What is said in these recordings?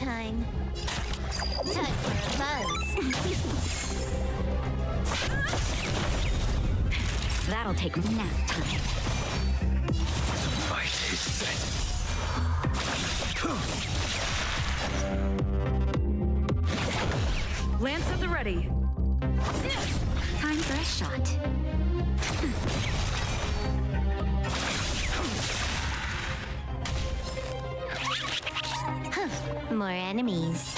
time. Time for a buzz. That'll take nap time. Fight is set. Lance at the ready. Time for a shot. More enemies.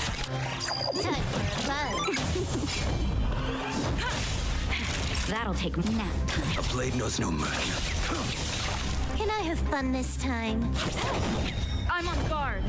Time for a buzz. That'll take nap time. A blade knows no mercy. Can I have fun this time? I'm on guard.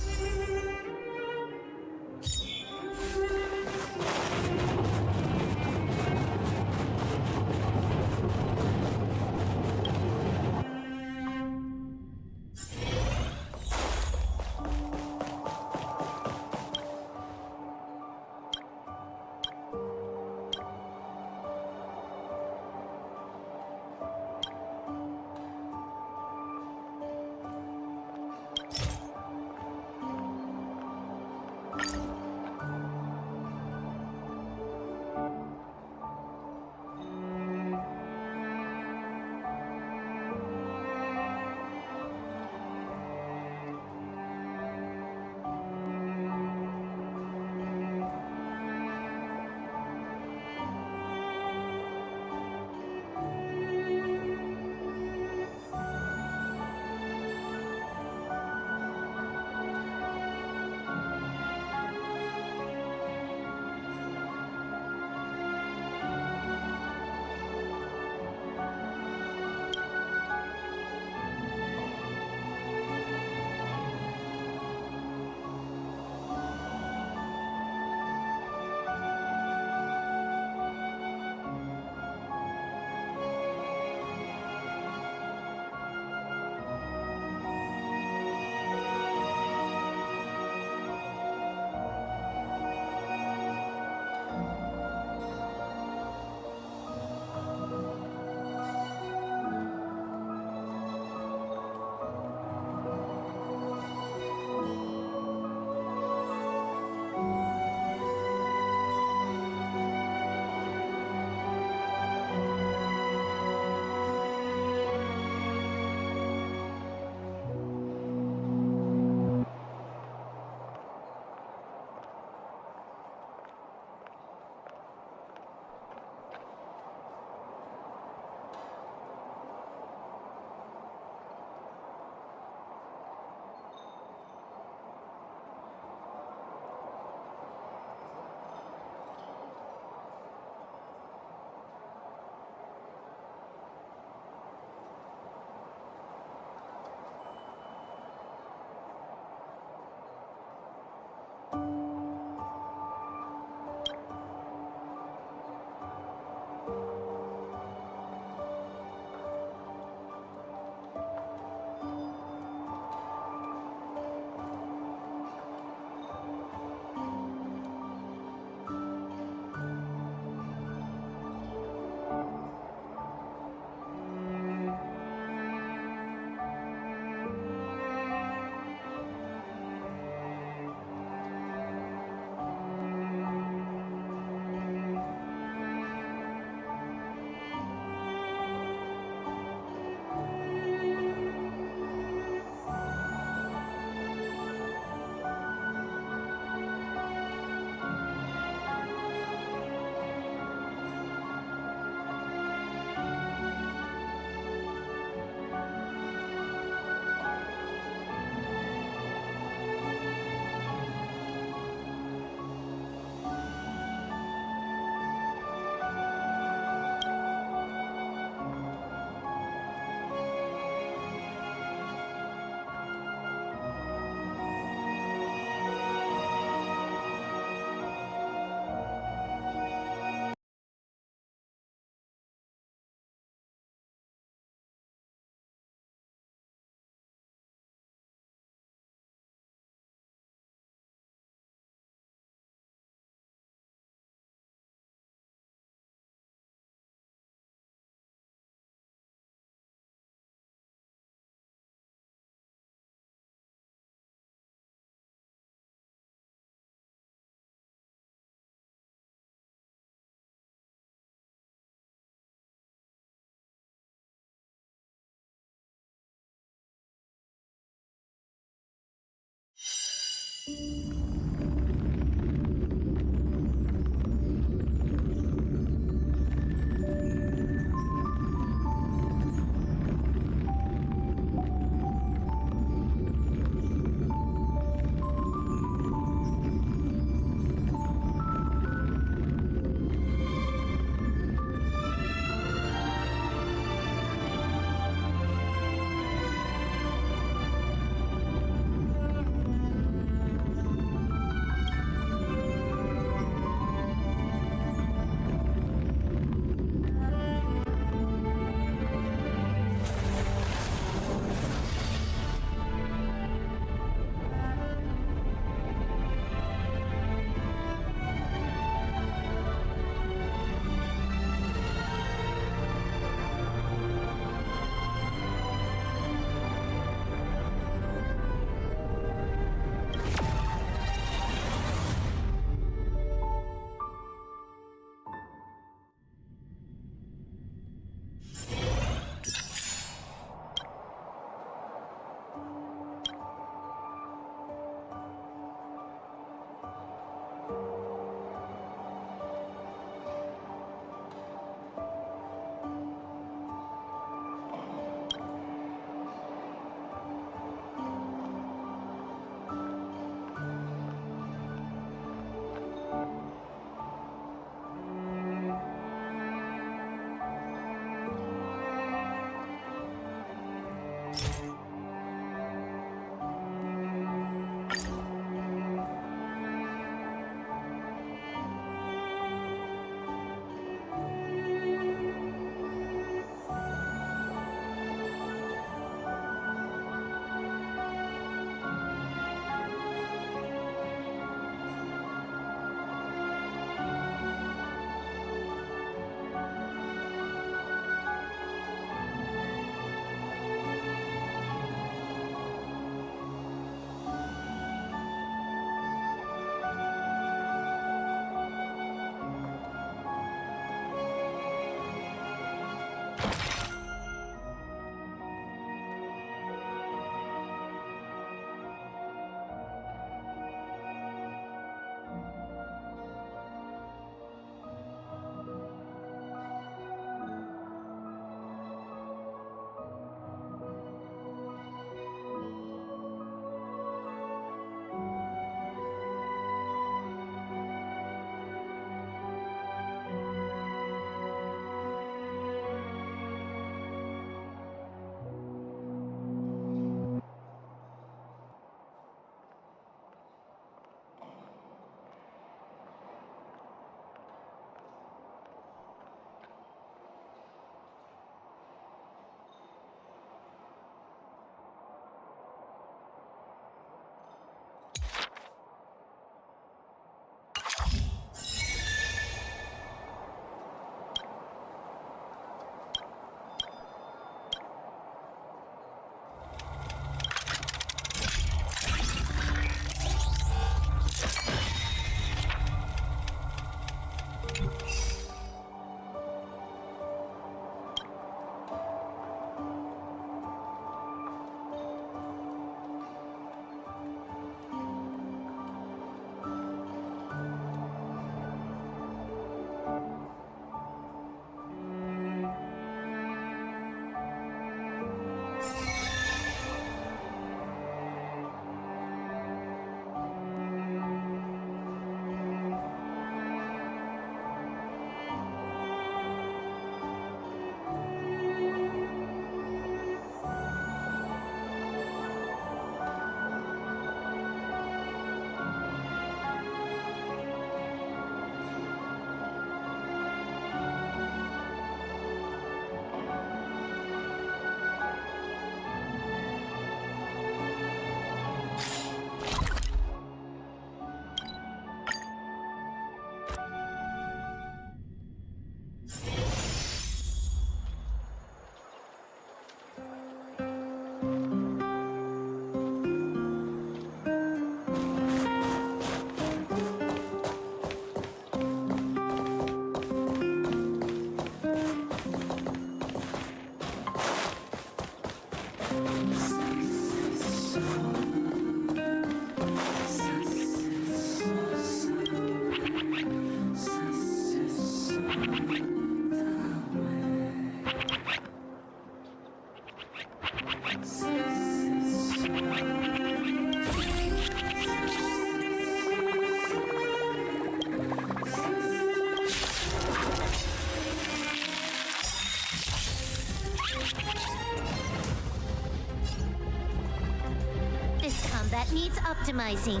That needs optimizing.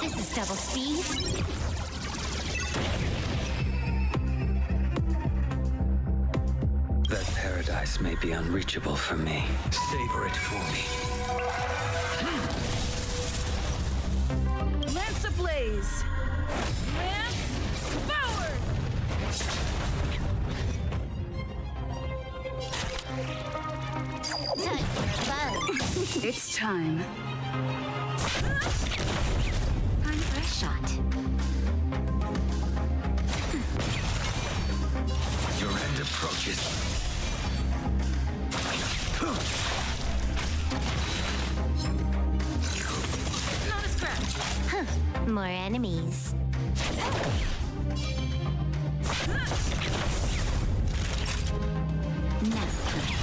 This is double speed. That paradise may be unreachable for me. Savor it for me. Lance ablaze! Lance forward! Time for a buzz. It's time. Time for a shot. Your end approaches. Not a scratch. More enemies. Nap time.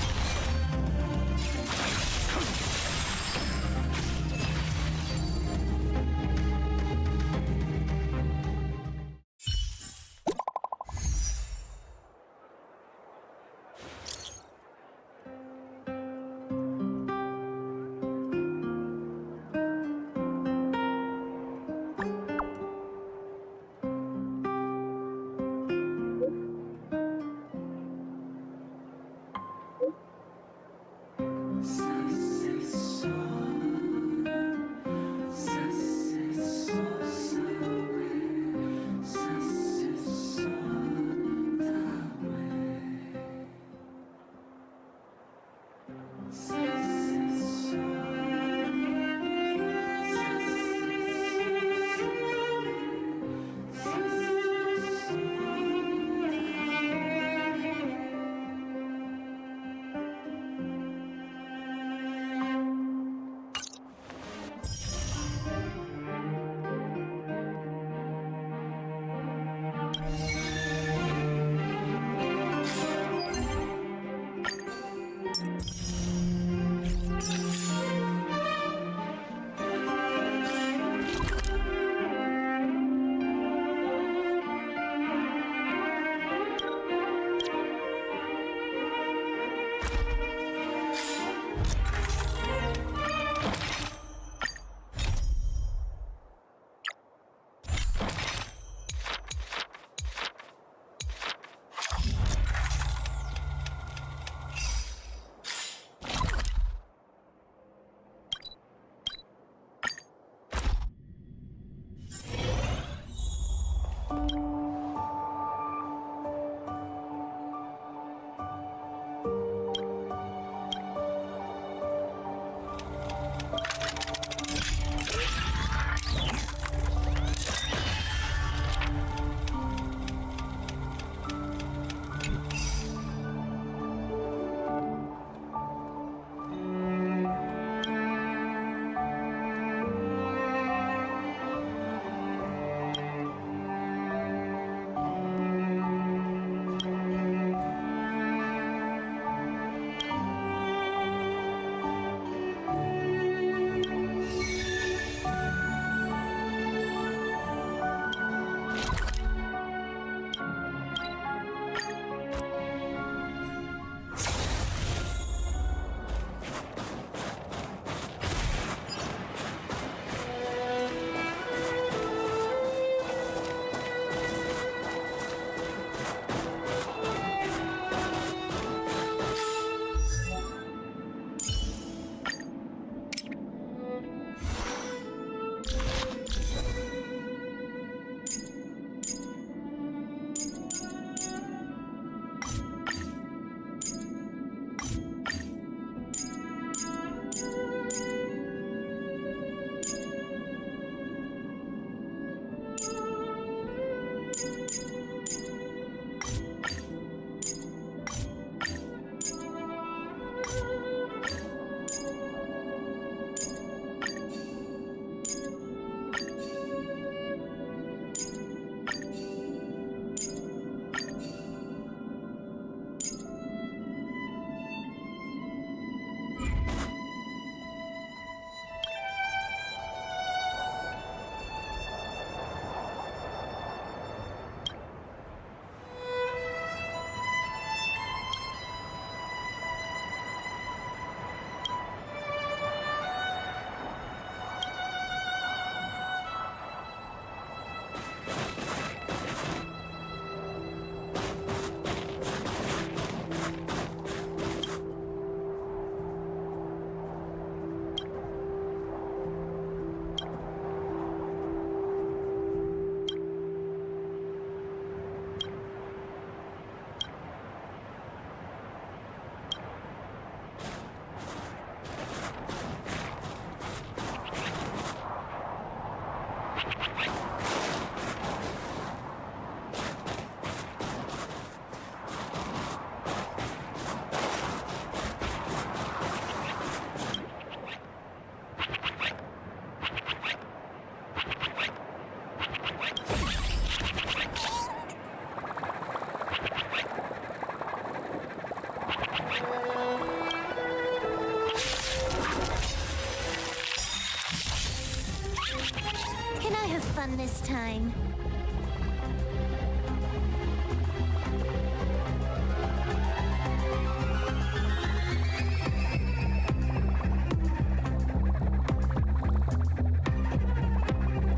fun this time.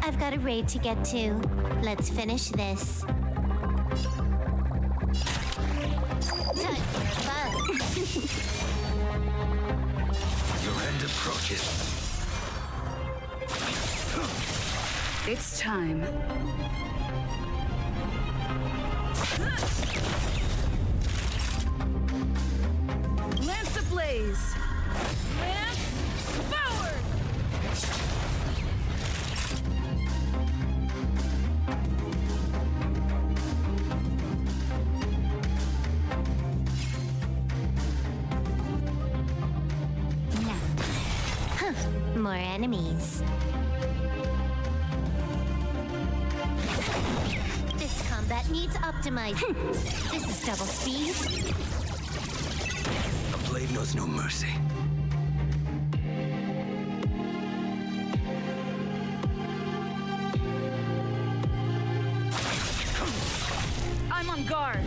I've got a raid to get to. Let's finish this. Time for a buzz. Your end approaches. It's time. Lance ablaze! Lance forward! More enemies. This combat needs optimizing. This is double speed. A blade knows no mercy. I'm on guard.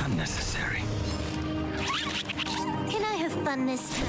Unnecessary. Can I have fun this time?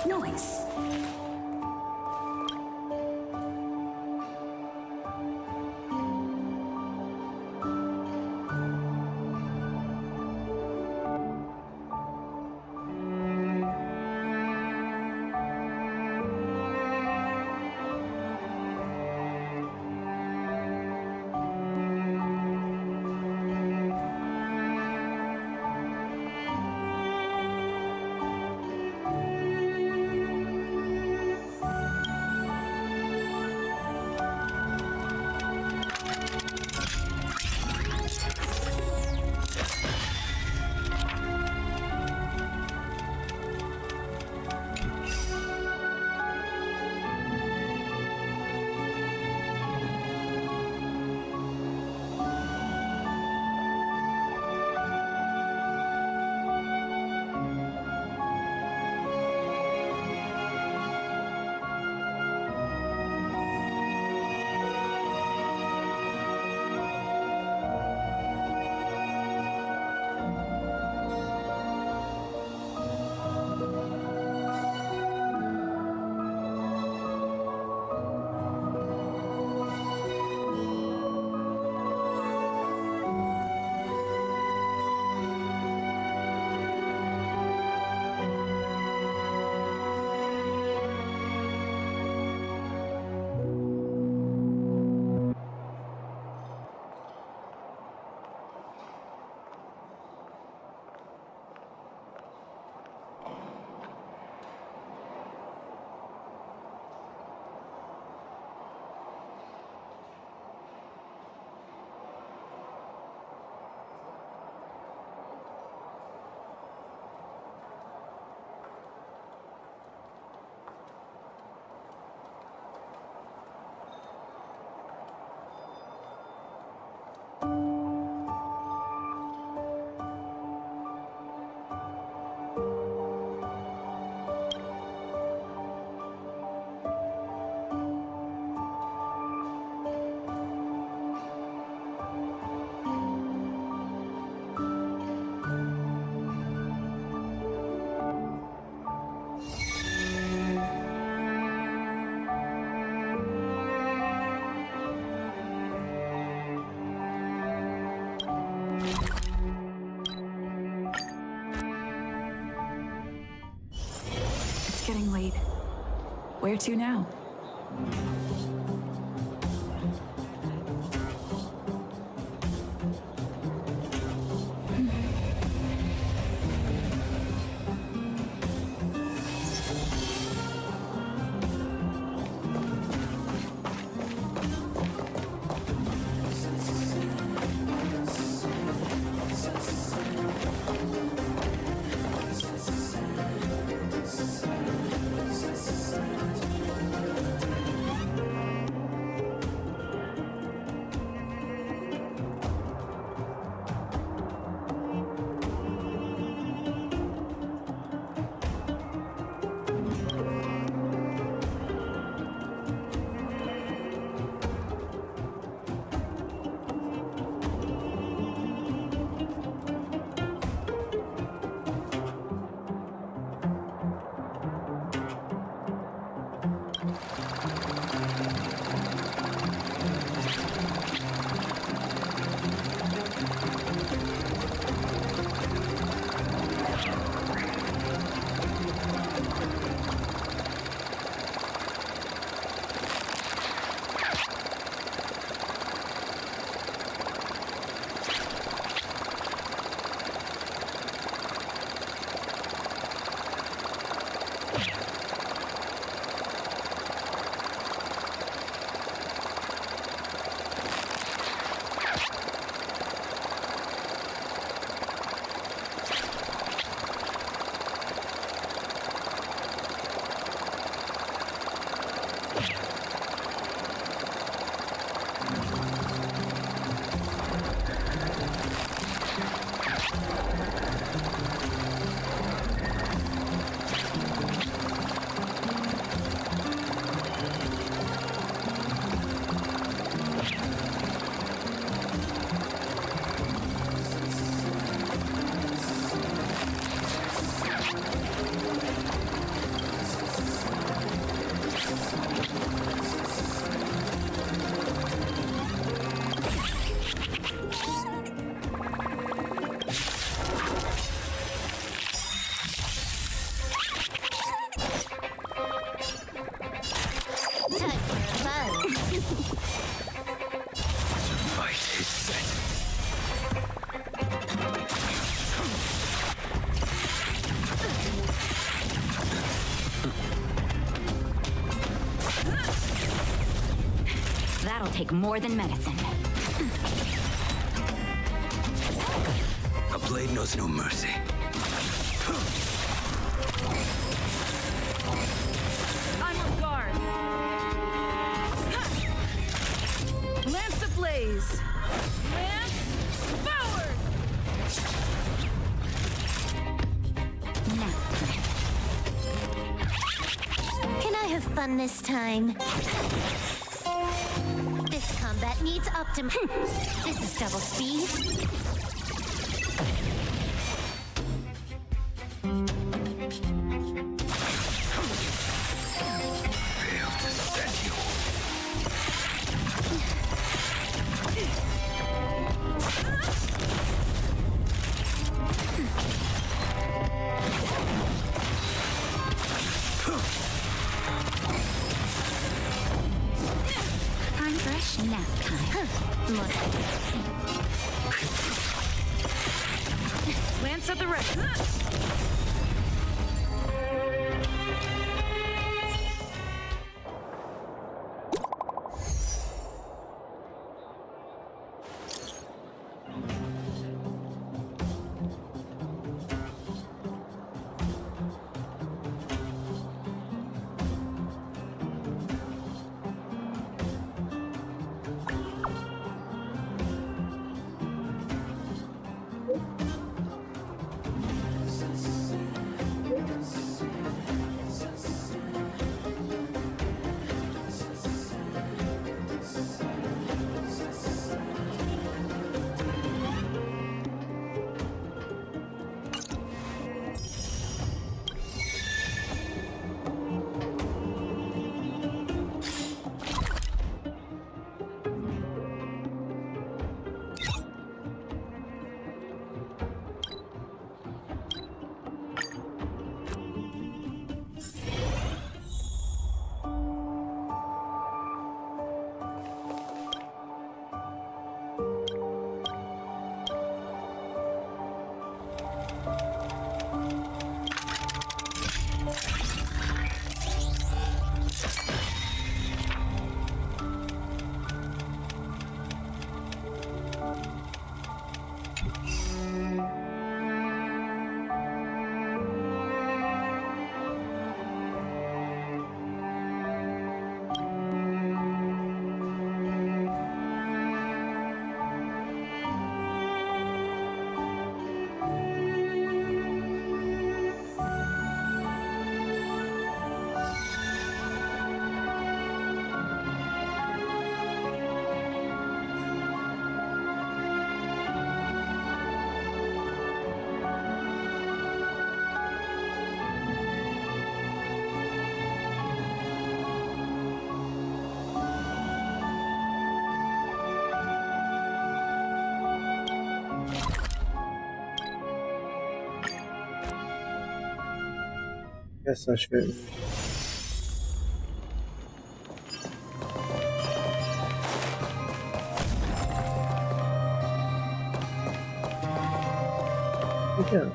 Noise. It's getting late. Where to now? That'll take more than medicine. A blade knows no mercy. I'm on guard. Lance ablaze. Lance forward. Now, Can I have fun this time? This combat needs This is double speed. Failed to set you. time for a nap time. Lance at the ready. Mesela şöyle. Yani.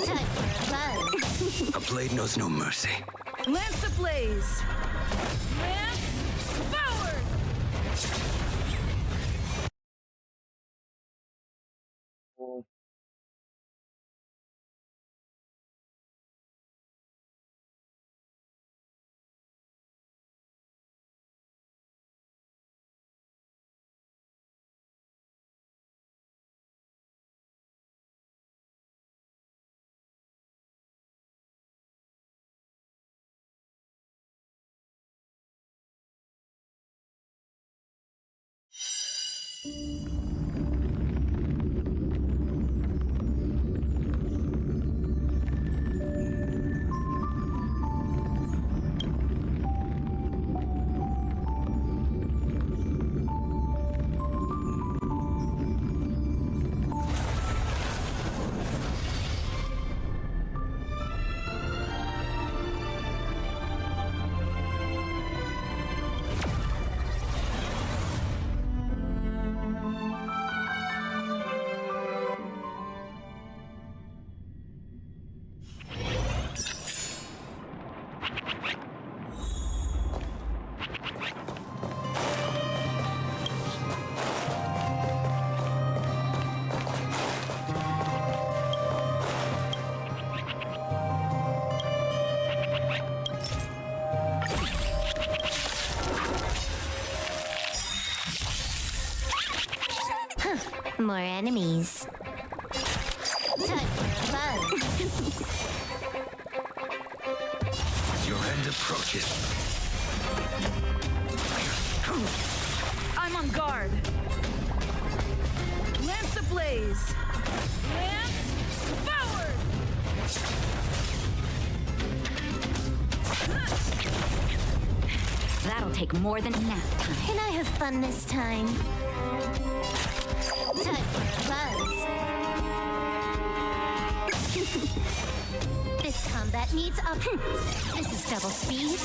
Time for a buzz. A blade knows no mercy. Lance the blaze. Lance forward. More enemies. Time for a buzz. Your end approaches. I'm on guard. Lance the blaze. Lance forward. That'll take more than nap time. Can I have fun this time? Time for a buzz. This combat needs up. This is double speed.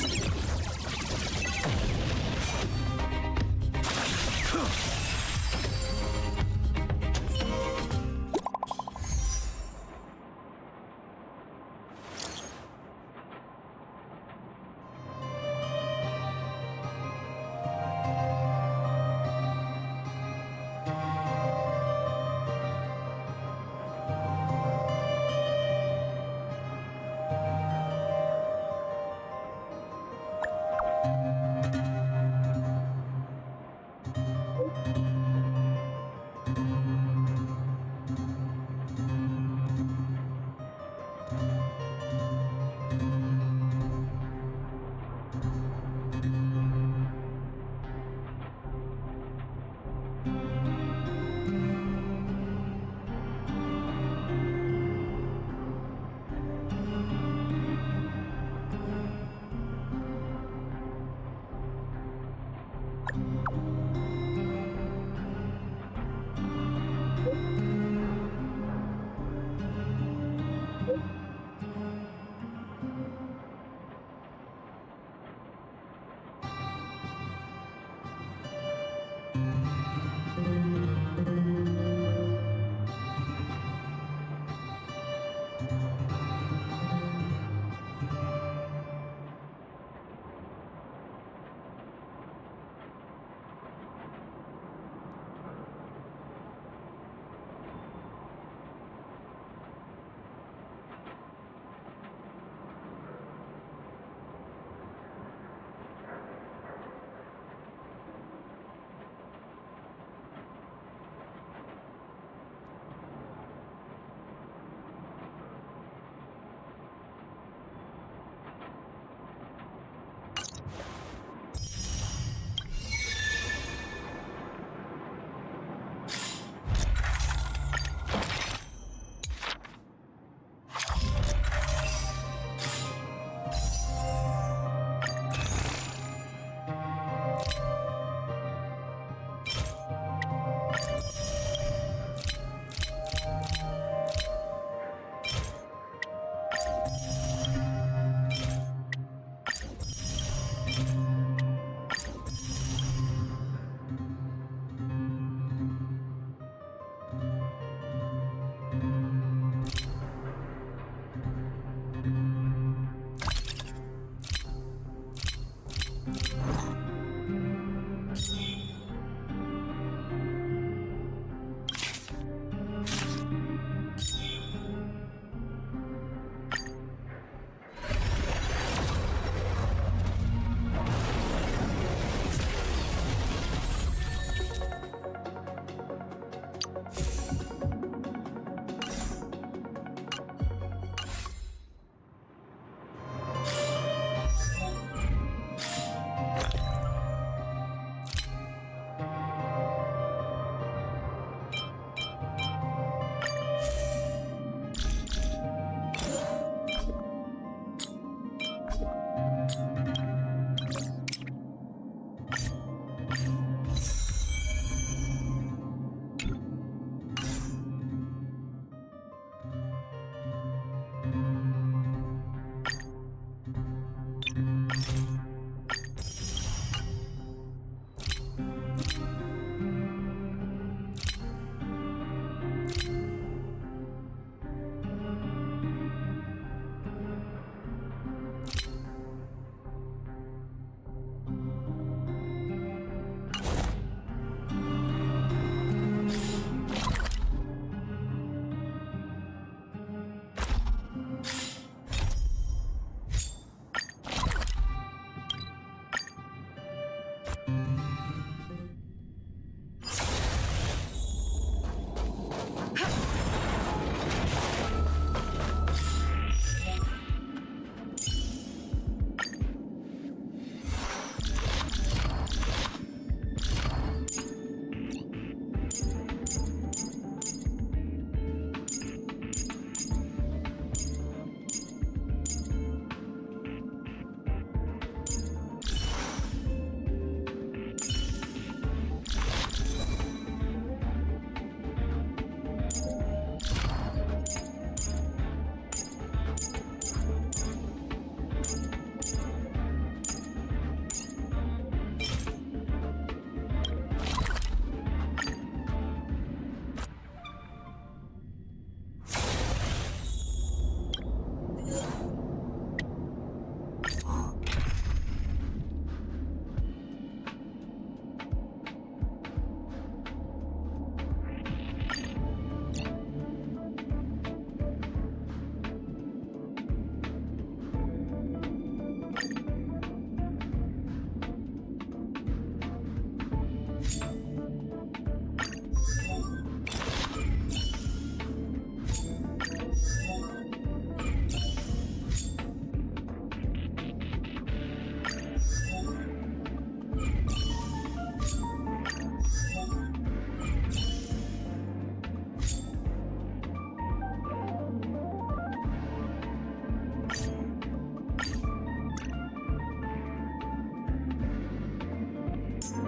Time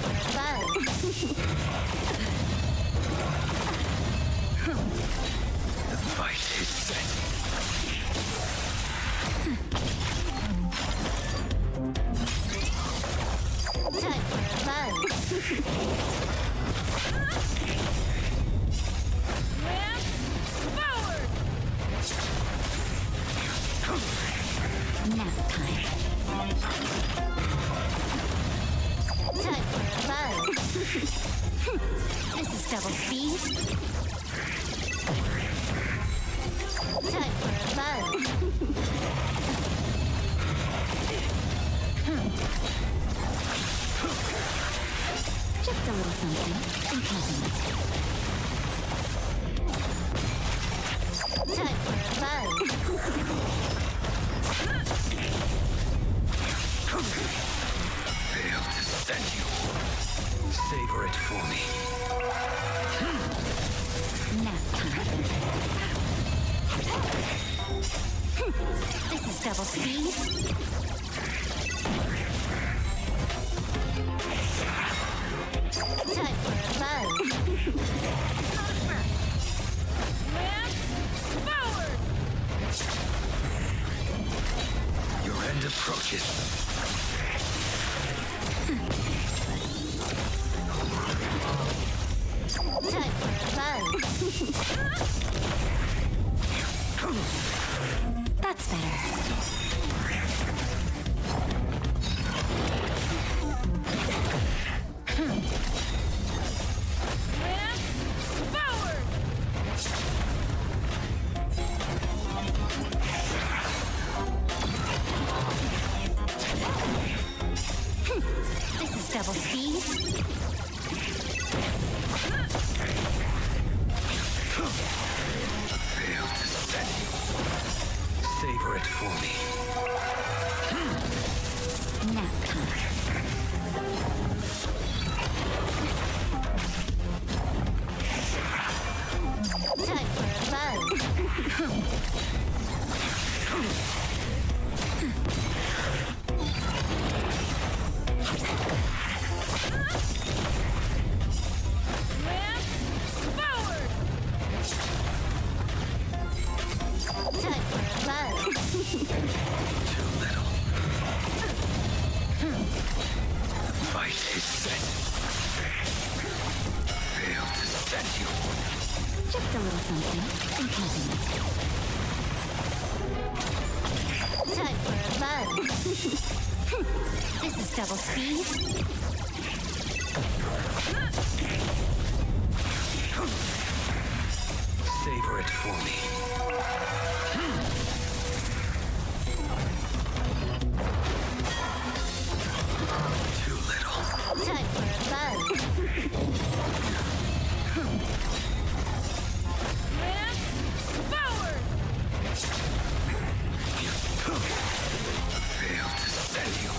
for a buzz. The fight is set. Time for a buzz. Lance forward! Nap time. Time for a buzz. This is double speed. Time for a buzz. Just a little something. In compliment. Time for a buzz. Fail to send you. Savor it for me. Nap time. This is double speed. Time for a buzz. Lance forward! Your end approaches. Time for a buzz. That's better. Lance forward! This is double speed. Fail to send you. Savor it for me. Nap time. Time for a buzz. Lance forward! Time for a buzz. Too little. The fight is set. Fail to send you. Just a little something. In compliment. Time for a buzz. This is double speed. Savor it for me. Too little. Time for a buzz. Lance forward! Fail to send you.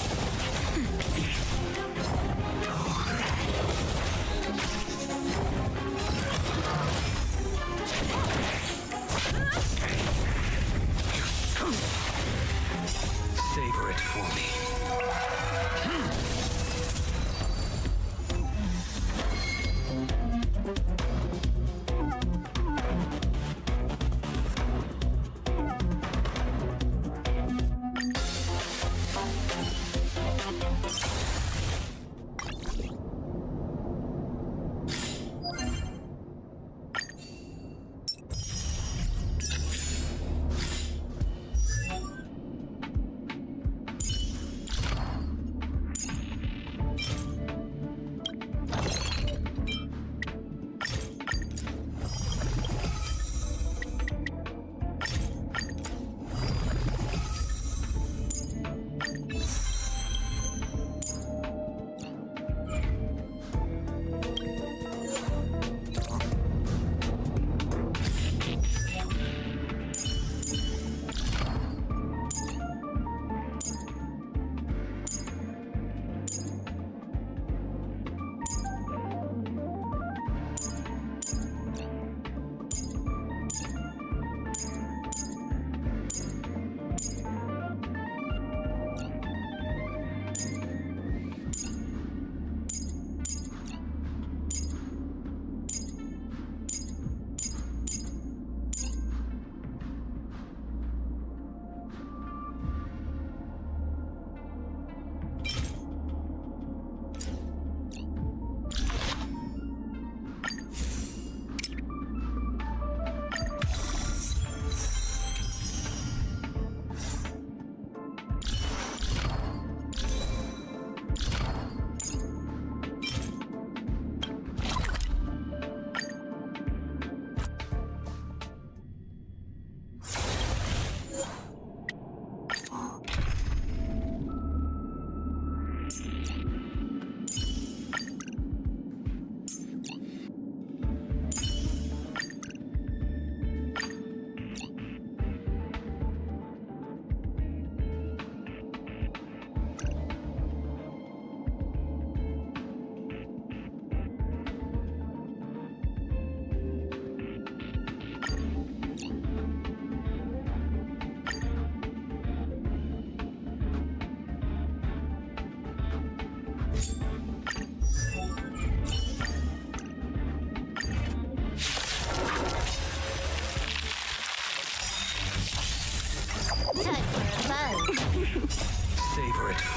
Savor it for me.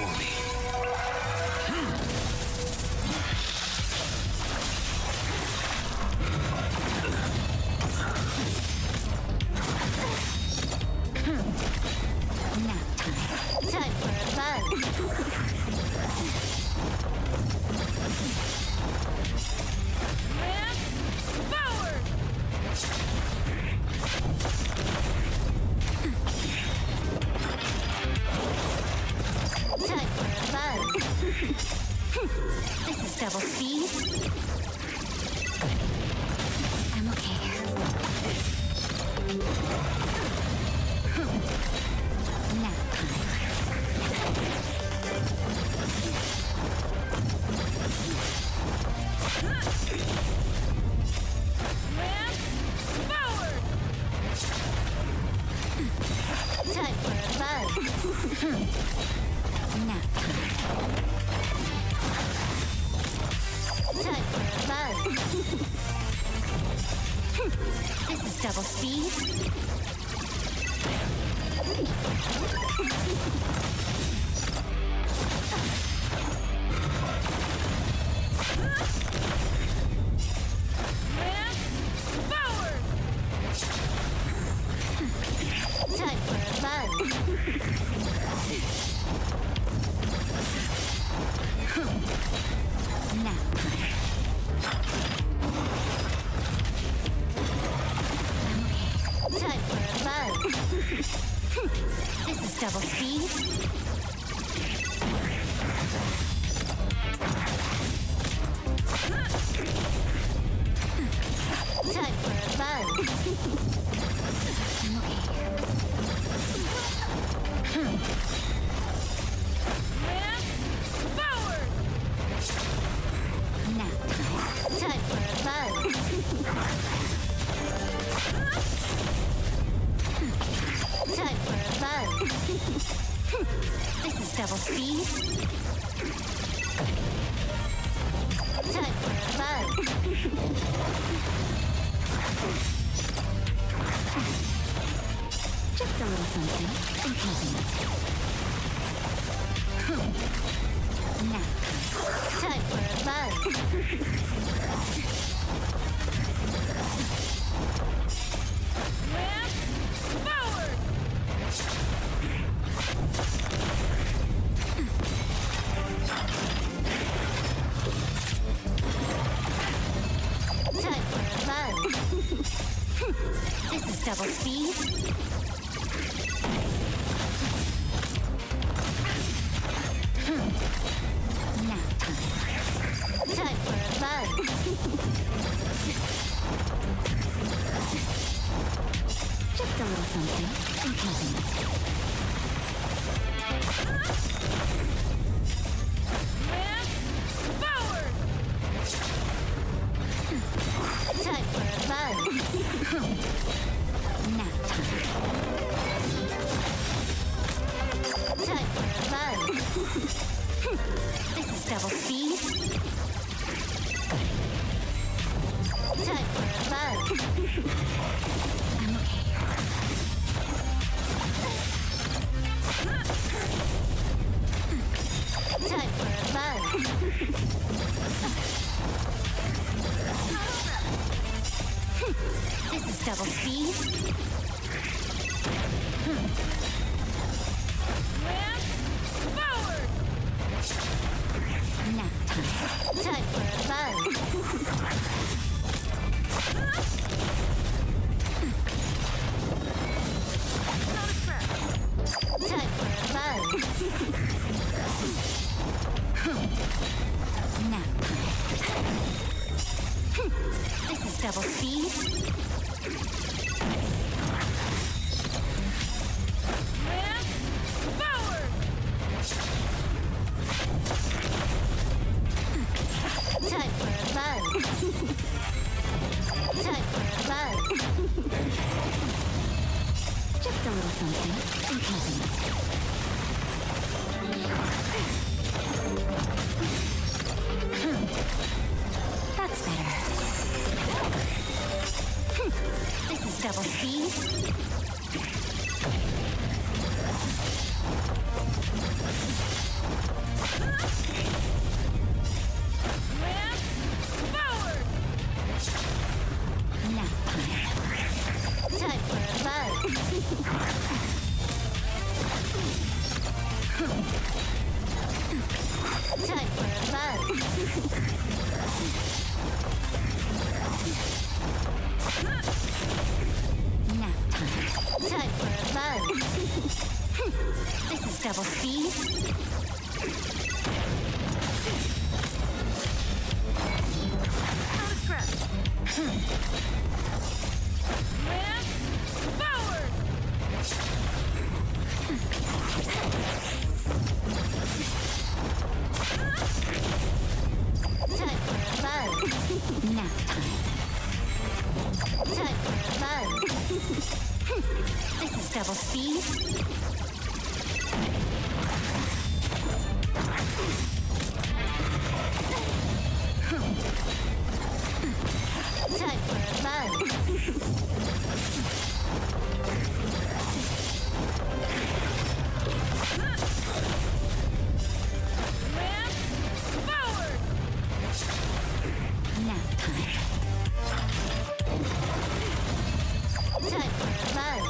for me. Nap time. Time for a buzz. Lance forward! Time for a buzz. This is double speed. I'm okay. Nap time. Lance forward! Time for a buzz. Nap time. Time for a buzz. This is double speed. Lance forward! Time for a buzz. Nap time. Time for a buzz. This is double speed. Time for a buzz. Lance forward! Nap time. Time for a buzz. Time for a buzz. This is double speed. Time for a buzz. Just a little something. I'm helping it. Nap time. Time for a buzz. Lance forward! Time for a buzz. This is double speed. Nap time. Time for a buzz. Just a little something. I'm helping it. Lance forward! Time for a buzz. Nap time. Time for a buzz. This is double speed. Time for a buzz. I'm okay. Time for a buzz. This is double speed. Lance forward! Nap time. Time for a buzz. Time for a buzz. Nap time. This is double speed. Lance forward! Time for a buzz. Time for a buzz. Just a little something. I'm helping it. That's better. Time for fun. Nap time. Time for fun. This is double speed. Advance forward. Time for fun. Nap time. Time for fun. This is double speed. Time for fun. Advance forward. Nap time. Time for fun.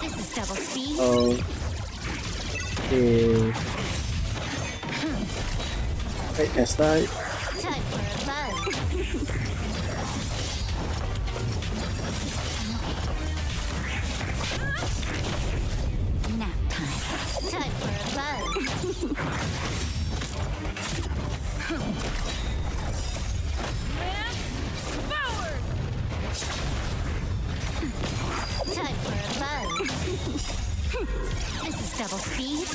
This is double speed. Okay. เฮ้ยแอสได้ Time for fun. Nap time. Time for fun. Advance forward. Time for fun. This is double speed.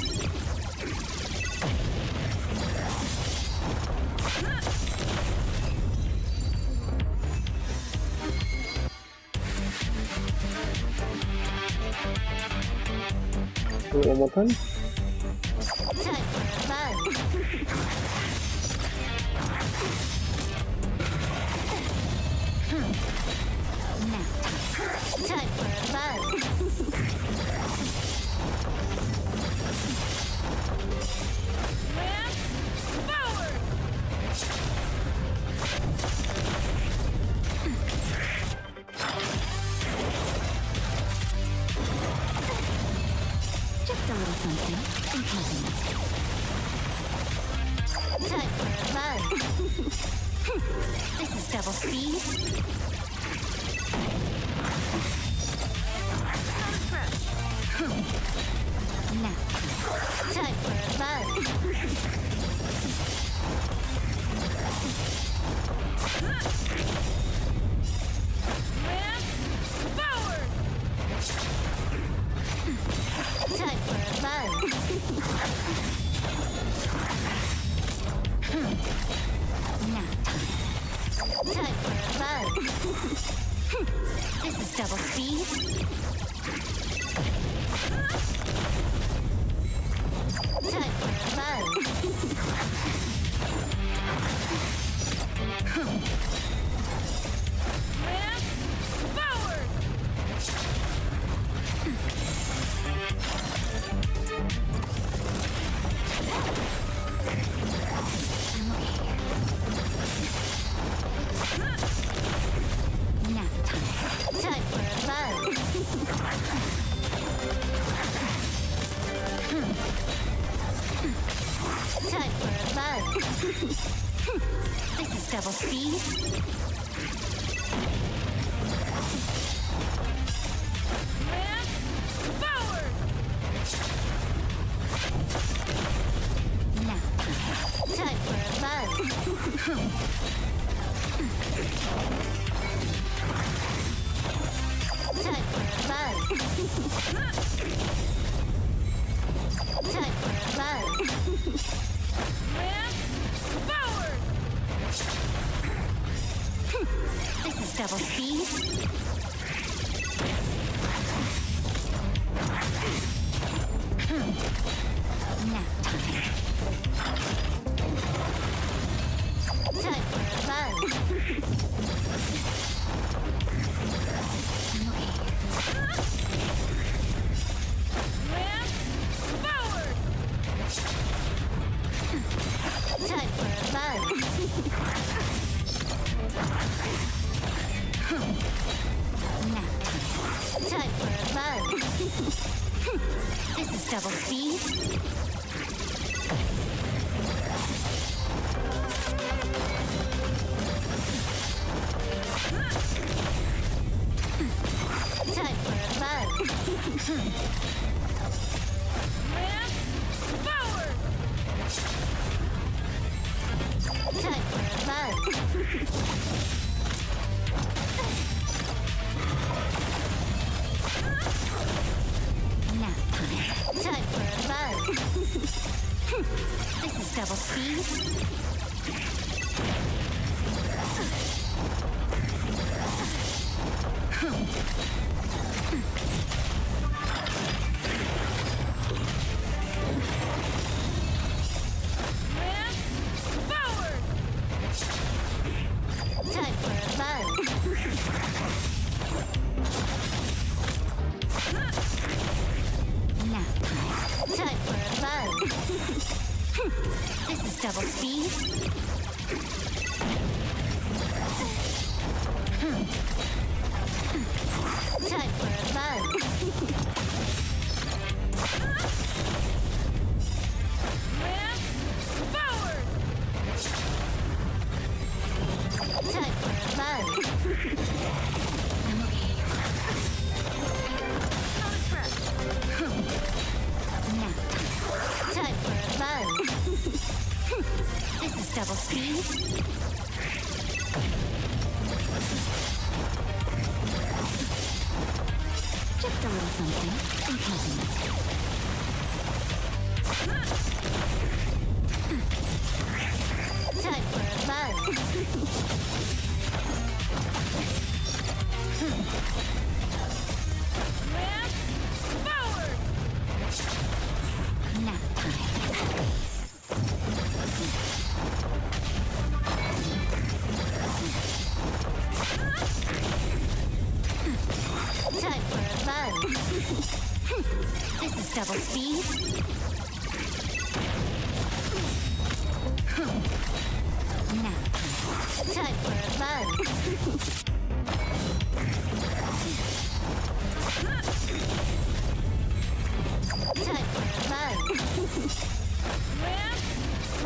Do it one more time. Time for fun. Nap time. Time for fun. Advance forward. Just a little something in company. Time for fun. This is double speed. Nap time. Time for fun. Advance forward. Time for fun. Nap time. Time for fun. This is double speed. Time for fun. Advance forward. Nap time. Time for fun. Time for fun. This is double speed. Advance forward. Nap time. Time for fun. Time for fun. Time for fun. Advance forward. This is double speed. Nap time. Time for fun. Advance forward. Time for fun. double speed. Time for a fun. Lance forward! Time for a fun. Nap time. Time for a fun. This is double speed. Lance forward! Time for a fun. Nap time. Time for a fun. This is double speed. Time for a fun. Lance forward! Time for a fun. Nap time. Time for a fun. This is double speed. Just a little something in company. Time for a fun. Lance forward! Nap time. Time for a fun. This is double speed. Nap time. Time for a fun. Time for a fun. Lance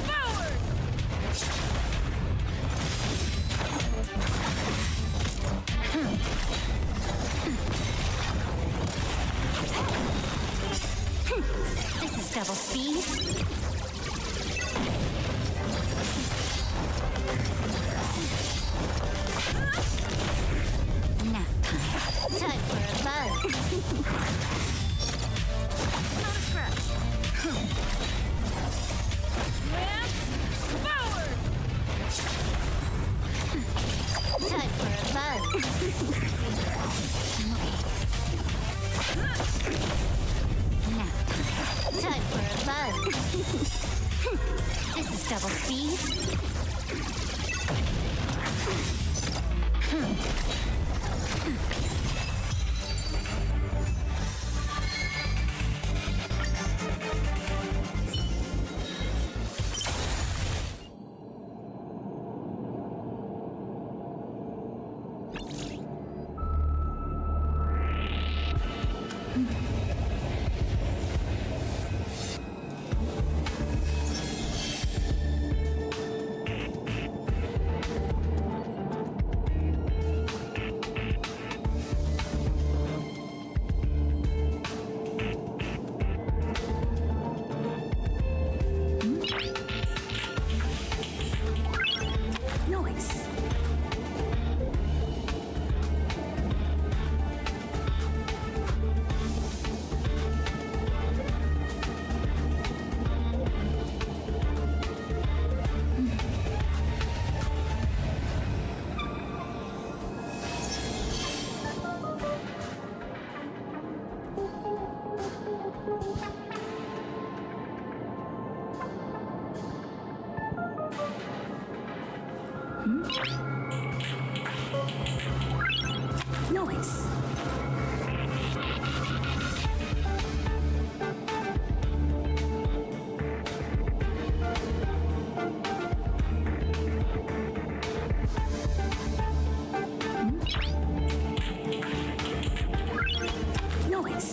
forward! This is double speed. Nap time. Time for a fun. Lance forward! Time for a fun. Nap time. Time for a fun. This is double speed. Noise. Noise. Noise.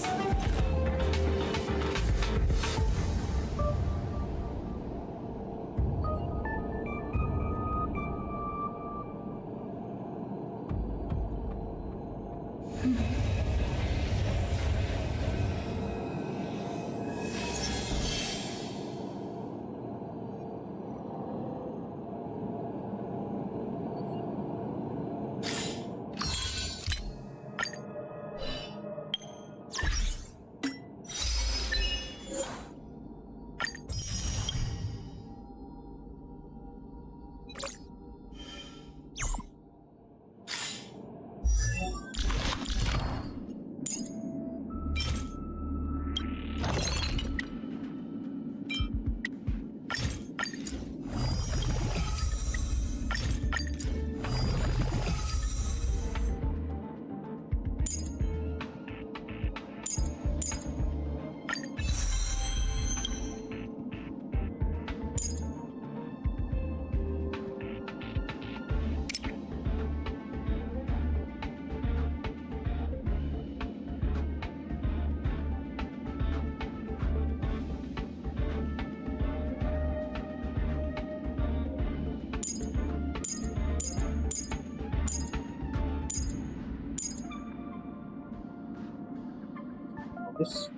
This.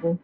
Cool.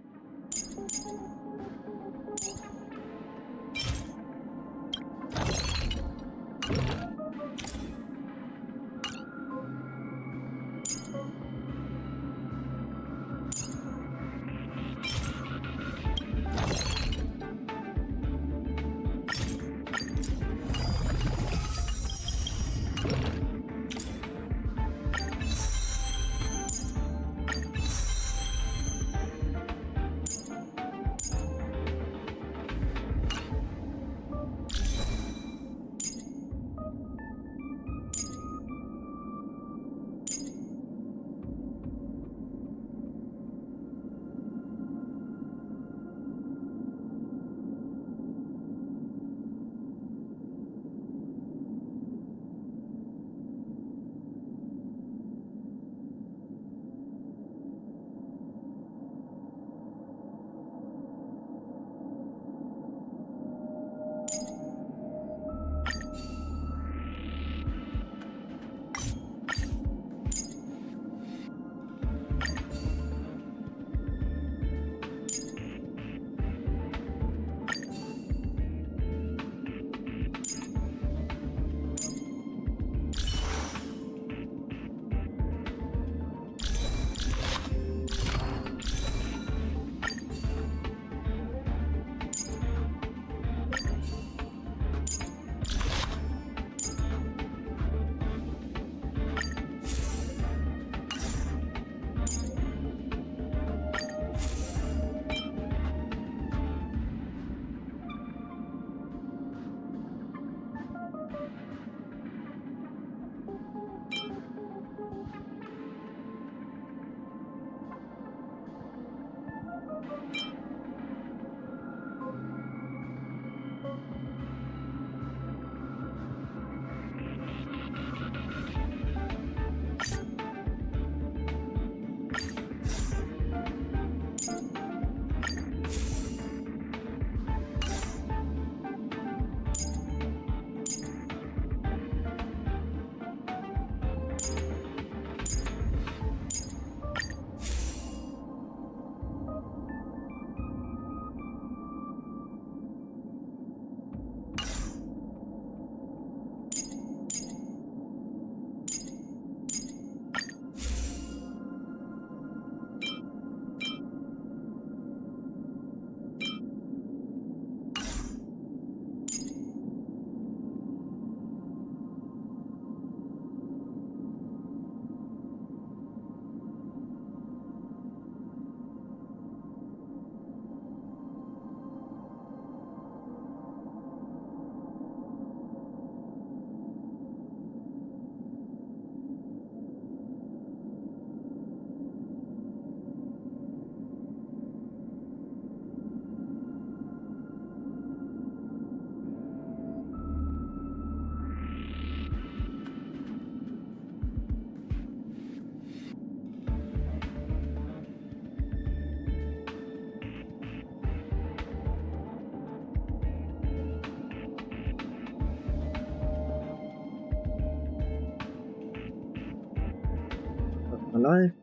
Alive.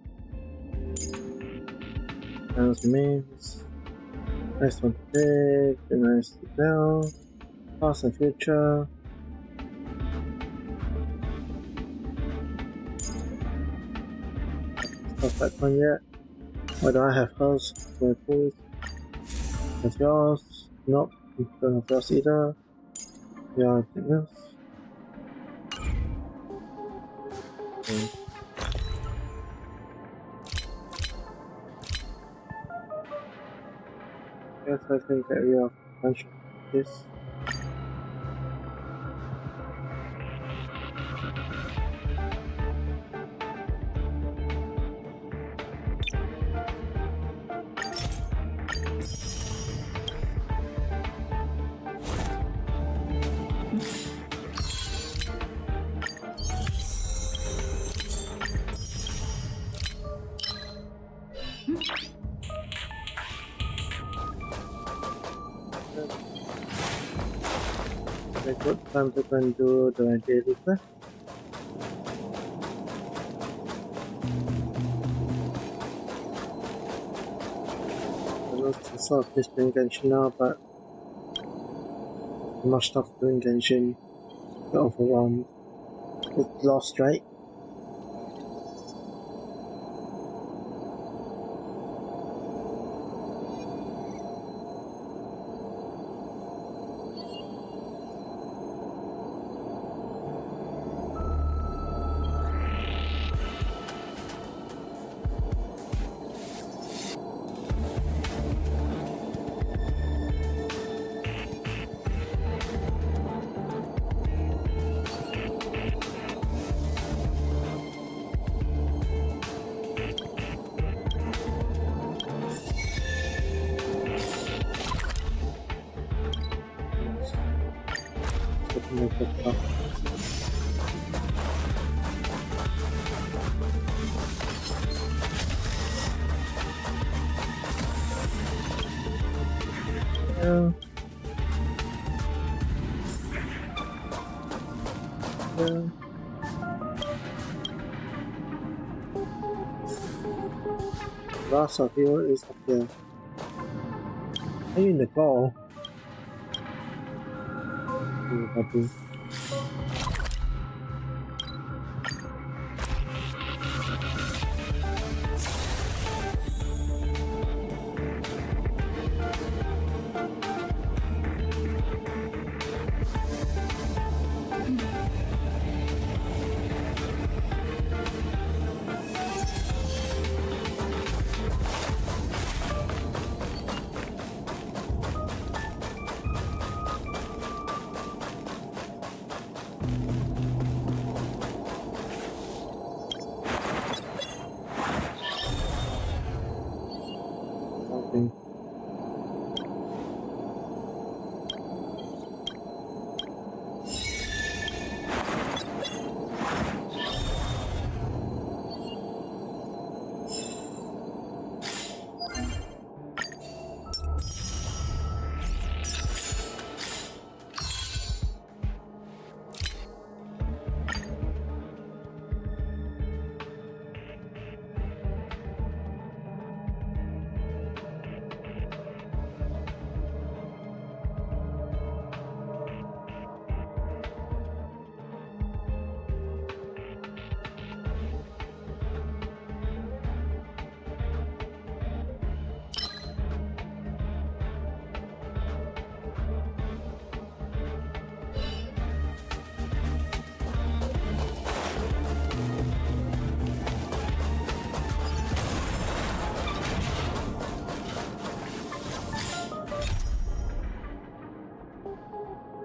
House remains. Nice one today, be nice now. Past and future. Not that one yet. Why do I have hers? Where please? That's yours. Nope. Don't have yours either. Yeah, anything else? Okay. Yes, I think that we have a bunch of this. A good time to go and do the daily quest. I sort of miss being Genshin now, but much stuff doing Genshin, get overwhelmed. It's lost, right? Yeah. Yeah. Last of you is up there. Hey, Nicole. Happy. Okay.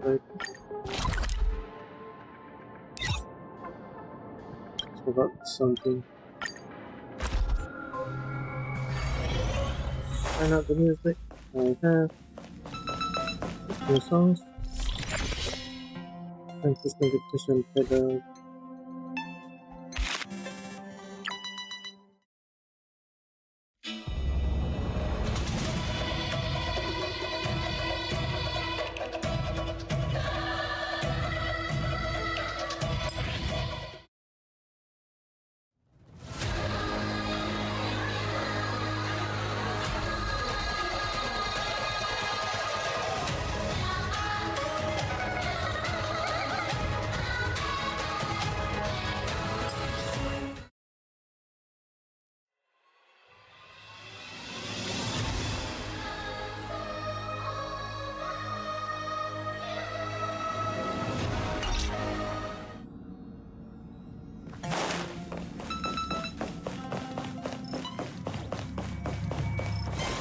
Right. Forgot something. Find out the music. I have 2 songs. And this notification pedal.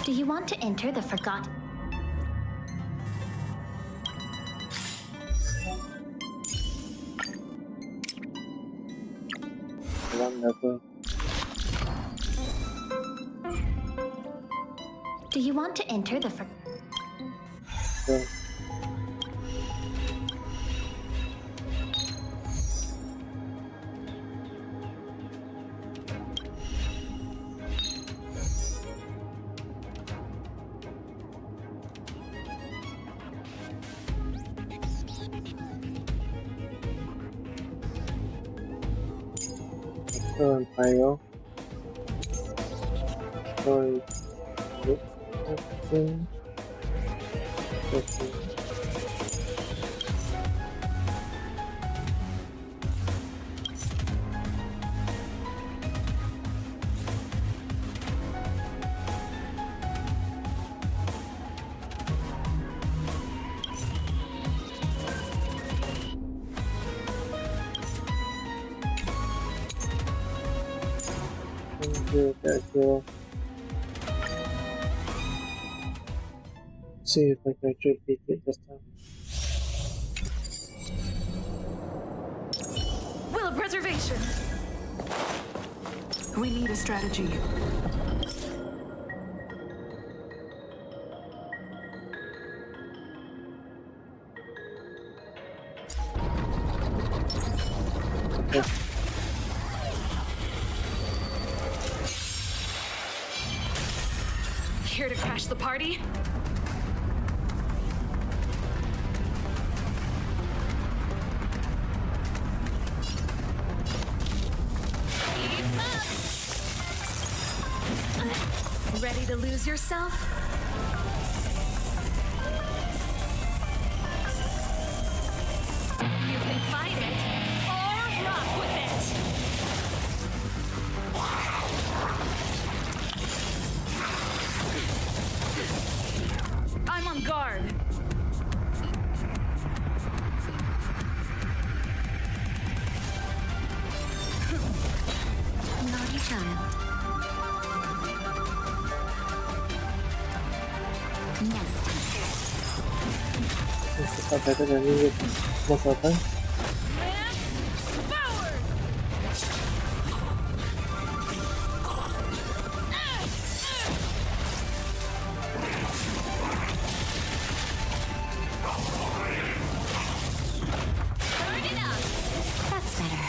Do you want to enter the forgotten? One level. Do you want to enter the Yeah. Empire. Sorry. Okay. Okay. Go. See if I can actually beat it this time. Will of preservation. We need a strategy. Okay. Here to crash the party? Ready to lose yourself? You can fight it or rock with it. I'm on guard. Naughty child. Nap time. This is better than me with most of the time. Lance forward! Burn it up. That's better.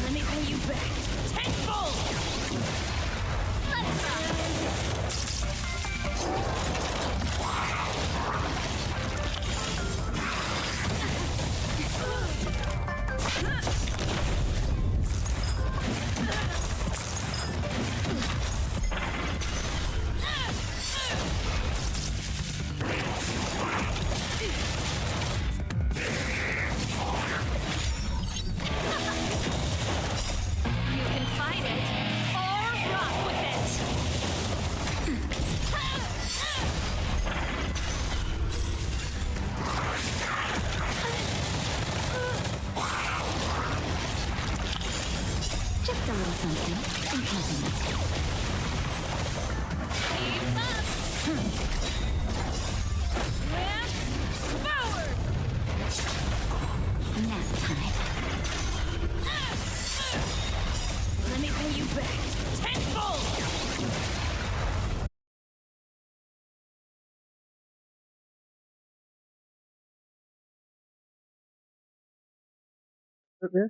Let me pay you back. Tenfold! Let's rock. You can fight it or rock with it. Just a little something in compliment. Keep up. Lance forward! Nap time. Let me pay you back. Tenfold! Okay.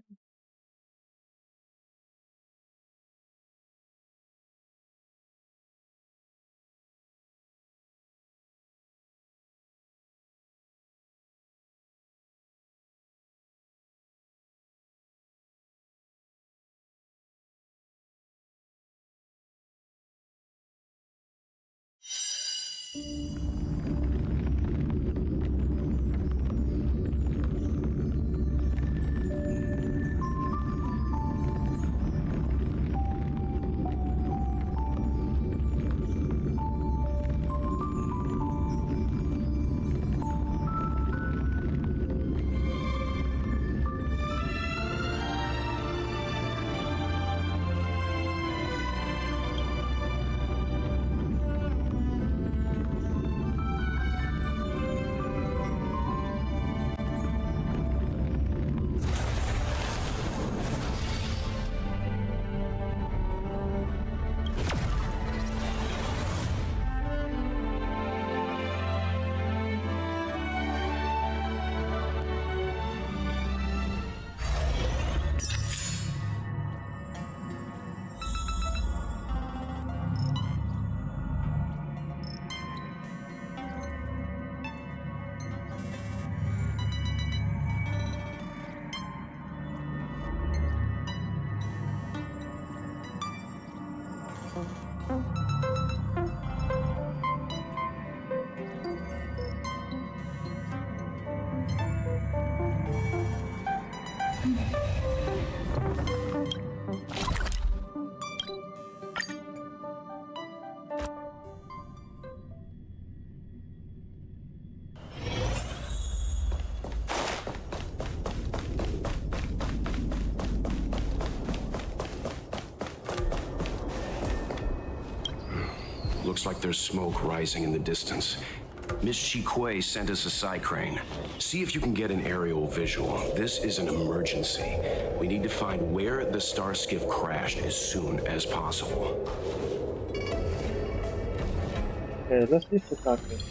Looks like there's smoke rising in the distance. Miss Chikwe sent us a side crane. See if you can get an aerial visual. This is an emergency. We need to find where the star skiff crashed as soon as possible. Okay, let's leave the target.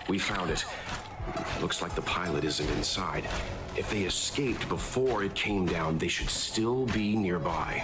We found it. Looks like the pilot isn't inside. If they escaped before it came down, they should still be nearby.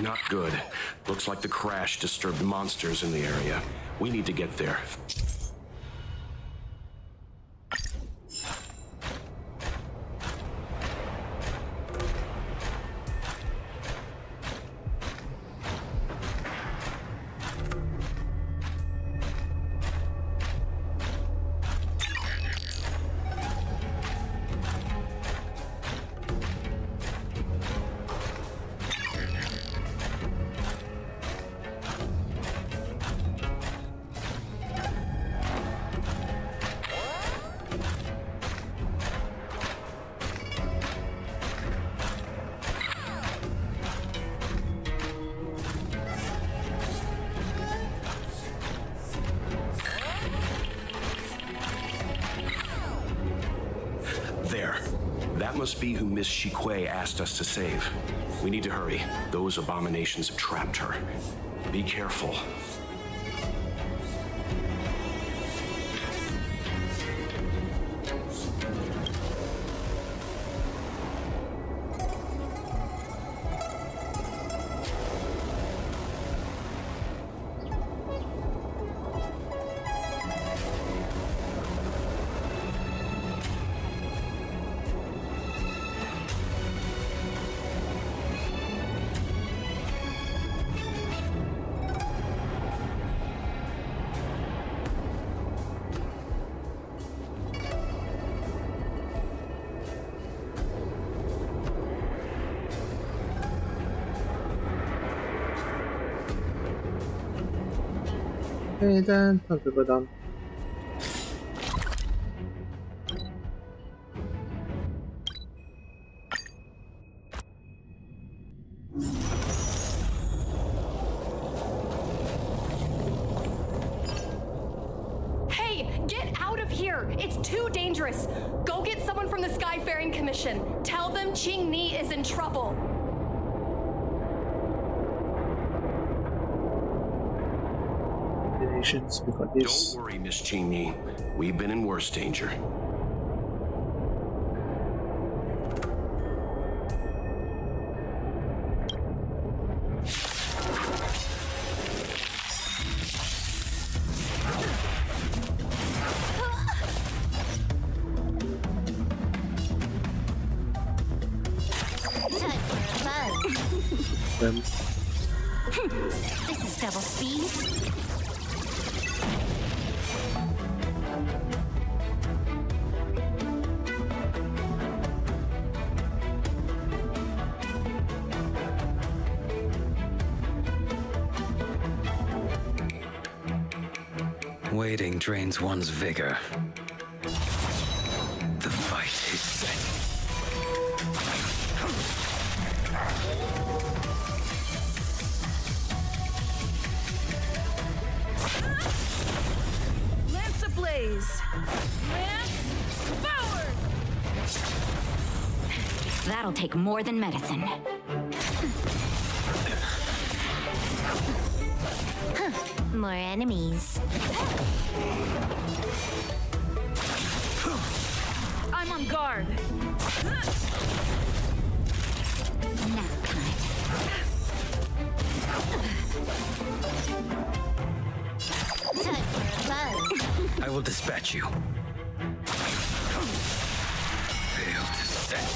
Not good. Looks like the crash disturbed monsters in the area. We need to get there. There. That must be who Miss Chikwe asked us to save. We need to hurry. Those abominations have trapped her. Be careful. Okay, then time to go down. Hey, get out of here! It's too dangerous! Go get someone from the Skyfaring Commission. Tell them Ching Ni is in trouble. Before this. Don't worry, Miss Ching-Ni. We've been in worse danger. Time for fun. This is double speed. waiting drains one's vigor. The fight is set. Lance ablaze! Lance forward! That'll take more than medicine. More enemies. I'm on guard. Nap time. Time for a buzz. I will dispatch you. Fail to set.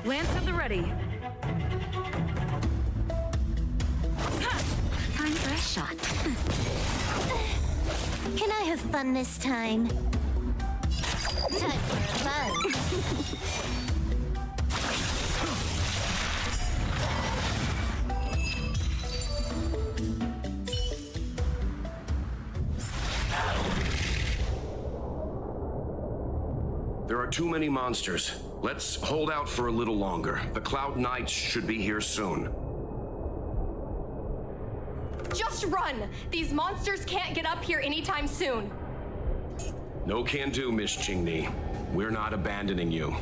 Lance at the ready. Time for a shot. Can I have fun this time? Time for a buzz. There are too many monsters. Let's hold out for a little longer. The Cloud Knights should be here soon. Just run! These monsters can't get up here anytime soon. No can do, Miss Qingni. We're not abandoning you.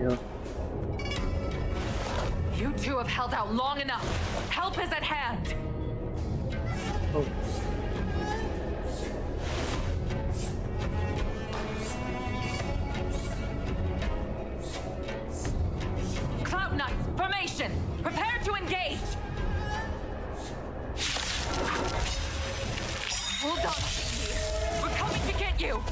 Yeah. You two have held out long enough. Help is at hand. Oh. Cloud Knights, formation! Prepare to engage! Hold on, Qingni. We're coming to get you!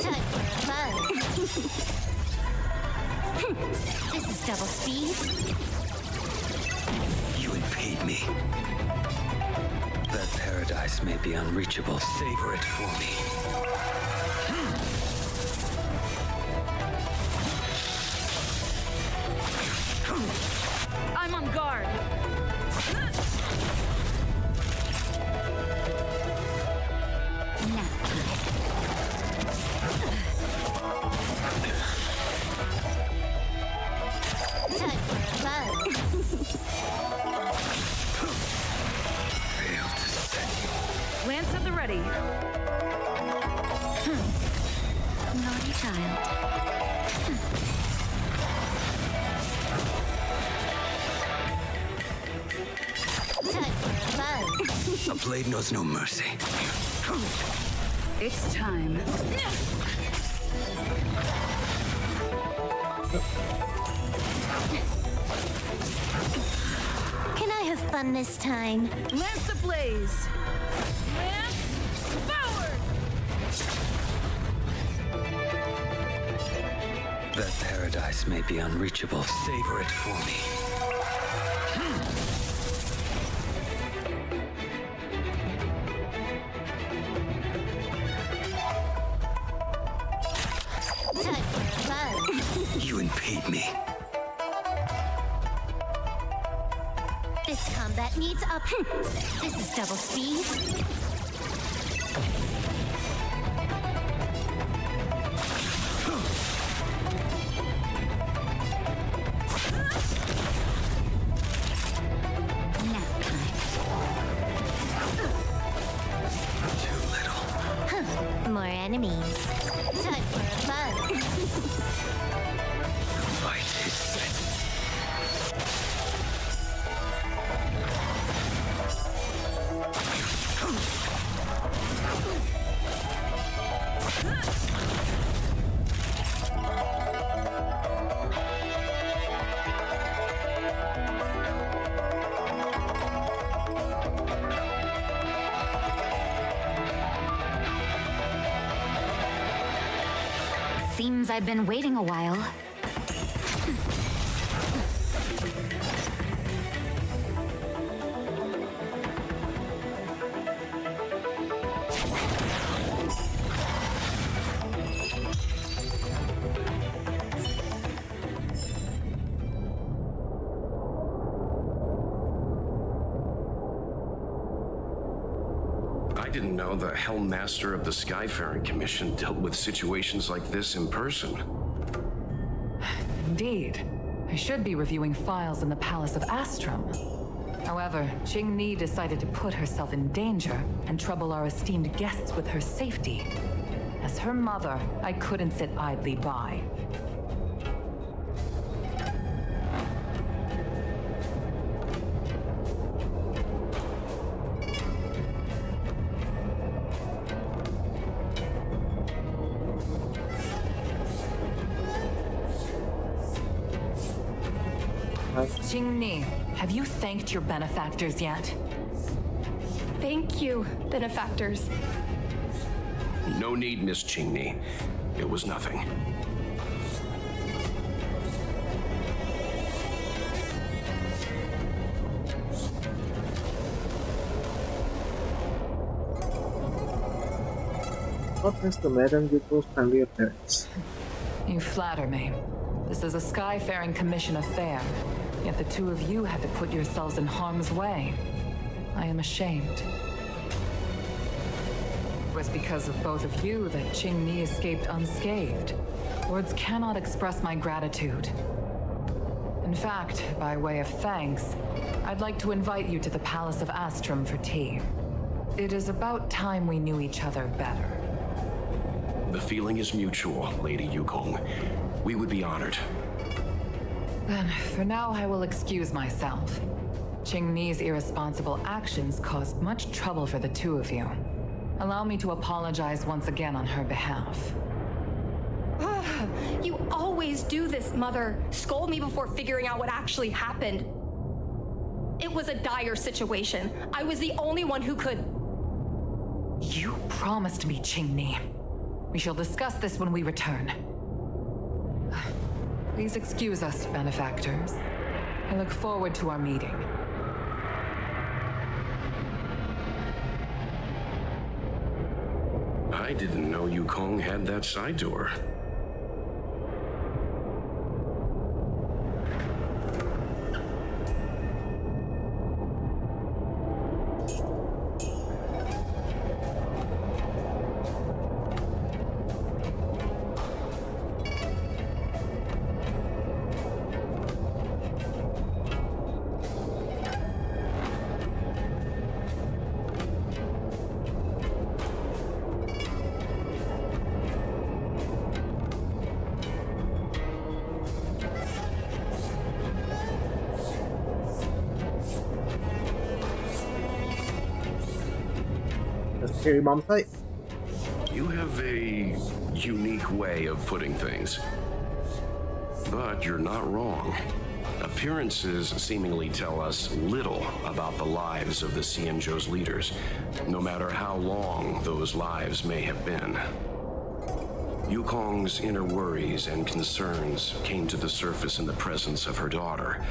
Time for a buzz. This is double speed. You impede me. That paradise may be unreachable. Savor it for me. I'm on guard. Nap time. Time for a buzz. Fail to set. Lance at the ready. Naughty child. Time for a buzz. A blade knows no mercy. It's time. Can I have fun this time? Lance ablaze! Lance forward! That paradise may be unreachable. Savor it for me. Time for a buzz. You impede me. This combat needs up. This is double speed. Nap time. Too little. More enemies. Time for a buzz. Fight is set. Seems I've been waiting a while. I didn't know the Hellmaster of the Skyfaring Commission dealt with situations like this in person. Indeed. I should be reviewing files in the Palace of Astrum. However, Qing Ni decided to put herself in danger and trouble our esteemed guests with her safety. As her mother, I couldn't sit idly by. Qing Ni, have you thanked your benefactors yet? Thank you, benefactors. No need, Miss Qing Ni. It was nothing. What is the Madame Yuko's timely appearance? You flatter me. This is a Skyfaring Commission affair, yet the two of you had to put yourselves in harm's way. I am ashamed. It was because of both of you that Qing Ni escaped unscathed. Words cannot express my gratitude. In fact, by way of thanks, I'd like to invite you to the Palace of Astrum for tea. It is about time we knew each other better. The feeling is mutual, Lady Yukong. We would be honored. Then, for now, I will excuse myself. Qing Ni's irresponsible actions caused much trouble for the two of you. Allow me to apologize once again on her behalf. You always do this, Mother. Scold me before figuring out what actually happened. It was a dire situation. I was the only one who could... You promised me, Qing Ni. We shall discuss this when we return. Please excuse us, benefactors. I look forward to our meeting. I didn't know Yukong had that side to her. Scary mom fight. You have a unique way of putting things. But you're not wrong. Appearances seemingly tell us little about the lives of the Xianzhou's leaders, no matter how long those lives may have been. Yukong's inner worries and concerns came to the surface in the presence of her daughter.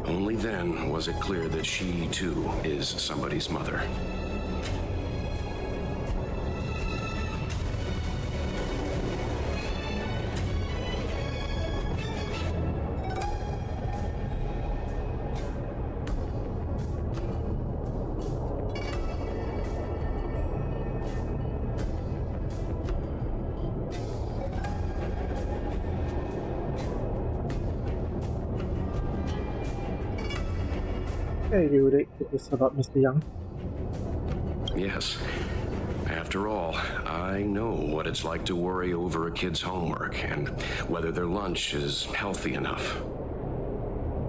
Only then was it clear that she, too, is somebody's mother. Hey, you relate to this about Mr. Young? Yes. After all, I know what it's like to worry over a kid's homework and whether their lunch is healthy enough.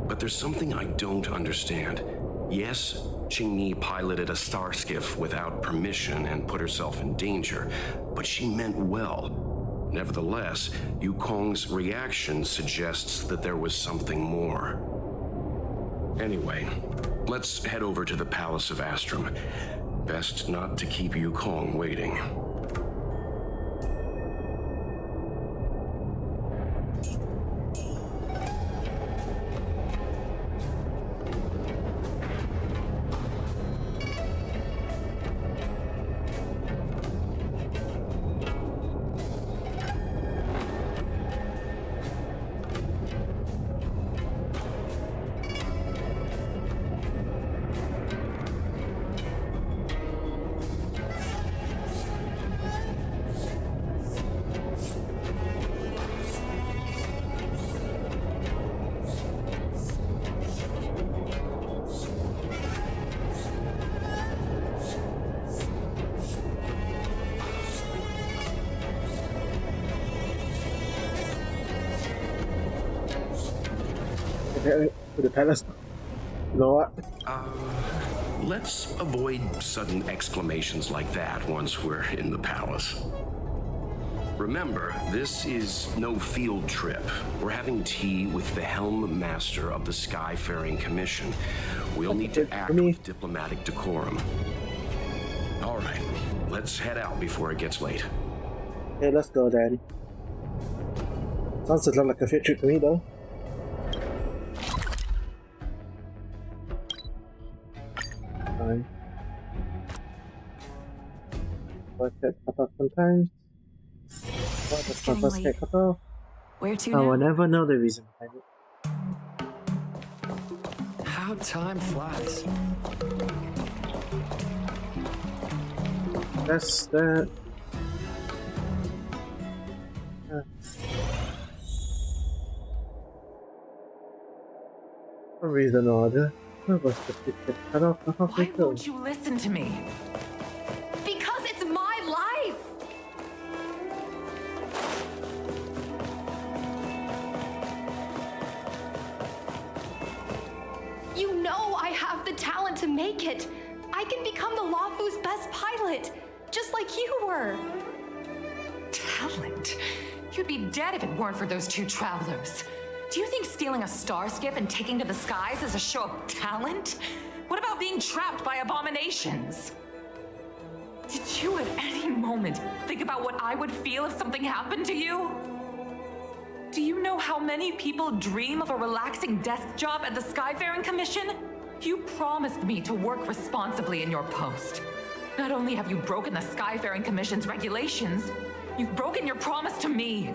But there's something I don't understand. Yes, Qing Ni piloted a star skiff without permission and put herself in danger, but she meant well. Nevertheless, Yukong's reaction suggests that there was something more. Anyway, let's head over to the Palace of Astrum. Best not to keep Yukong waiting. to the palace. You know what? Let's avoid sudden exclamations like that once we're in the palace. Remember, this is no field trip. We're having tea with the Helm Master of the Skyfaring Commission. We'll need to act with diplomatic decorum. All right, let's head out before it gets late. Okay, let's go then. Sounds like a field trip to me though. Fine. But get cut off sometimes. Why does my bus get cut off? Where to I will now? never know the reason behind it. How time flies. That's that. For some reason or other, where was the ticket cut off the halfway Why through? won't you listen to me? Because it's my life! You know I have the talent to make it. I can become the Lafu's best pilot, just like you were. Talent? You'd be dead if it weren't for those two travelers. Do you think stealing a star skiff and taking to the skies is a show of talent? What about being trapped by abominations? Did you at any moment think about what I would feel if something happened to you? Do you know how many people dream of a relaxing desk job at the Skyfaring Commission? You promised me to work responsibly in your post. Not only have you broken the Skyfaring Commission's regulations, you've broken your promise to me.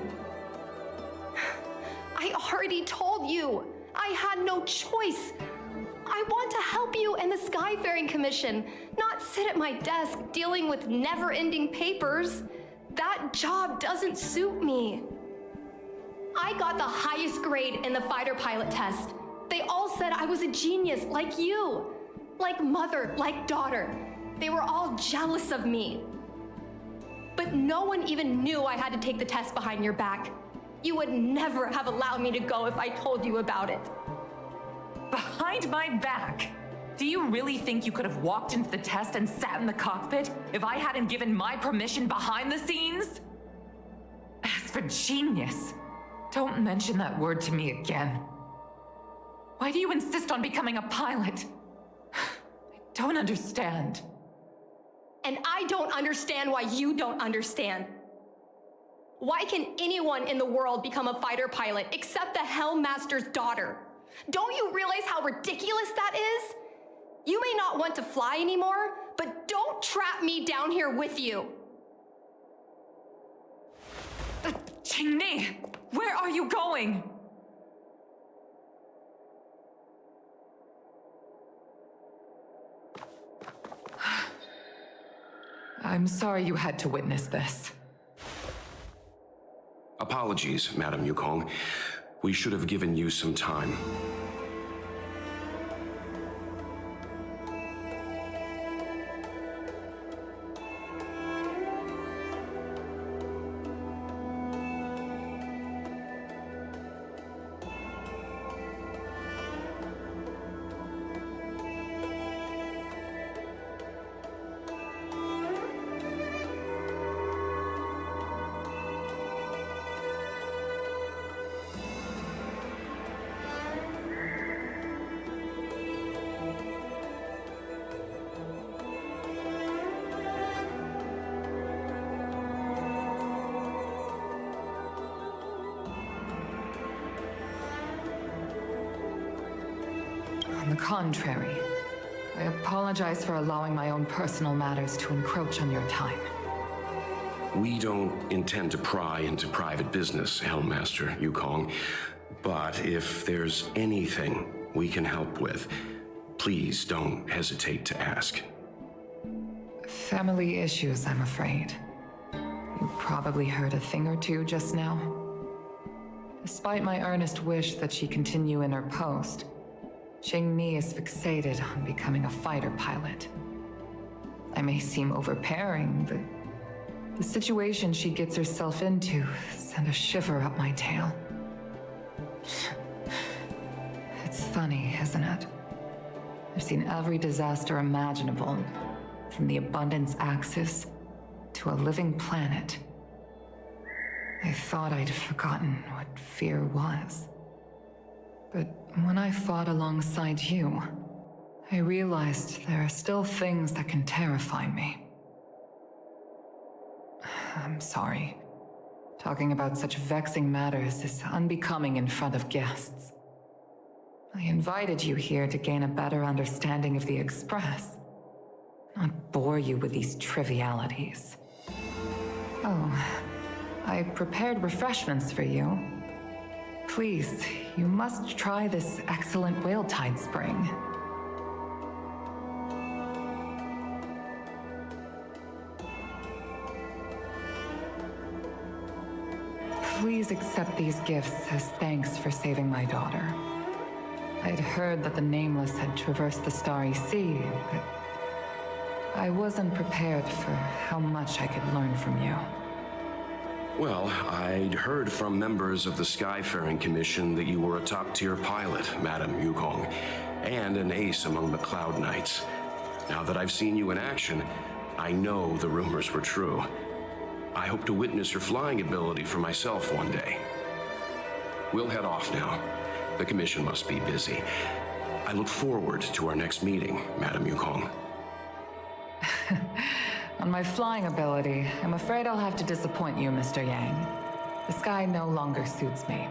I already told you. I had no choice. I want to help you and the Skyfaring Commission, not sit at my desk dealing with never-ending papers. That job doesn't suit me. I got the highest grade in the fighter pilot test. They all said I was a genius like you. Like mother, like daughter. They were all jealous of me. But no one even knew I had to take the test behind your back. You would never have allowed me to go if I told you about it. Behind my back? Do you really think you could have walked into the test and sat in the cockpit if I hadn't given my permission behind the scenes? As for genius, don't mention that word to me again. Why do you insist on becoming a pilot? I don't understand. And I don't understand why you don't understand. Why can anyone in the world become a fighter pilot except the Helm Master's daughter? Don't you realize how ridiculous that is? You may not want to fly anymore, but don't trap me down here with you. Qingni, where are you going? I'm sorry you had to witness this. Apologies, Madam Yukong. We should have given you some time. On the contrary, I apologize for allowing my own personal matters to encroach on your time. We don't intend to pry into private business, Helmmaster Yukong. But if there's anything we can help with, please don't hesitate to ask. Family issues, I'm afraid. You probably heard a thing or two just now. Despite my earnest wish that she continue in her post, Qingni is fixated on becoming a fighter pilot. I may seem overbearing, but the situation she gets herself into sent a shiver up my tail. It's Funny, isn't it? I've seen every disaster imaginable, from the abundance axis to a living planet. I thought I'd forgotten what fear was. But when I fought alongside you, I realized there are still things that can terrify me. I'm sorry. Talking about such vexing matters is unbecoming in front of guests. I invited you here to gain a better understanding of the Express, not bore you with these trivialities. Oh, I prepared refreshments for you. Please, you must try this excellent Whaletide Spring. Please accept these gifts as thanks for saving my daughter. I'd heard that the Nameless had traversed the Starry Sea, but I wasn't prepared for how much I could learn from you. Well, I'd heard from members of the Skyfaring Commission that you were a top-tier pilot, Madam Yukong, and an ace among the Cloud Knights. Now that I've seen you in action, I know the rumors were true. I hope to witness your flying ability for myself one day. We'll head off now. The Commission must be busy. I look forward to our next meeting, Madam Yukong. On my flying ability, I'm afraid I'll have to disappoint you, Mr. Yang. The sky no longer suits me.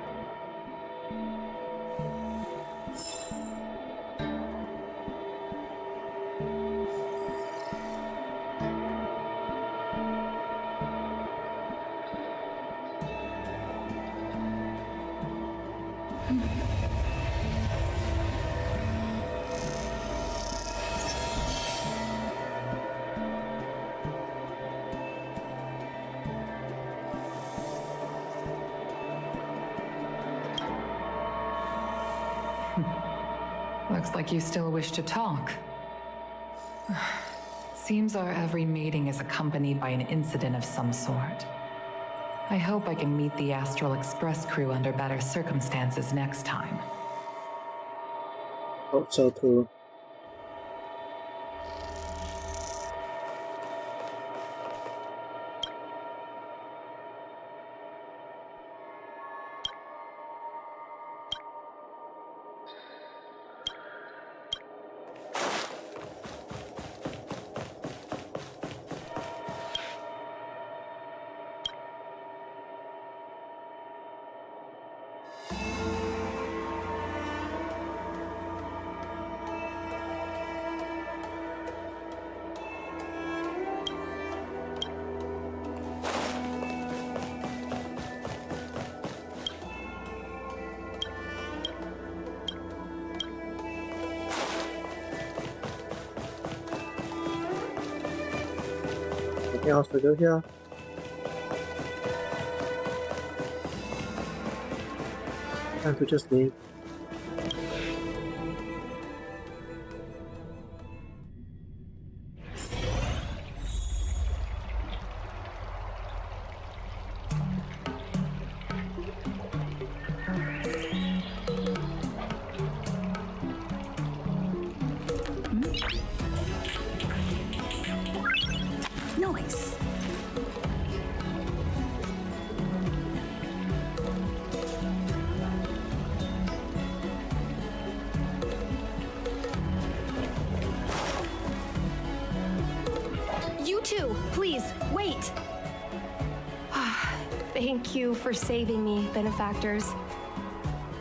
Looks like you still wish to talk. Seems our every meeting is accompanied by an incident of some sort. I hope I can meet the Astral Express crew under better circumstances next time. Hope so too. Anything else to do here? Time to just leave. Noise. You two, please, wait! Thank you for saving me, benefactors.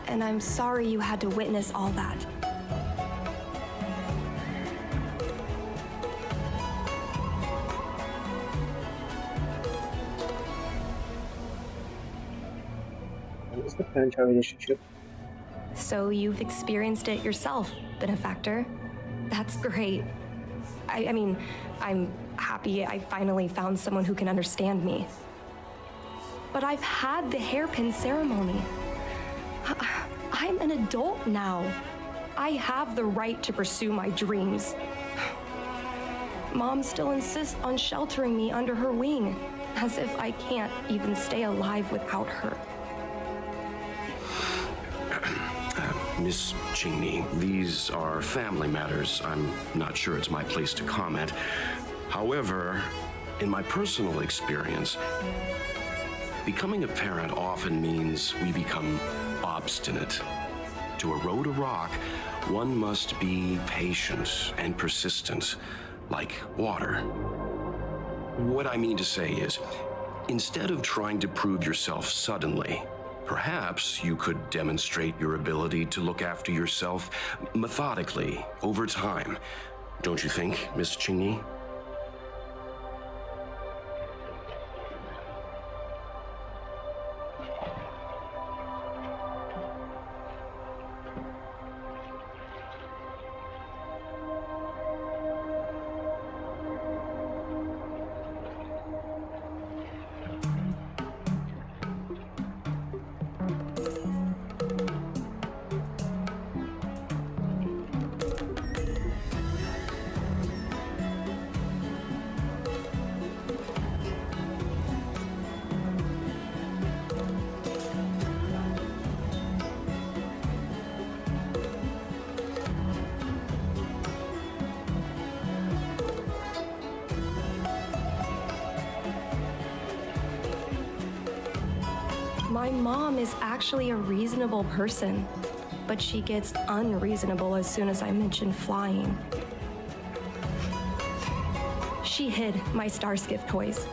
And I'm sorry you had to witness all that. What's the parent-child relationship? So you've experienced it yourself, benefactor. That's great. I mean, I'm happy I finally found someone who can understand me. But I've had the hairpin ceremony. I'm an adult now. I have the right to pursue my dreams. Mom still insists on sheltering me under her wing, as if I can't even stay alive without her. Miss Qingni, these are family matters. I'm not sure it's my place to comment. However, in my personal experience, becoming a parent often means we become obstinate. To erode a rock, one must be patient and persistent, like water. What I mean to say is, instead of trying to prove yourself suddenly, perhaps you could demonstrate your ability to look after yourself methodically over time. Don't you think, Miss Qingni? My mom is actually a reasonable person, but she gets unreasonable as soon as I mention flying. She hid my Starskiff toys,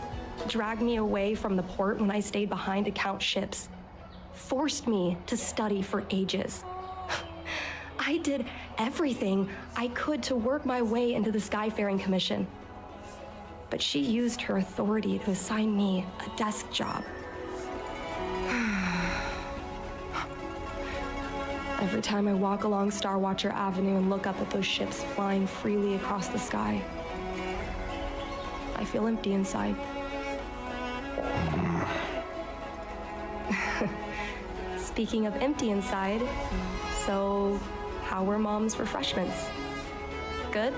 dragged me away from the port when I stayed behind to count ships, forced me to study for ages. I did everything I could to work my way into the Skyfaring Commission. But she used her authority to assign me a desk job. Every time I walk along Star Watcher Avenue and look up at those ships flying freely across the sky, I feel empty inside. Speaking of empty inside, so how were Mom's refreshments? Good?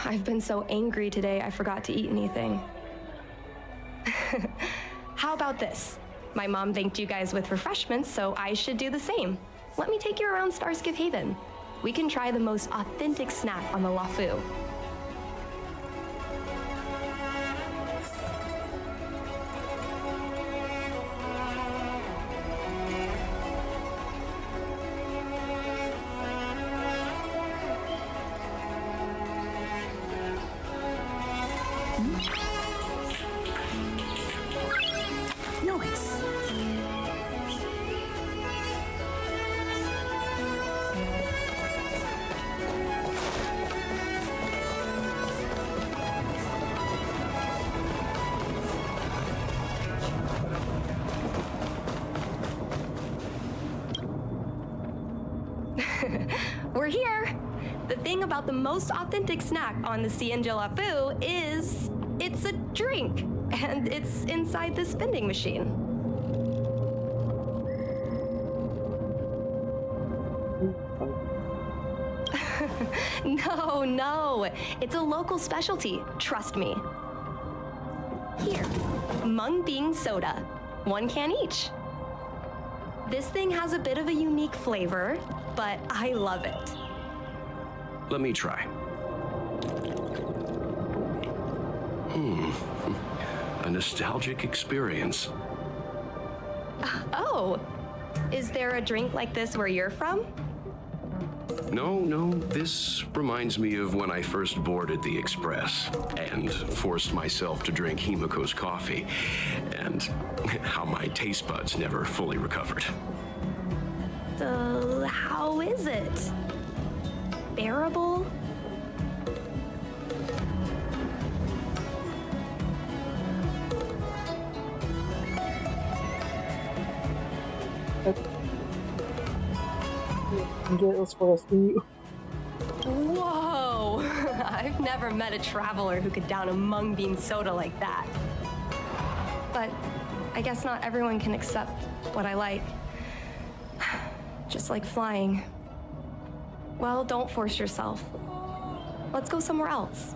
I've been so angry today, I forgot to eat anything. How about this? My mom thanked you guys with refreshments, so I should do the same. Let me take you around Starskiff Haven. We can try the most authentic snack on the LaFu. Nice. We're here! The thing about the most authentic snack on the CNJ LaFu is it's a drink, and it's inside this vending machine. No. It's a local specialty. Trust me. Here, Mung Bean Soda. 1 can each. This thing has a bit of a unique flavor, but I love it. Let me try. A nostalgic experience. Oh, is there a drink like this where you're from? No, this reminds me of when I first boarded the Express and forced myself to drink Himiko's coffee, and how my taste buds never fully recovered. How is it? Bearable? Get as far as you. Whoa! I've never met a traveler who could down a mung bean soda like that. But I guess not everyone can accept what I like. Just like flying. Well, don't force yourself. Let's go somewhere else.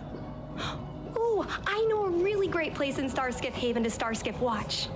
Ooh, I know a really great place in Starskiff Haven to Starskiff watch.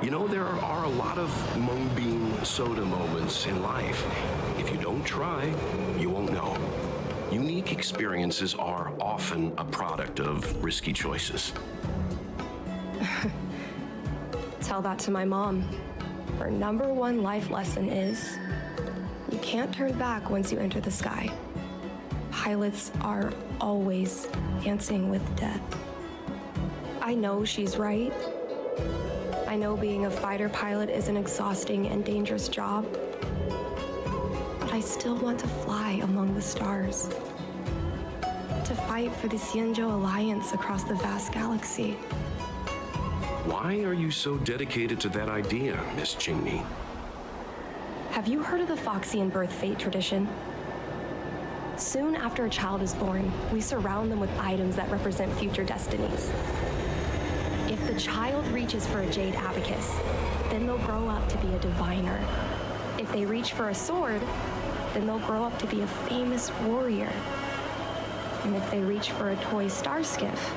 You know, there are a lot of mung bean soda moments in life. If you don't try, you won't know. Unique experiences are often a product of risky choices. Tell that to my mom. Her #1 life lesson is, you can't turn back once you enter the sky. Pilots are always dancing with death. I know she's right. I know being a fighter pilot is an exhausting and dangerous job, but I still want to fly among the stars, to fight for the Xianzhou Alliance across the vast galaxy. Why are you so dedicated to that idea, Miss Qingni? Have you heard of the Foxian birth fate tradition? Soon after a child is born, we surround them with items that represent future destinies. If the child reaches for a jade abacus, then they'll grow up to be a diviner. If they reach for a sword, then they'll grow up to be a famous warrior. And if they reach for a toy star skiff,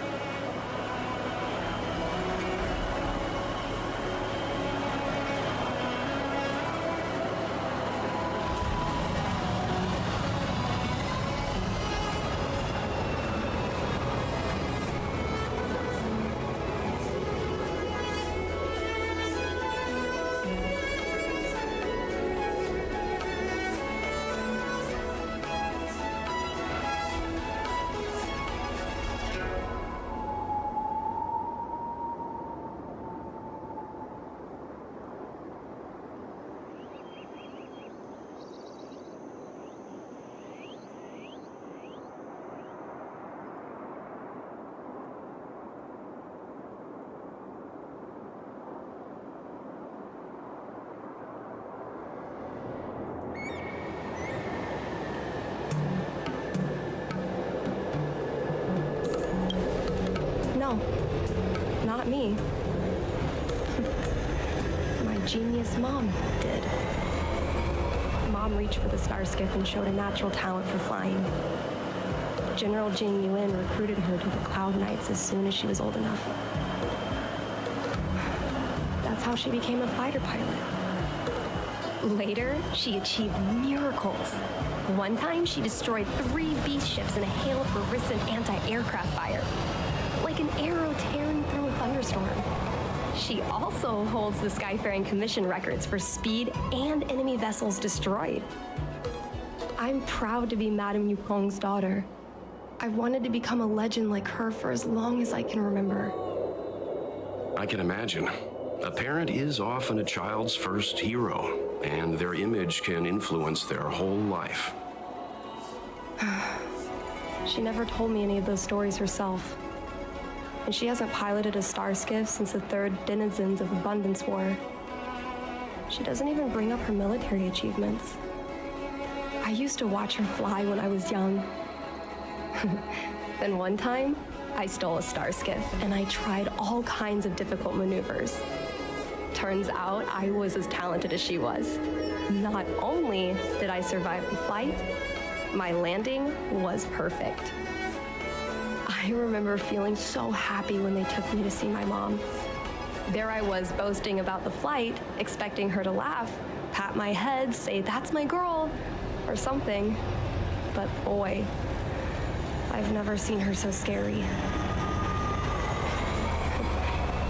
no, not me. My genius mom did. Mom reached for the star skiff and showed a natural talent for flying. General Jing Yuan recruited her to the Cloud Knights as soon as she was old enough. That's how she became a fighter pilot. Later, she achieved miracles. One time, she destroyed 3 beast ships in a hail of Barisan anti-aircraft fire, like an arrow tearing through a thunderstorm. She also holds the Skyfaring Commission records for speed and enemy vessels destroyed. I'm proud to be Madame Yukong's daughter. I've wanted to become a legend like her for as long as I can remember. I can imagine. A parent is often a child's first hero, and their image can influence their whole life. She never told me any of those stories herself. And she hasn't piloted a star skiff since the 3rd Denizens of Abundance War. She doesn't even bring up her military achievements. I used to watch her fly when I was young. Then one time, I stole a star skiff and I tried all kinds of difficult maneuvers. Turns out I was as talented as she was. Not only did I survive the flight, my landing was perfect. I remember feeling so happy when they took me to see my mom. There I was boasting about the flight, expecting her to laugh, pat my head, say, "That's my girl," or something. But boy, I've never seen her so scary.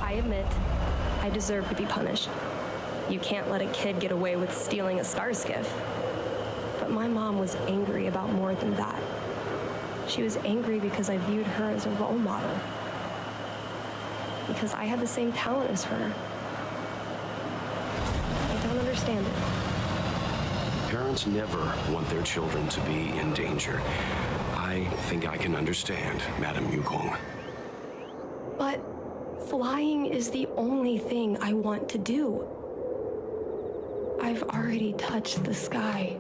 I admit, I deserve to be punished. You can't let a kid get away with stealing a star skiff. But my mom was angry about more than that. She was angry because I viewed her as a role model. Because I had the same talent as her. I don't understand it. Parents never want their children to be in danger. I think I can understand, Madame Yukong. But flying is the only thing I want to do. I've already touched the sky.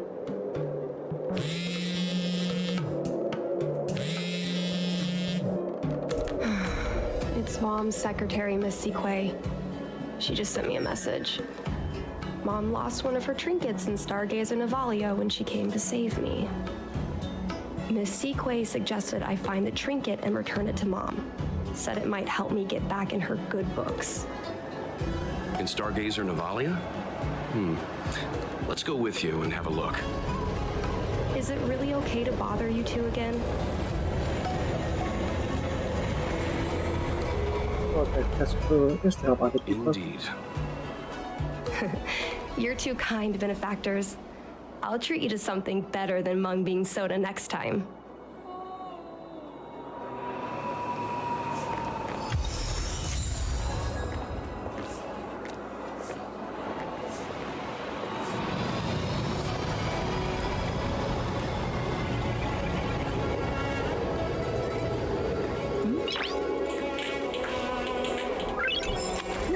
It's Mom's secretary, Miss Sequay. She just sent me a message. Mom lost one of her trinkets in Stargazer Navalia when she came to save me. Miss Sequay suggested I find the trinket and return it to Mom. Said it might help me get back in her good books. In Stargazer Navalia? Let's go with you and have a look. Is it really okay to bother you two again? Okay, that's cool. Just to help other people. Indeed. You're too kind, benefactors. I'll treat you to something better than mung bean soda next time.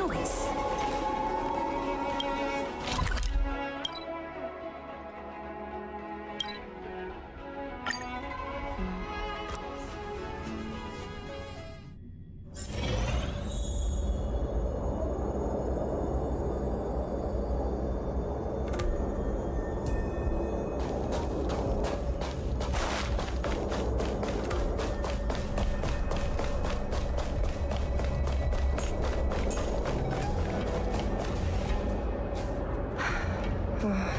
Nice.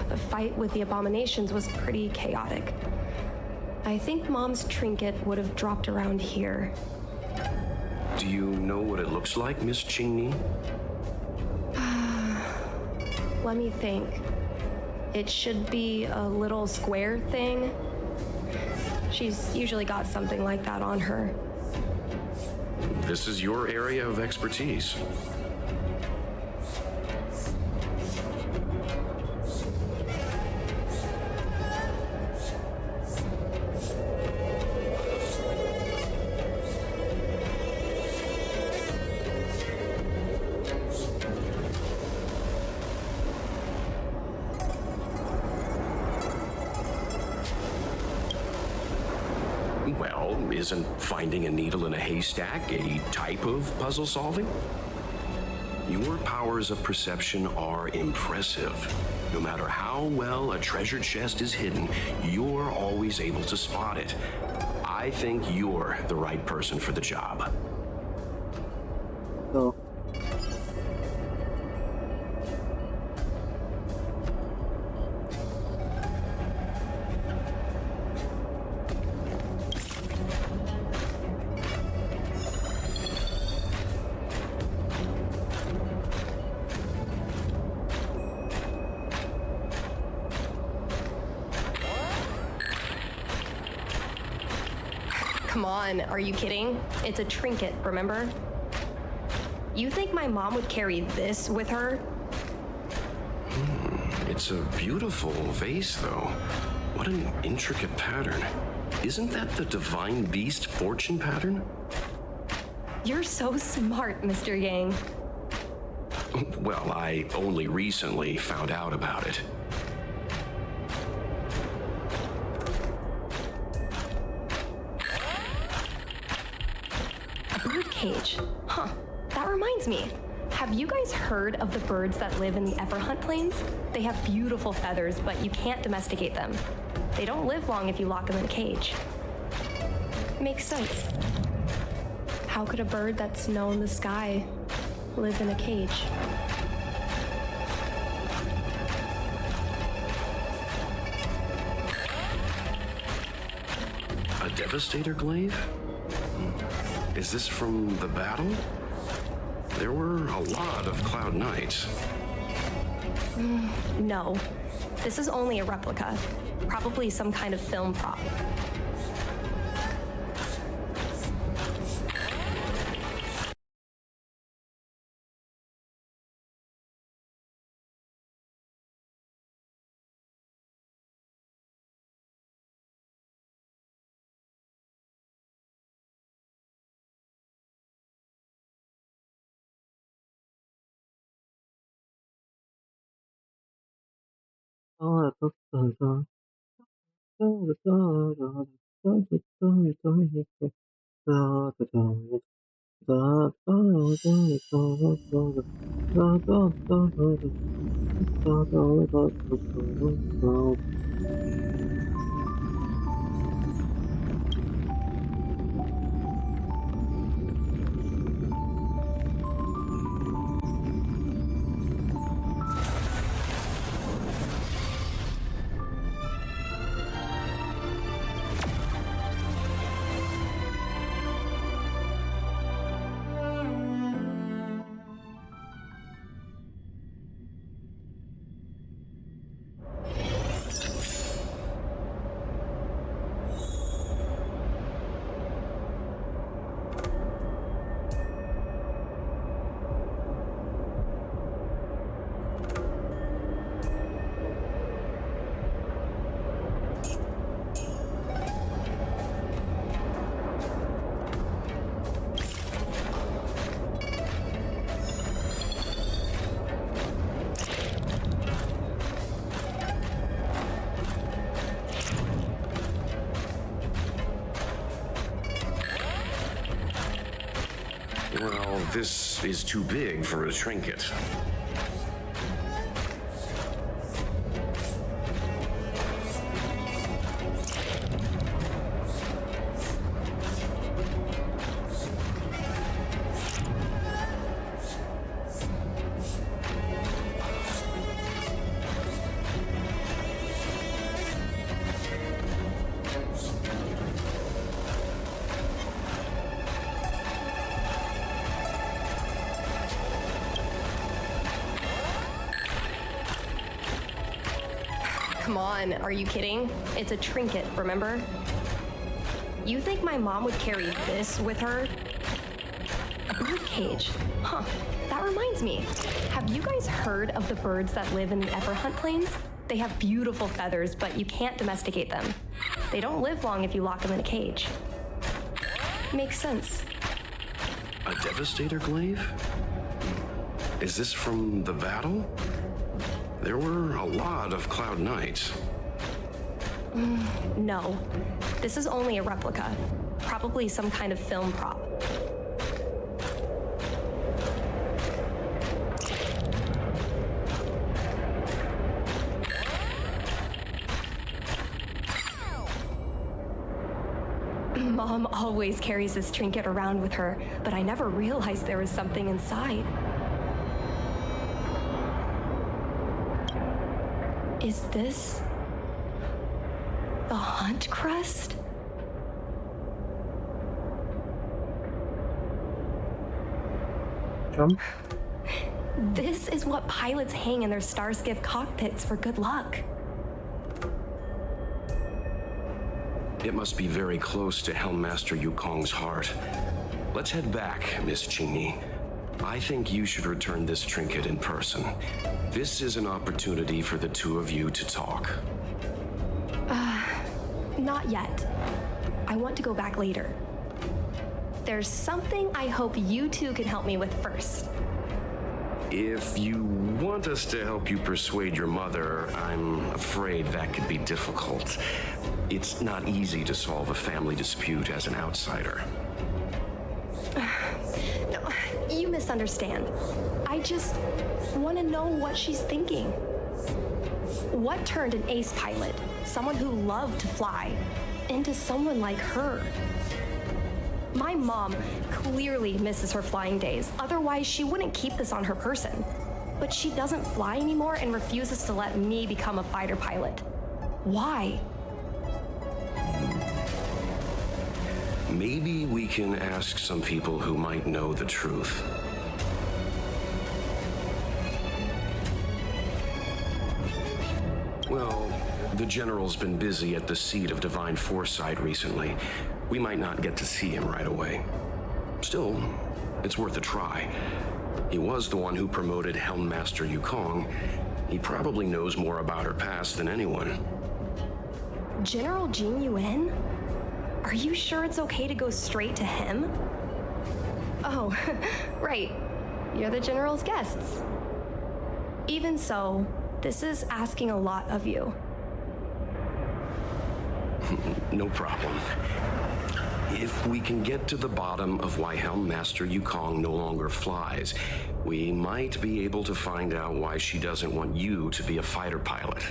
The fight with the abominations was pretty chaotic. I think Mom's trinket would have dropped around here. Do you know what it looks like, Miss Qingni? Let me think. It should be a little square thing. She's usually got something like that on her. This is your area of expertise. Well, isn't finding a needle in a haystack a type of puzzle solving? Your powers of perception are impressive. No matter how well a treasure chest is hidden, you're always able to spot it. I think you're the right person for the job. So, Come on, are you kidding? It's a trinket, remember? You think my mom would carry this with her? It's a beautiful vase, though. What an intricate pattern. Isn't that the divine beast fortune pattern? You're so smart, Mr. Yang. Well, I only recently found out about it. A birdcage. Huh. That reminds me. Have you guys heard of the birds that live in the Everhunt Plains? They have beautiful feathers, but you can't domesticate them. They don't live long if you lock them in a cage. Makes sense. How could a bird that's known in the sky live in a cage? A Devastator glaive? Is this from the battle? There were a lot of Cloud Knights. No. This is only a replica. Probably some kind of film prop. Well, this is too big for a trinket. Come on, are you kidding? It's a trinket, remember? You think my mom would carry this with her? A birdcage. Huh. That reminds me. Have you guys heard of the birds that live in the Everhunt Plains? They have beautiful feathers, but you can't domesticate them. They don't live long if you lock them in a cage. Makes sense. A Devastator glaive? Is this from the battle? There were a lot of Cloud Knights. No. This is only a replica. Probably some kind of film prop. Mom always carries this trinket around with her, but I never realized there was something inside. Is this the Hunt Crest? Come. This is what pilots hang in their Starskiff cockpits for good luck. It must be very close to Helmmaster Yukong's heart. Let's head back, Miss Qingni. I think you should return this trinket in person. This is an opportunity for the two of you to talk. Not yet. I want to go back later. There's something I hope you two can help me with first. If you want us to help you persuade your mother, I'm afraid that could be difficult. It's not easy to solve a family dispute as an outsider. No, you misunderstand. I just want to know what she's thinking. What turned an ace pilot, someone who loved to fly, into someone like her? My mom clearly misses her flying days, otherwise she wouldn't keep this on her person. But she doesn't fly anymore and refuses to let me become a fighter pilot. Why? Maybe we can ask some people who might know the truth. Well, the General's been busy at the seat of Divine Foresight recently. We might not get to see him right away. Still, it's worth a try. He was the one who promoted Helmmaster Yukong. He probably knows more about her past than anyone. General Jin Yuan? Are you sure it's okay to go straight to him? Oh, right. You're the General's guests. Even so, this is asking a lot of you. No problem. If we can get to the bottom of why Helmmaster Yukong no longer flies, we might be able to find out why she doesn't want you to be a fighter pilot.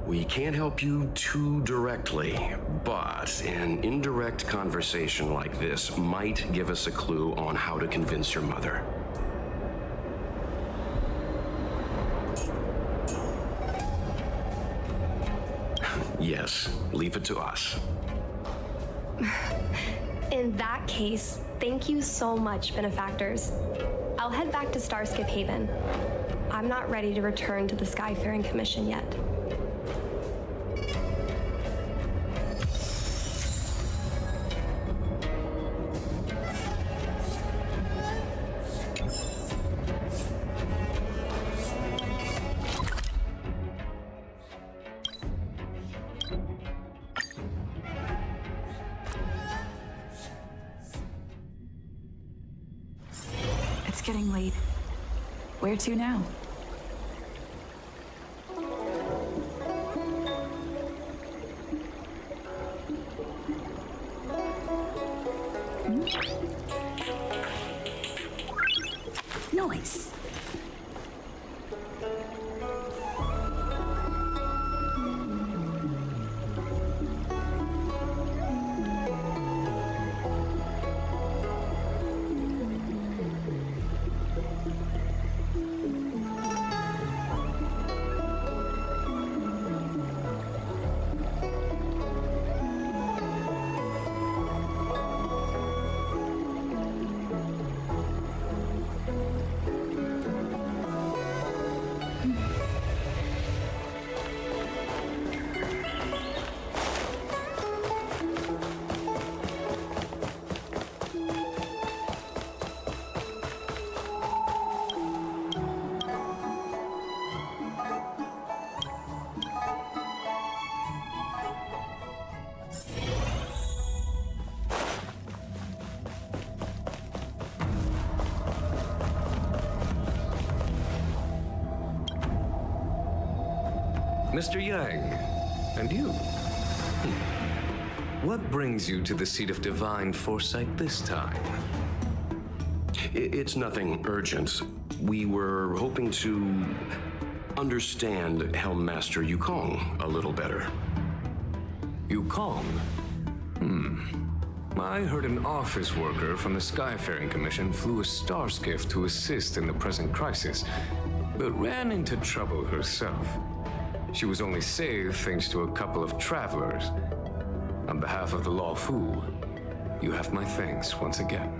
We can't help you too directly, but an indirect conversation like this might give us a clue on how to convince your mother. Yes, leave it to us. In that case, thank you so much, benefactors. I'll head back to Starskiff Haven. I'm not ready to return to the Skyfaring Commission yet. It's getting late. Where to now? Noise. Mr. Yang, and you? What brings you to the seat of Divine Foresight this time? It's nothing urgent. We were hoping to understand Helmmaster Yukong a little better. Yukong? I heard an office worker from the Skyfaring Commission flew a star skiff to assist in the present crisis, but ran into trouble herself. She was only saved thanks to a couple of travelers. On behalf of the Law Fu, you have my thanks once again.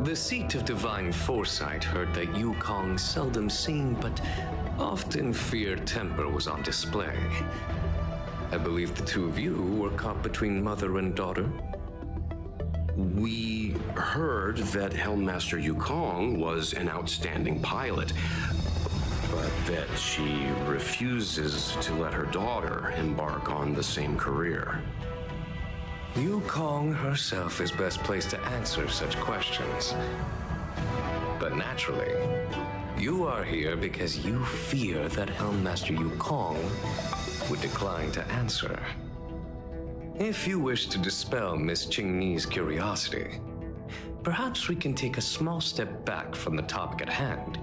The seat of divine foresight heard that Yukong seldom seen but often feared temper was on display. I believe the two of you were caught between mother and daughter. We heard that Helmmaster Yukong was an outstanding pilot, but that she refuses to let her daughter embark on the same career. Yukong herself is best placed to answer such questions. But naturally, you are here because you fear that Helmmaster Yukong would decline to answer. If you wish to dispel Miss Qingni's curiosity, perhaps we can take a small step back from the topic at hand.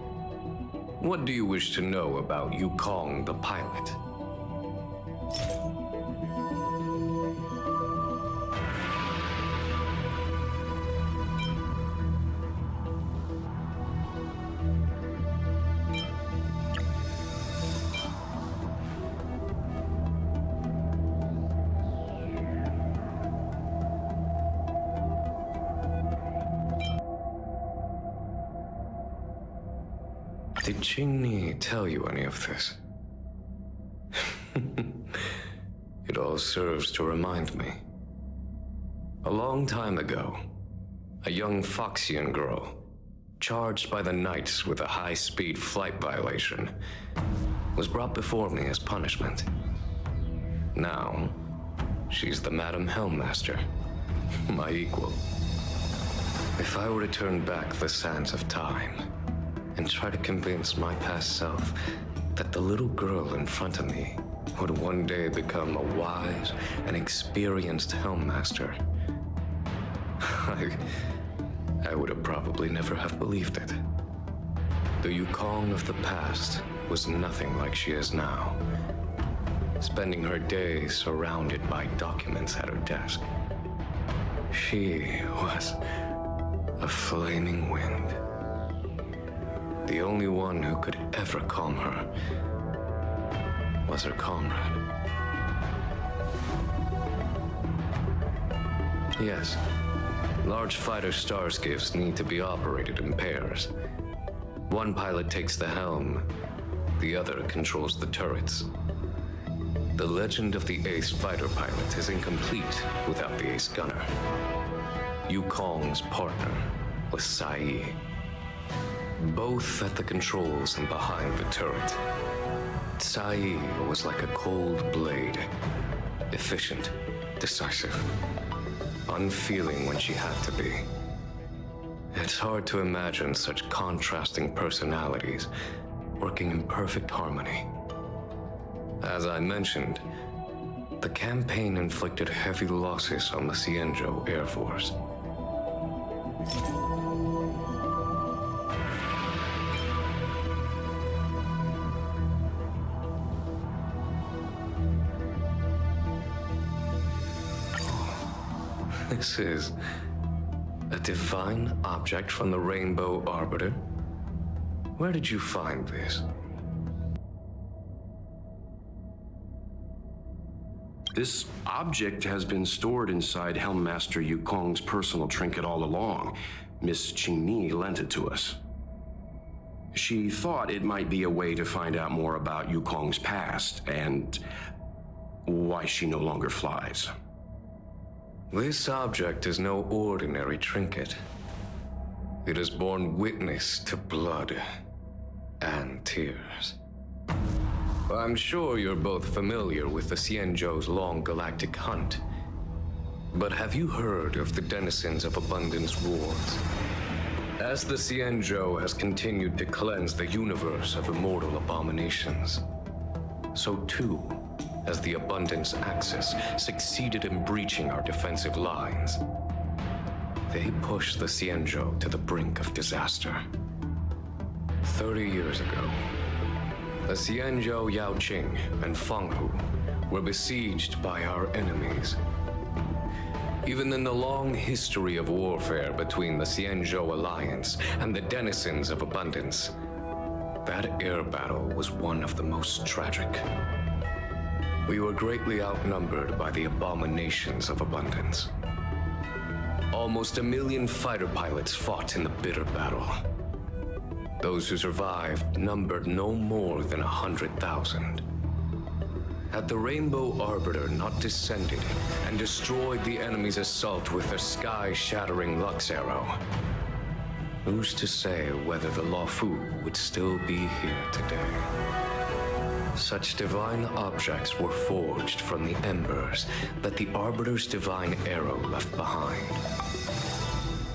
What do you wish to know about Yukong the pilot? Did Qingni tell you any of this? It all serves to remind me. A long time ago, a young Foxian girl, charged by the Knights with a high-speed flight violation, was brought before me as punishment. Now, she's the Madam Helmmaster, my equal. If I were to turn back the sands of time and try to convince my past self that the little girl in front of me would one day become a wise and experienced Helmmaster, I would have probably never have believed it. The Yukong of the past was nothing like she is now, spending her days surrounded by documents at her desk. She was a flaming wind. The only one who could ever calm her was her comrade. Yes, large fighter starskiffs need to be operated in pairs. One pilot takes the helm, the other controls the turrets. The legend of the ace fighter pilot is incomplete without the ace gunner. Yukong's partner was Sai. Both at the controls and behind the turret. Sai was like a cold blade, efficient, decisive, unfeeling when she had to be. It's hard to imagine such contrasting personalities working in perfect harmony. As I mentioned, the campaign inflicted heavy losses on the Xianzhou Air Force. This is a divine object from the Rainbow Arbiter. Where did you find this? This object has been stored inside Helmmaster Yukong's personal trinket all along. Miss Qingni lent it to us. She thought it might be a way to find out more about Yukong's past and why she no longer flies. This object is no ordinary trinket. It has borne witness to blood and tears. I'm sure you're both familiar with the Xianzhou's long galactic hunt. But have you heard of the denizens of Abundance Wards? As the Xianzhou has continued to cleanse the universe of immortal abominations, so too has the Abundance Axis succeeded in breaching our defensive lines. They pushed the Xianzhou to the brink of disaster. 30 years ago, the Xianzhou Yaoqing and Fenghu were besieged by our enemies. Even in the long history of warfare between the Xianzhou Alliance and the denizens of Abundance, that air battle was one of the most tragic. We were greatly outnumbered by the abominations of Abundance. Almost 1 million fighter pilots fought in the bitter battle. Those who survived numbered no more than 100,000. Had the Rainbow Arbiter not descended and destroyed the enemy's assault with their sky-shattering Lux Arrow, who's to say whether the Luofu would still be here today? Such divine objects were forged from the embers that the Arbiter's divine arrow left behind.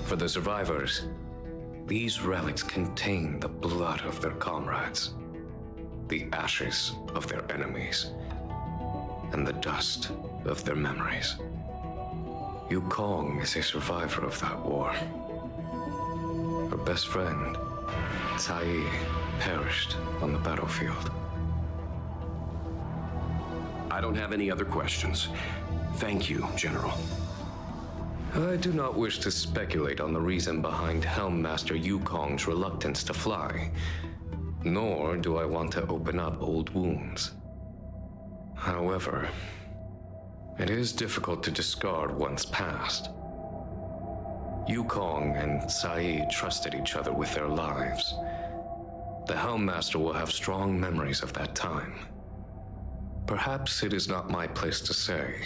For the survivors, these relics contain the blood of their comrades, the ashes of their enemies, and the dust of their memories. Yukong is a survivor of that war. Her best friend, Cai, perished on the battlefield. I don't have any other questions. Thank you, General. I do not wish to speculate on the reason behind Helmmaster Yukong's reluctance to fly, nor do I want to open up old wounds. However, it is difficult to discard one's past. Yukong and Cai trusted each other with their lives. The Helmmaster will have strong memories of that time. Perhaps it is not my place to say,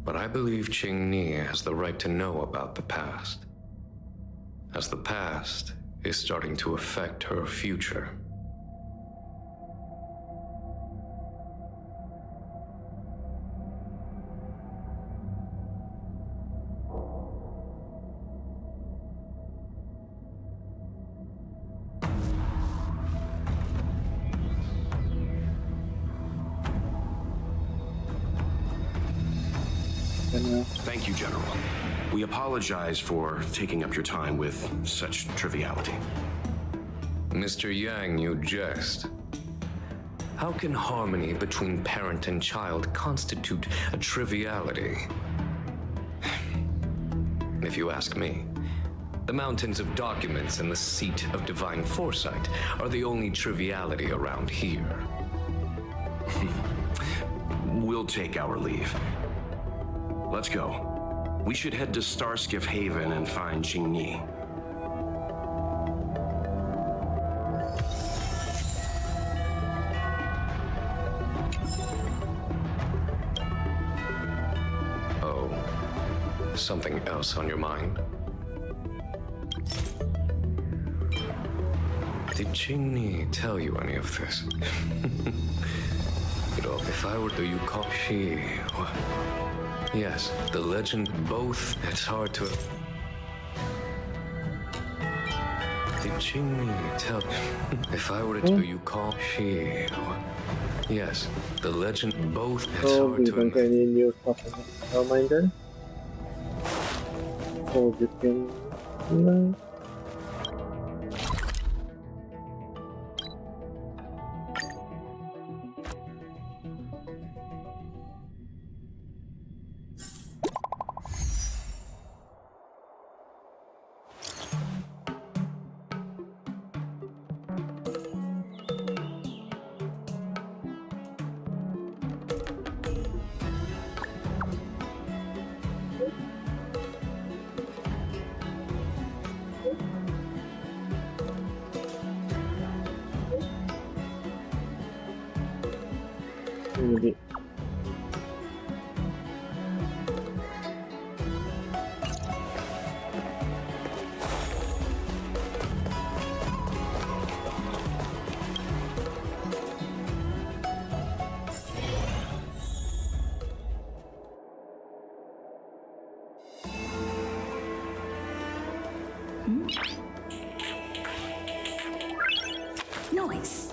but I believe Qingni has the right to know about the past, as the past is starting to affect her future. Thank you, General. We apologize for taking up your time with such triviality. Mr. Yang, you jest. How can harmony between parent and child constitute a triviality? If you ask me, the mountains of documents and the seat of divine foresight are the only triviality around here. We'll take our leave. Let's go. We should head to Starskiff Haven and find Qingni. Oh, something else on your mind? Did Qingni tell you any of this? If I were to Yukong, yes, the legend both, it's hard to... Did Qingni tell... If I were to Yukong, yes, the legend both, it's So hard we to... don't get any new stuff on mind then. So you can... Maybe. Noise.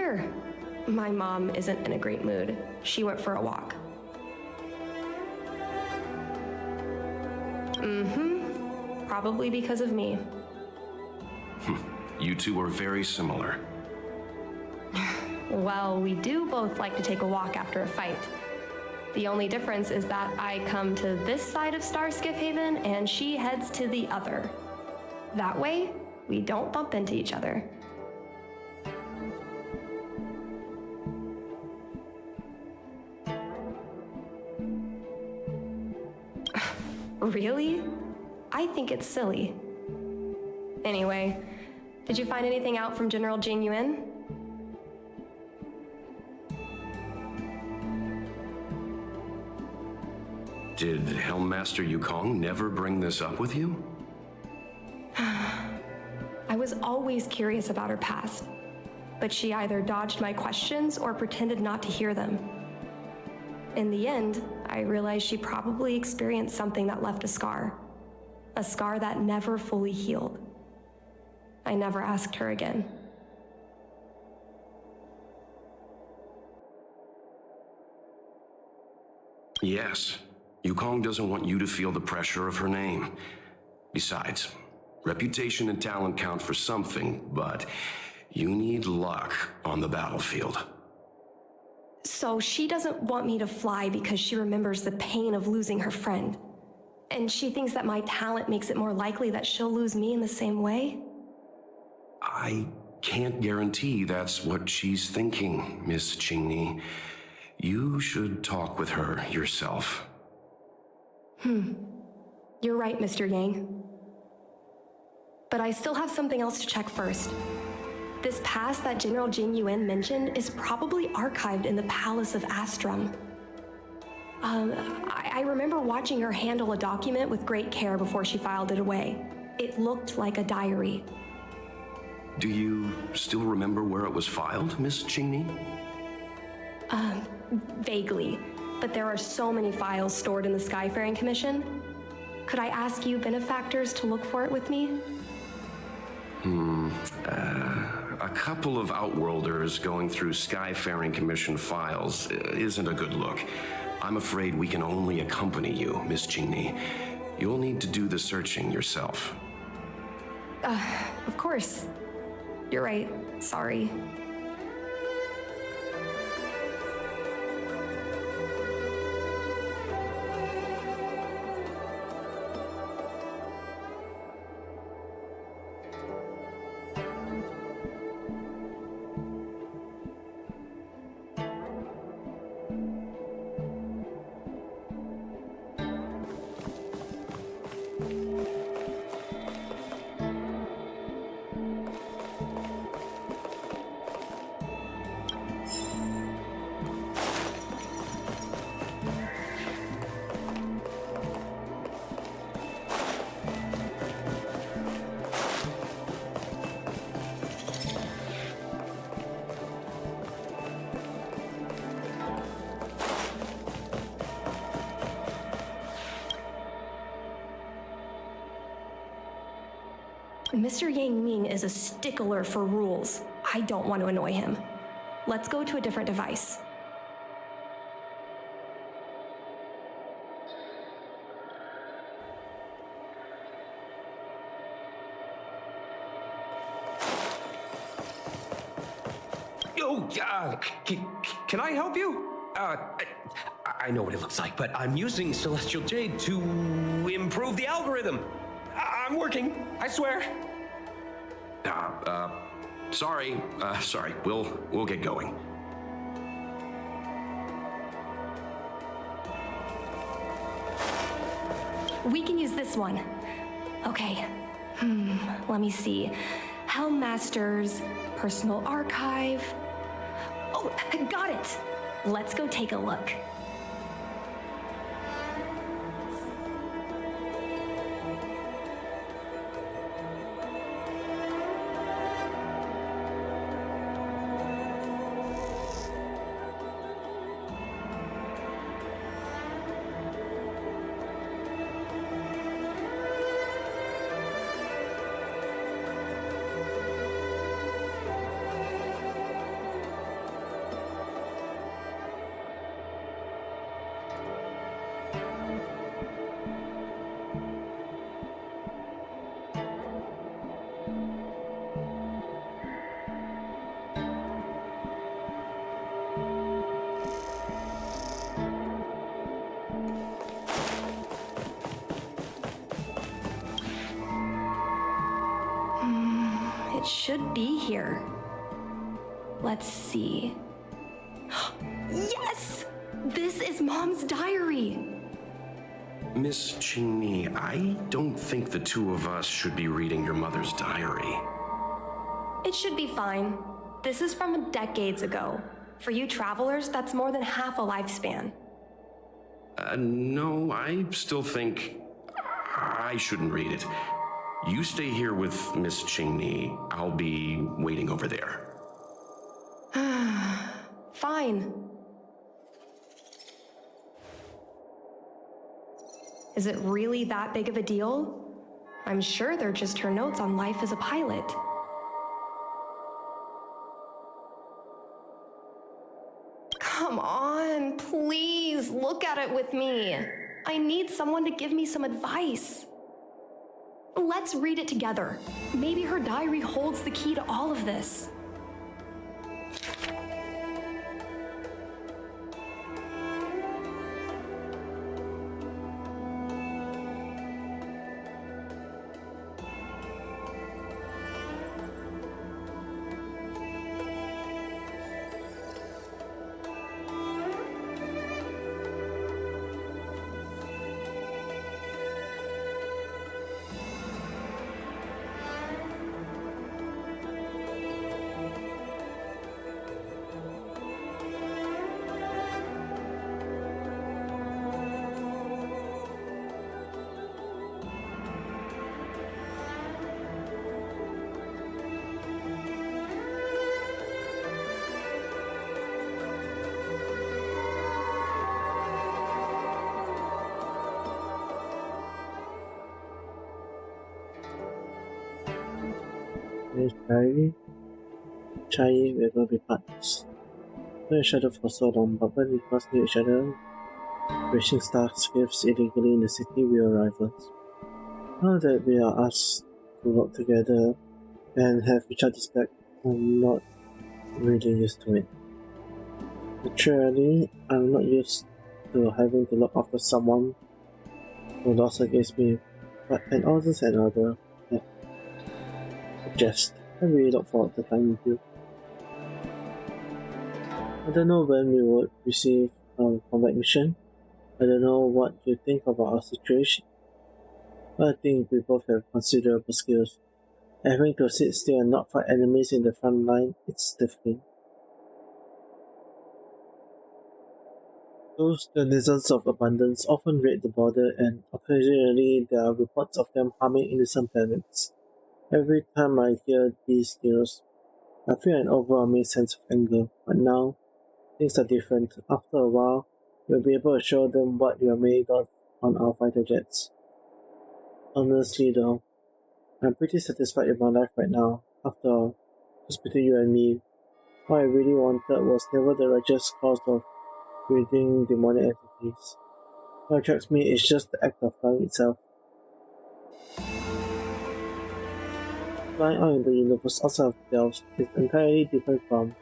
sure. My mom isn't in a great mood. She went for a walk. Probably because of me. You two are very similar. Well, we do both like to take a walk after a fight. The only difference is that I come to this side of Starskiff Haven and she heads to the other. That way, we don't bump into each other. Really? I think it's silly. Anyway, did you find anything out from General Jing Yuan? Did Helmmaster Yukong never bring this up with you? I was always curious about her past, but she either dodged my questions or pretended not to hear them. In the end, I realized she probably experienced something that left a scar that never fully healed. I never asked her again. Yes. Yukong doesn't want you to feel the pressure of her name. Besides, reputation and talent count for something, but you need luck on the battlefield. So she doesn't want me to fly because she remembers the pain of losing her friend. And she thinks that my talent makes it more likely that she'll lose me in the same way? I can't guarantee that's what she's thinking, Miss Qingni. You should talk with her yourself. You're right, Mr. Yang. But I still have something else to check first. This pass that General Jing Yuan mentioned is probably archived in the Palace of Astrum. I remember watching her handle a document with great care before she filed it away. It looked like a diary. Do you still remember where it was filed, Miss Qingni? Vaguely, but there are so many files stored in the Skyfaring Commission. Could I ask you benefactors to look for it with me? A couple of Outworlders going through Skyfaring Commission files isn't a good look. I'm afraid we can only accompany you, Miss Qingni. You'll need to do the searching yourself. Of course. You're right. Sorry. Mr. Yang Ming is a stickler for rules. I don't want to annoy him. Let's go to a different device. Oh, can I help you? I know what it looks like, but I'm using Celestial Jade to improve the algorithm. I'm working, I swear. Sorry. We'll get going. We can use this one. Okay. Let me see. Helmmaster's personal archive. Oh, I got it. Let's go take a look. It should be here. Let's see. Yes! This is Mom's diary. Miss Qingmi, I don't think the two of us should be reading your mother's diary. It should be fine. This is from decades ago. For you travelers, that's more than half a lifespan. No, I still think I shouldn't read it. You stay here with Miss Qingmi. I'll be waiting over there. Fine. Is it really that big of a deal? I'm sure they're just her notes on life as a pilot. Come on, please, look at it with me. I need someone to give me some advice. Let's read it together. Maybe her diary holds the key to all of this. There's Diary. Chai, we're gonna be partners. Know each other for so long, but when we first knew each other, racing starships illegally in the city, we were rivals. Now that we are asked to work together and have each other's back, I'm not really used to it. Naturally, I'm not used to having to look after someone who lost against me, but an order's an order. Yeah. Just, I really look forward to playing with you. I don't know when we would receive a combat mission. I don't know what you think about our situation. But I think we both have considerable skills. Having to sit still and not fight enemies in the front line, it's stifling. Those denizens of abundance often raid the border, and occasionally there are reports of them harming innocent planets. Every time I hear these news, I feel an overwhelming sense of anger, but now, things are different. After a while, we'll be able to show them what we are made of on our fighter jets. Honestly though, I'm pretty satisfied with my life right now. After all, just between you and me, what I really wanted was never the righteous cause of breeding demonic entities. What attracts me is just the act of flying itself. Flying out in the universe outside of Delft is entirely different from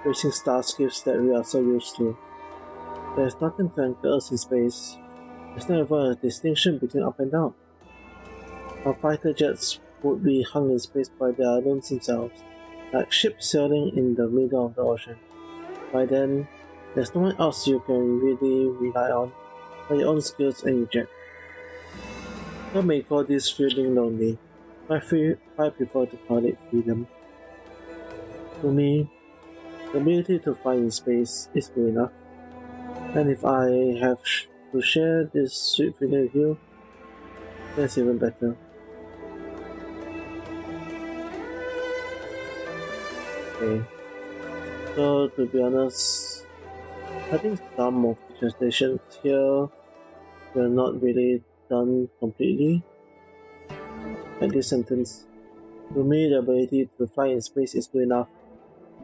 racing starships that we are so used to. There is nothing to anchor us in space. There's not even a distinction between up and down. Our fighter jets would be hung in space by their lonesome selves, like ships sailing in the middle of the ocean. By then, there's no one else you can really rely on but your own skills and your jet. Some may call this feeling lonely. I prefer to call it freedom. To me, the ability to fly in space is good enough. And if I have to share this sweet feeling with you, that's even better. Okay. So, to be honest, I think some of the translations here were not really done completely. Like this sentence, to me the ability to fly in space is good enough,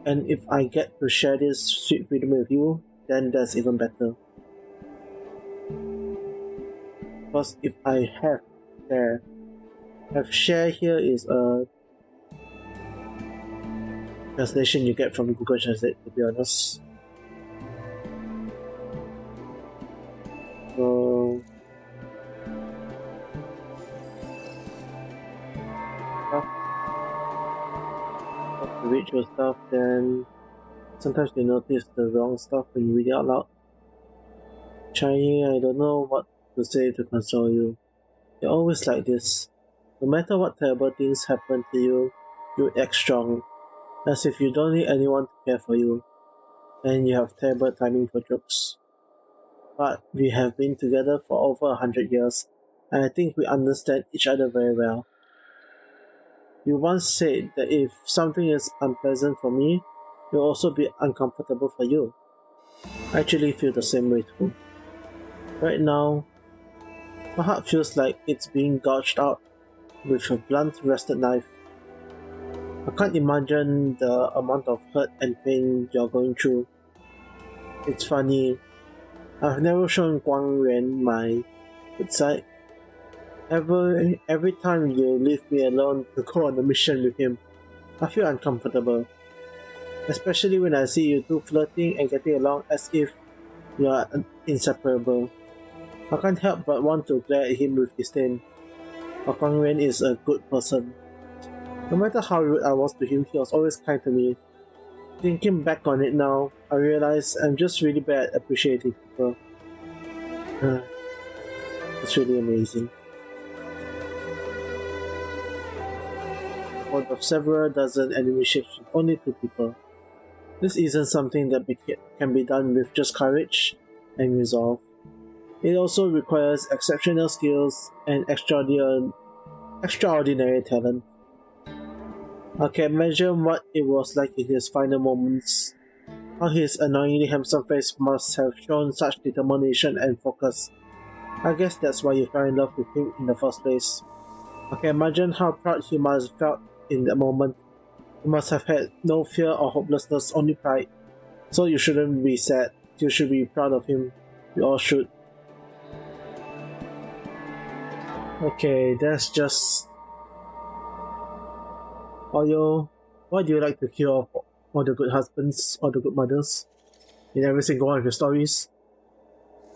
and if I get to share this sweet freedom with you, then that's even better. Because if I have share here is a translation you get from Google Translate, to be honest. So spiritual stuff, then sometimes you notice the wrong stuff when you read it out loud. Chinese, I don't know what to say to console you. You're always like this. No matter what terrible things happen to you, you act strong, as if you don't need anyone to care for you, and you have terrible timing for jokes. But we have been together for over 100 years, and I think we understand each other very well. You once said that if something is unpleasant for me, it will also be uncomfortable for you. I actually feel the same way too. Right now, my heart feels like it's being gouged out with a blunt rusted knife. I can't imagine the amount of hurt and pain you're going through. It's funny, I've never shown Guang Yuan my good side. Every time you leave me alone to go on a mission with him, I feel uncomfortable. Especially when I see you two flirting and getting along as if you are inseparable. I can't help but want to glare at him with disdain. But Guang Yuan is a good person. No matter how rude I was to him, he was always kind to me. Thinking back on it now, I realize I'm just really bad at appreciating people. It's really amazing. One of several dozen enemy ships with only 2 people. This isn't something that can be done with just courage and resolve. It also requires exceptional skills and extraordinary talent. I can imagine what it was like in his final moments. How his annoyingly handsome face must have shown such determination and focus. I guess that's why you fell in love with him in the first place. I can imagine how proud he must have felt in that moment. He must have had no fear or hopelessness, only pride. So you shouldn't be sad. You should be proud of him. We all should. Okay, that's just... Oyo, why do you like to kill off all the good husbands or the good mothers in every single one of your stories?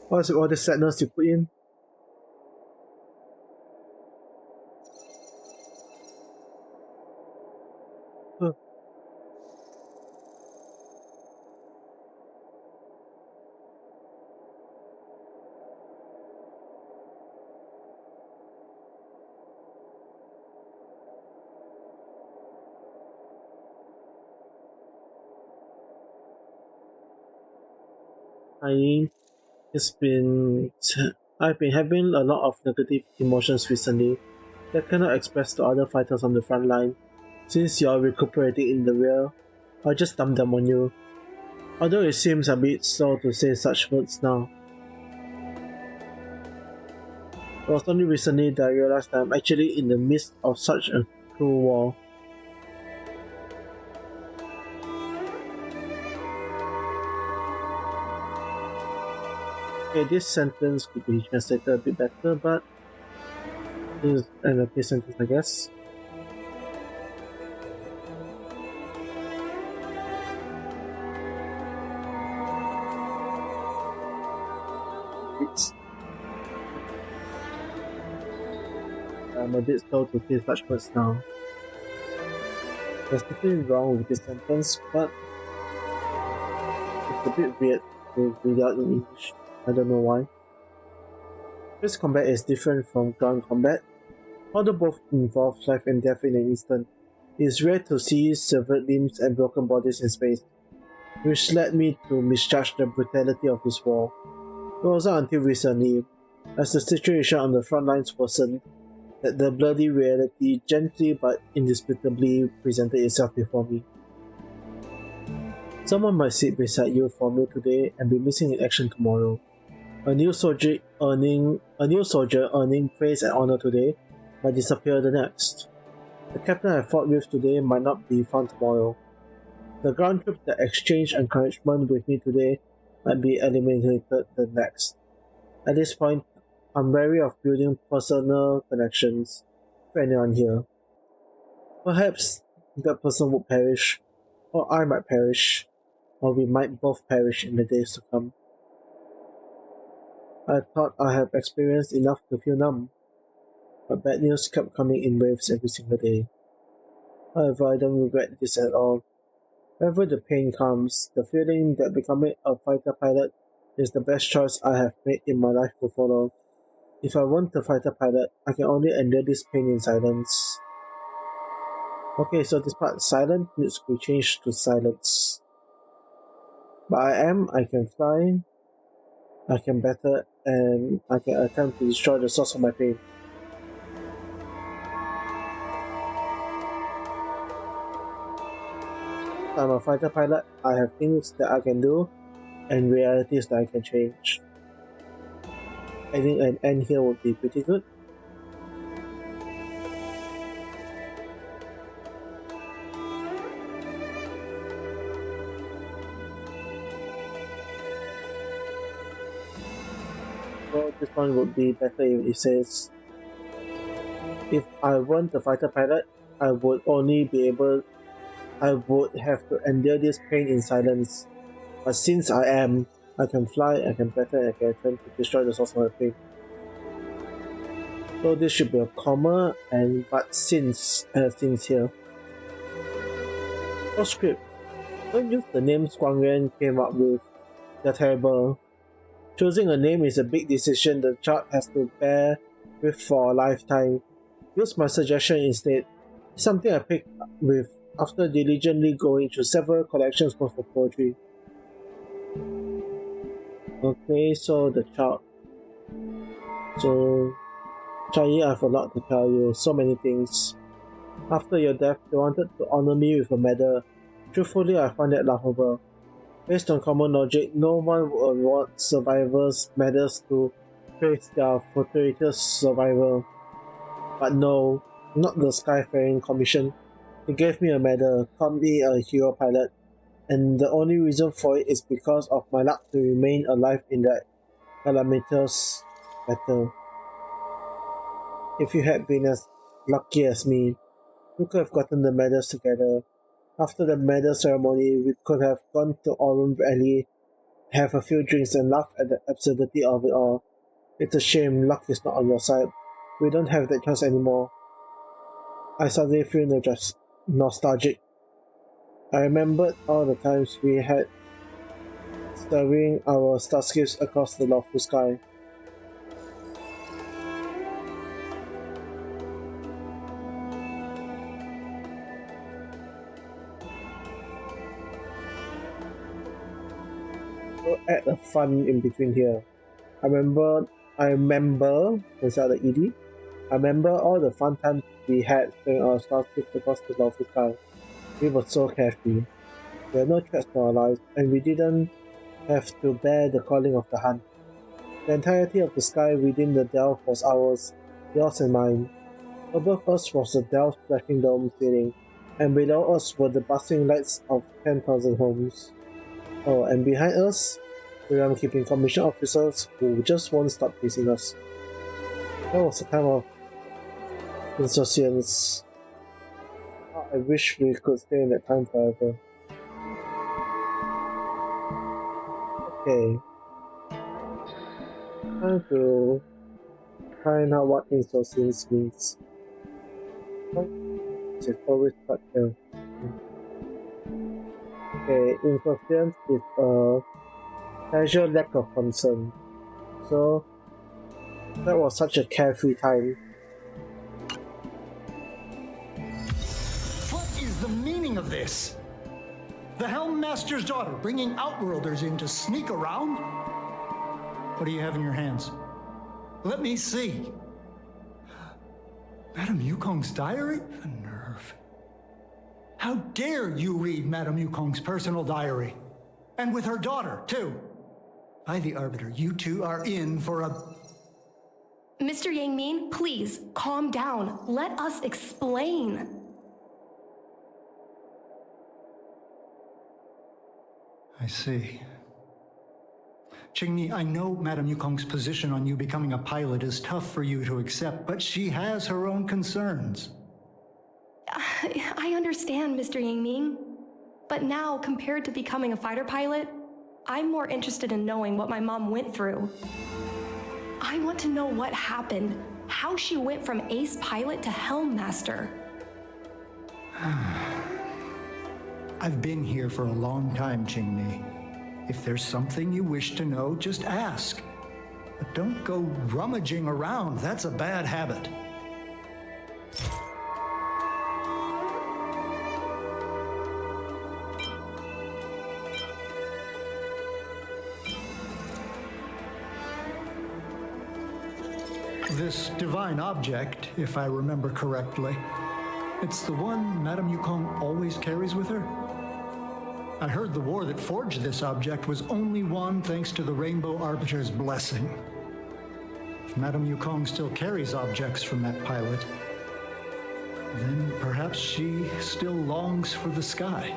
What is it, all the sadness you put in? Huh. I've been having a lot of negative emotions recently that I cannot express to other fighters on the front line. Since you're recuperating in the rear, I'll just dump them on you. Although it seems a bit slow to say such words now. It was only recently that I realized that I'm actually in the midst of such a cruel war. Okay, this sentence could be translated a bit better, but this is an okay sentence, I guess. I'm a bit slow to say such words now. There's nothing wrong with this sentence, but it's a bit weird to read out in English. I don't know why. Space combat is different from ground combat. Although both involve life and death in an instant, it is rare to see severed limbs and broken bodies in space, which led me to misjudge the brutality of this war. It wasn't until recently, as the situation on the front lines worsened, that the bloody reality gently but indisputably presented itself before me. Someone might sit beside you for a meal today and be missing in action tomorrow. A new soldier earning praise and honor today might disappear the next. The captain I fought with today might not be found tomorrow. The ground troops that exchanged encouragement with me today might be eliminated the next. At this point, I'm wary of building personal connections with anyone here. Perhaps that person would perish, or I might perish, or we might both perish in the days to come. I thought I had experienced enough to feel numb, but bad news kept coming in waves every single day. However, I don't regret this at all. Whenever the pain comes, the feeling that becoming a fighter pilot is the best choice I have made in my life to follow. If I want a fighter pilot, I can only endure this pain in silence. Okay, so this part silent needs to be changed to silence. But I can fly, I can battle, and I can attempt to destroy the source of my pain. I'm a fighter pilot, I have things that I can do, and realities that I can change. Adding an end here would be pretty good. So this one would be better if it says, if I weren't a fighter pilot, I would have to endure this pain in silence. But since I am, I can fly, I can battle, I can attempt to destroy the source of my pain. So this should be a comma, and but since here. Postscript. Don't use the names Guang Yuan came up with. They're terrible. Choosing a name is a big decision the child has to bear with for a lifetime. Use my suggestion instead. It's something I picked with after diligently going through several collections worth of poetry. Okay, so the child. So, Chai, I have a lot to tell you, so many things. After your death, they wanted to honor me with a medal. Truthfully, I find that laughable. Based on common logic, no one would award survivors medals to praise their fortuitous survival. But no, not the Skyfaring Commission. They gave me a medal, called me a hero pilot, and the only reason for it is because of my luck to remain alive in that calamitous battle. If you had been as lucky as me, we could have gotten the medals together. After the medal ceremony, we could have gone to Aurum Valley, have a few drinks and laugh at the absurdity of it all. It's a shame luck is not on your side. We don't have that chance anymore. I suddenly feel nostalgic. I remembered all the times we had staring our starskips across the lawful sky. So add a fun in between here. I remember, instead of the ED, I remember all the fun times we had during our starskips across the lawful sky. We were so carefree. There were no threats to our lives, and we didn't have to bear the calling of the hunt. The entirety of the sky within the delve was ours, yours and mine. Above us was the delve's flashing dome ceiling, and below us were the bustling lights of 10,000 homes. Oh, and behind us, the realm-keeping commission officers who just won't stop chasing us. That was a time of insouciance. I wish we could stay in that time forever. Okay. Time to find out what insouciance means. It's always stuck there. Okay, insouciance is a casual lack of concern. So, that was such a carefree time. The meaning of this? The Helm Master's daughter bringing Outworlders in to sneak around? What do you have in your hands? Let me see. Madame Yukong's diary? The nerve. How dare you read Madame Yukong's personal diary? And with her daughter, too. By the Arbiter, you two are in for a... Mr. Yang Min, please, calm down. Let us explain. I see. Qingni, I know Madame Yukong's position on you becoming a pilot is tough for you to accept, but she has her own concerns. I understand, Mr. Yang Ming. But now, compared to becoming a fighter pilot, I'm more interested in knowing what my mom went through. I want to know what happened, how she went from ace pilot to Helm Master. I've been here for a long time, Qingmi. If there's something you wish to know, just ask. But don't go rummaging around. That's a bad habit. This divine object, if I remember correctly, it's the one Madame Yukong always carries with her? I heard the war that forged this object was only won thanks to the Rainbow Arbiter's blessing. If Madame Yukong still carries objects from that pilot, then perhaps she still longs for the sky.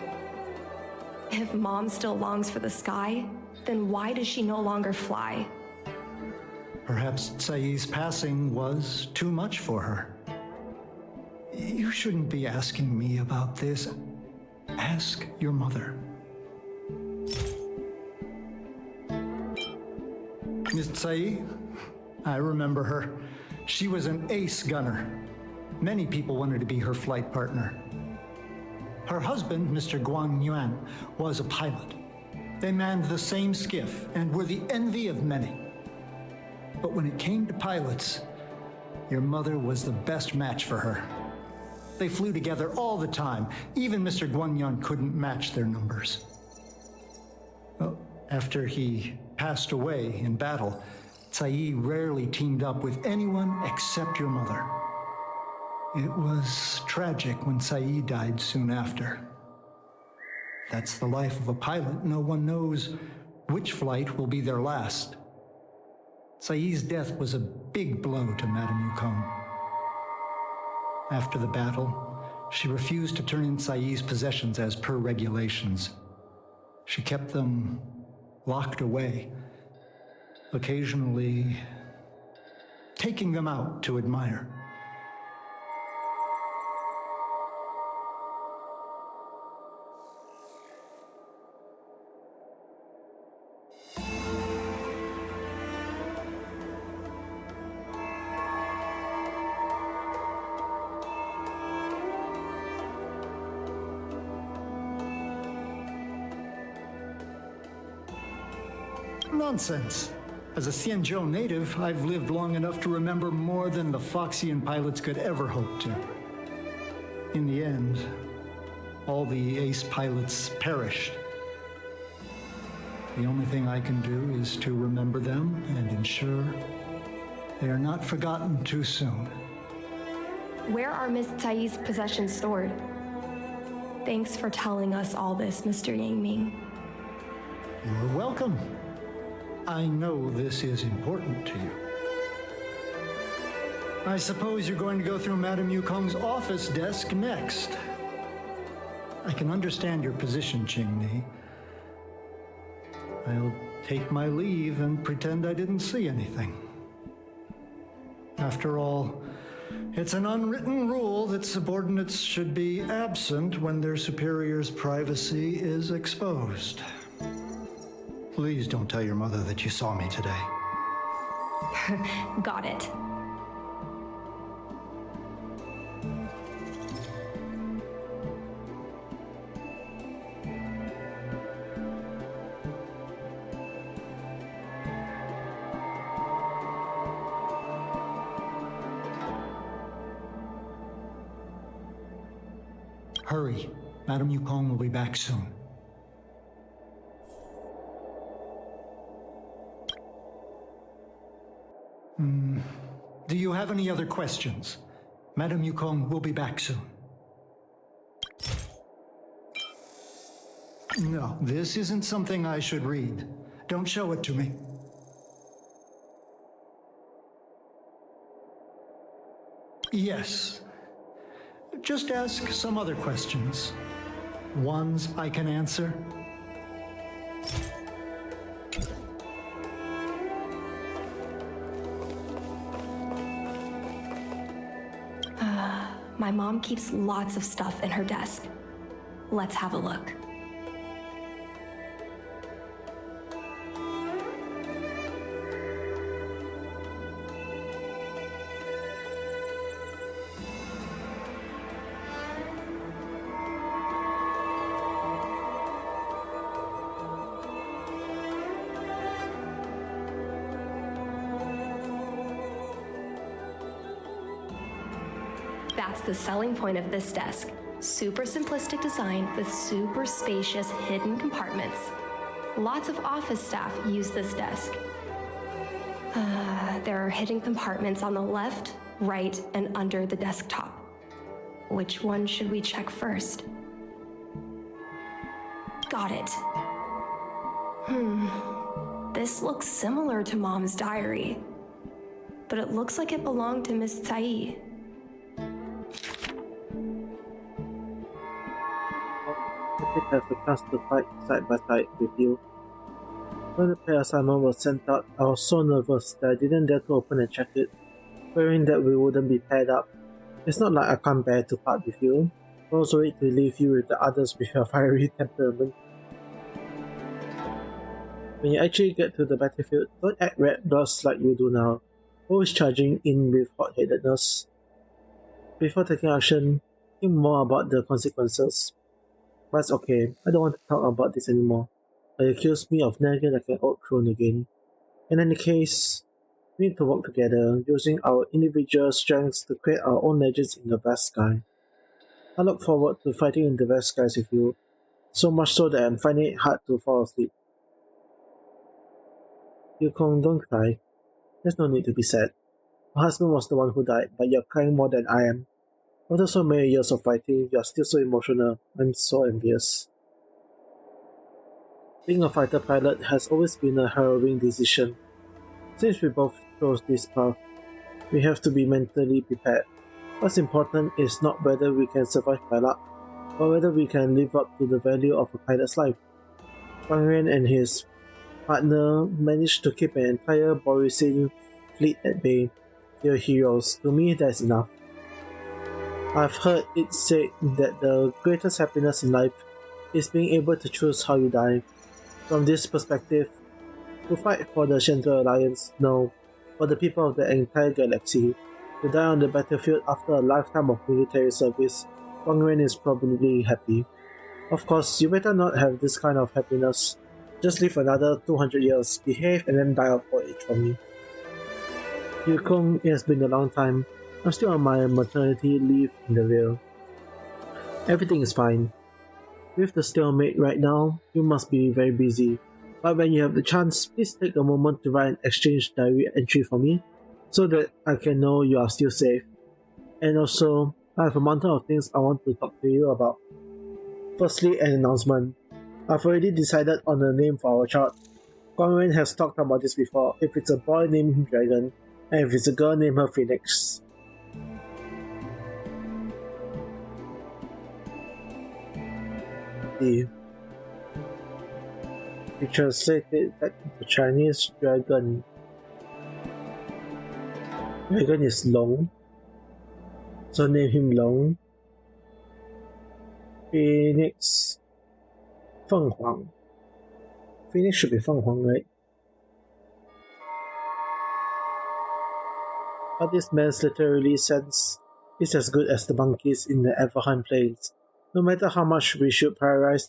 If Mom still longs for the sky, then why does she no longer fly? Perhaps Tsai's passing was too much for her. You shouldn't be asking me about this. Ask your mother. Miss Tsai, I remember her. She was an ace gunner. Many people wanted to be her flight partner. Her husband, Mr. Guan Yuan, was a pilot. They manned the same skiff and were the envy of many. But when it came to pilots, your mother was the best match for her. They flew together all the time. Even Mr. Guanyan couldn't match their numbers. Well, after he passed away in battle, Tsai rarely teamed up with anyone except your mother. It was tragic when Tsai died soon after. That's the life of a pilot. No one knows which flight will be their last. Tsai's death was a big blow to Madame Yukong. After the battle, she refused to turn in Tsai's possessions as per regulations. She kept them locked away, occasionally taking them out to admire. Nonsense. As a Xianzhou native, I've lived long enough to remember more than the Foxian pilots could ever hope to. In the end, all the ace pilots perished. The only thing I can do is to remember them and ensure they are not forgotten too soon. Where are Miss Tsai's possessions stored? Thanks for telling us all this, Mr. Yang Ming. You're welcome. I know this is important to you. I suppose you're going to go through Madame Yukong's office desk next. I can understand your position, Qingmi. I'll take my leave and pretend I didn't see anything. After all, it's an unwritten rule that subordinates should be absent when their superior's privacy is exposed. Please don't tell your mother that you saw me today. Got it. Hurry. Madame Yukong will be back soon. Do you have any other questions? Madame Yukong will be back soon. No, this isn't something I should read. Don't show it to me. Yes. Just ask some other questions. Ones I can answer. My mom keeps lots of stuff in her desk. Let's have a look. That's the selling point of this desk. Super simplistic design with super spacious hidden compartments. Lots of office staff use this desk. There are hidden compartments on the left, right, and under the desktop. Which one should we check first? Got it. This looks similar to Mom's diary, but it looks like it belonged to Miss Tsai. I did have a chance to fight side by side with you. When the pay assignment was sent out, I was so nervous that I didn't dare to open and check it, fearing that we wouldn't be paired up. It's not like I can't bear to part with you. I also hate to leave you with the others with your fiery temperament. When you actually get to the battlefield, don't act reckless like you do now, always charging in with hot-headedness. Before taking action, think more about the consequences. But it's okay, I don't want to talk about this anymore. They accuse me of nagging like an old crone again. In any case, we need to work together, using our individual strengths to create our own legends in the vast sky. I look forward to fighting in the vast skies with you, so much so that I'm finding it hard to fall asleep. Yukong, don't cry. There's no need to be sad. My husband was the one who died, but you're crying more than I am. After so many years of fighting, you're still so emotional. I'm so envious. Being a fighter pilot has always been a harrowing decision. Since we both chose this path, we have to be mentally prepared. What's important is not whether we can survive by luck, but whether we can live up to the value of a pilot's life. Wang Yuan and his partner managed to keep an entire Borisin fleet at bay. They're heroes. To me, that's enough. I've heard it said that the greatest happiness in life is being able to choose how you die. From this perspective, to fight for the Shenze Alliance, no, for the people of the entire galaxy. To die on the battlefield after a lifetime of military service, Wang Yuan is probably happy. Of course, you better not have this kind of happiness. Just live another 200 years, behave, and then die of old age for me. Yukong, it has been a long time. I'm still on my maternity leave in the real. Everything is fine. With the stalemate right now, you must be very busy. But when you have the chance, please take a moment to write an exchange diary entry for me, so that I can know you are still safe. And also, I have a mountain of things I want to talk to you about. Firstly, an announcement. I've already decided on a name for our child. Guang Yuan has talked about this before. If it's a boy, name him Dragon, and if it's a girl, name her Phoenix. We translated that into Chinese. Dragon is Long, so name him Long. Phoenix, Feng Huang. Phoenix should be Feng Huang, right? But this man's literally sense is as good as the monkeys in the Everhunt Plains. No matter how much we should prioritize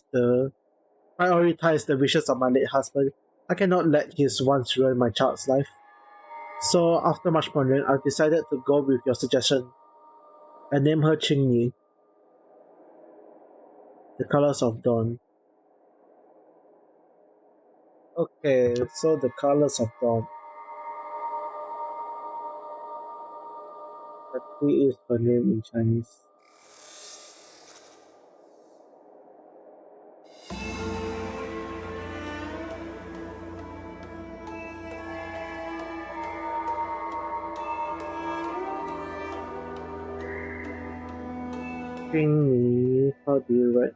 the wishes of my late husband, I cannot let his wants ruin my child's life. So after much pondering, I've decided to go with your suggestion. I name her Qingyi. The Colors of Dawn. Okay, so the Colors of Dawn. That is her name in Chinese. Qingyi, how do you write?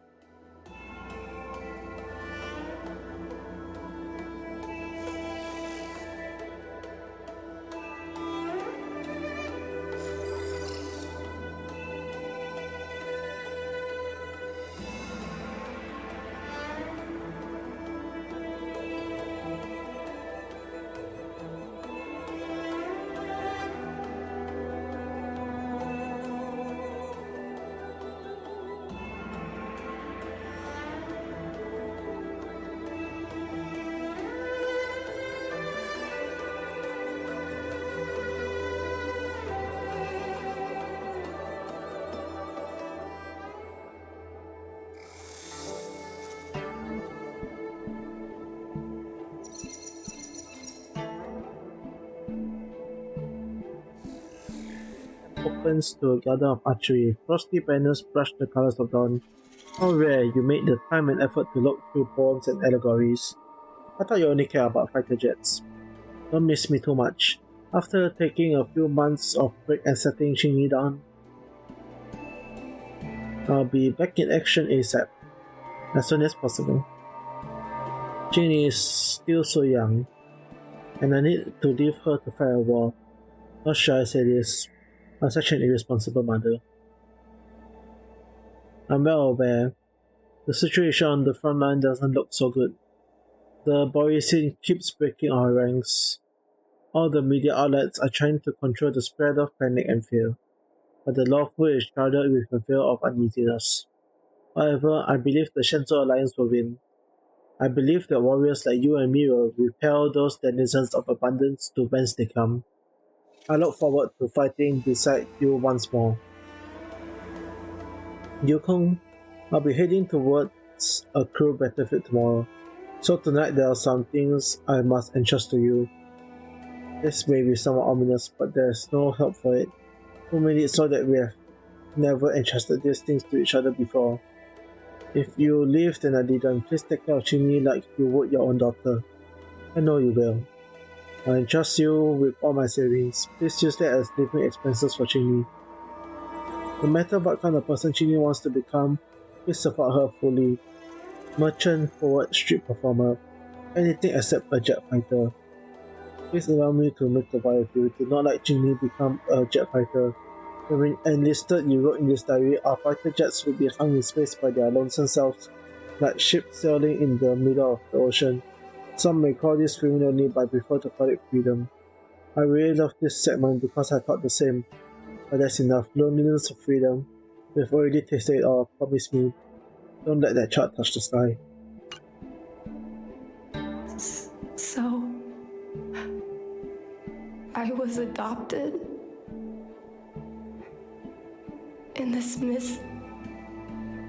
opens to a garden of archery. Frosty banners brush the colors of dawn. How rare you made the time and effort to look through poems and allegories. I thought you only care about fighter jets. Don't miss me too much. After taking a few months of break and settling Qingyi down, I'll be back in action ASAP, as soon as possible. Qingyi is still so young, and I need to leave her to fight a war. How should I say this? I'm such an irresponsible mother. I'm well aware. The situation on the front line doesn't look so good. The Borisine keeps breaking our ranks. All the media outlets are trying to control the spread of panic and fear, but the lawful is shrouded with a veil of uneasiness. However, I believe the Shenzhou Alliance will win. I believe that warriors like you and me will repel those denizens of abundance to whence they come. I look forward to fighting beside you once more. Yukong, I'll be heading towards a crew battlefield tomorrow, so tonight there are some things I must entrust to you. This may be somewhat ominous, but there's no help for it. Who made it so that we have never entrusted these things to each other before? If you lived and I didn't, please take care of Qingyi like you would your own daughter. I know you will. I entrust you with all my savings. Please use that as living expenses for Qingyi. No matter what kind of person Qingyi wants to become, please support her fully. Merchant, poet, street performer, anything except a jet fighter. Please allow me to make a vow with you. Do not let Qingyi become a jet fighter. When we enlisted, you wrote in this diary, our fighter jets would be hung in space by their lonesome selves, like ships sailing in the middle of the ocean. Some may call this criminally, but I prefer to call it freedom. I really love this segment because I thought the same. But that's enough. Loneliness of freedom. We've already tasted it all. Promise me. Don't let that chart touch the sky. So, I was adopted? And this Miss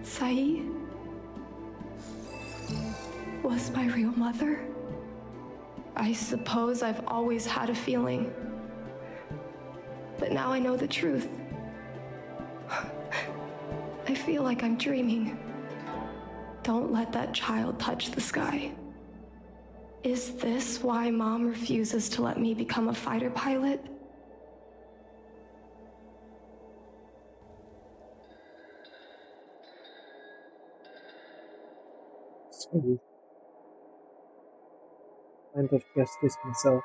Sai was my real mother? I suppose I've always had a feeling. But now I know the truth. I feel like I'm dreaming. Don't let that child touch the sky. Is this why Mom refuses to let me become a fighter pilot? Sorry. I kind of guessed this myself.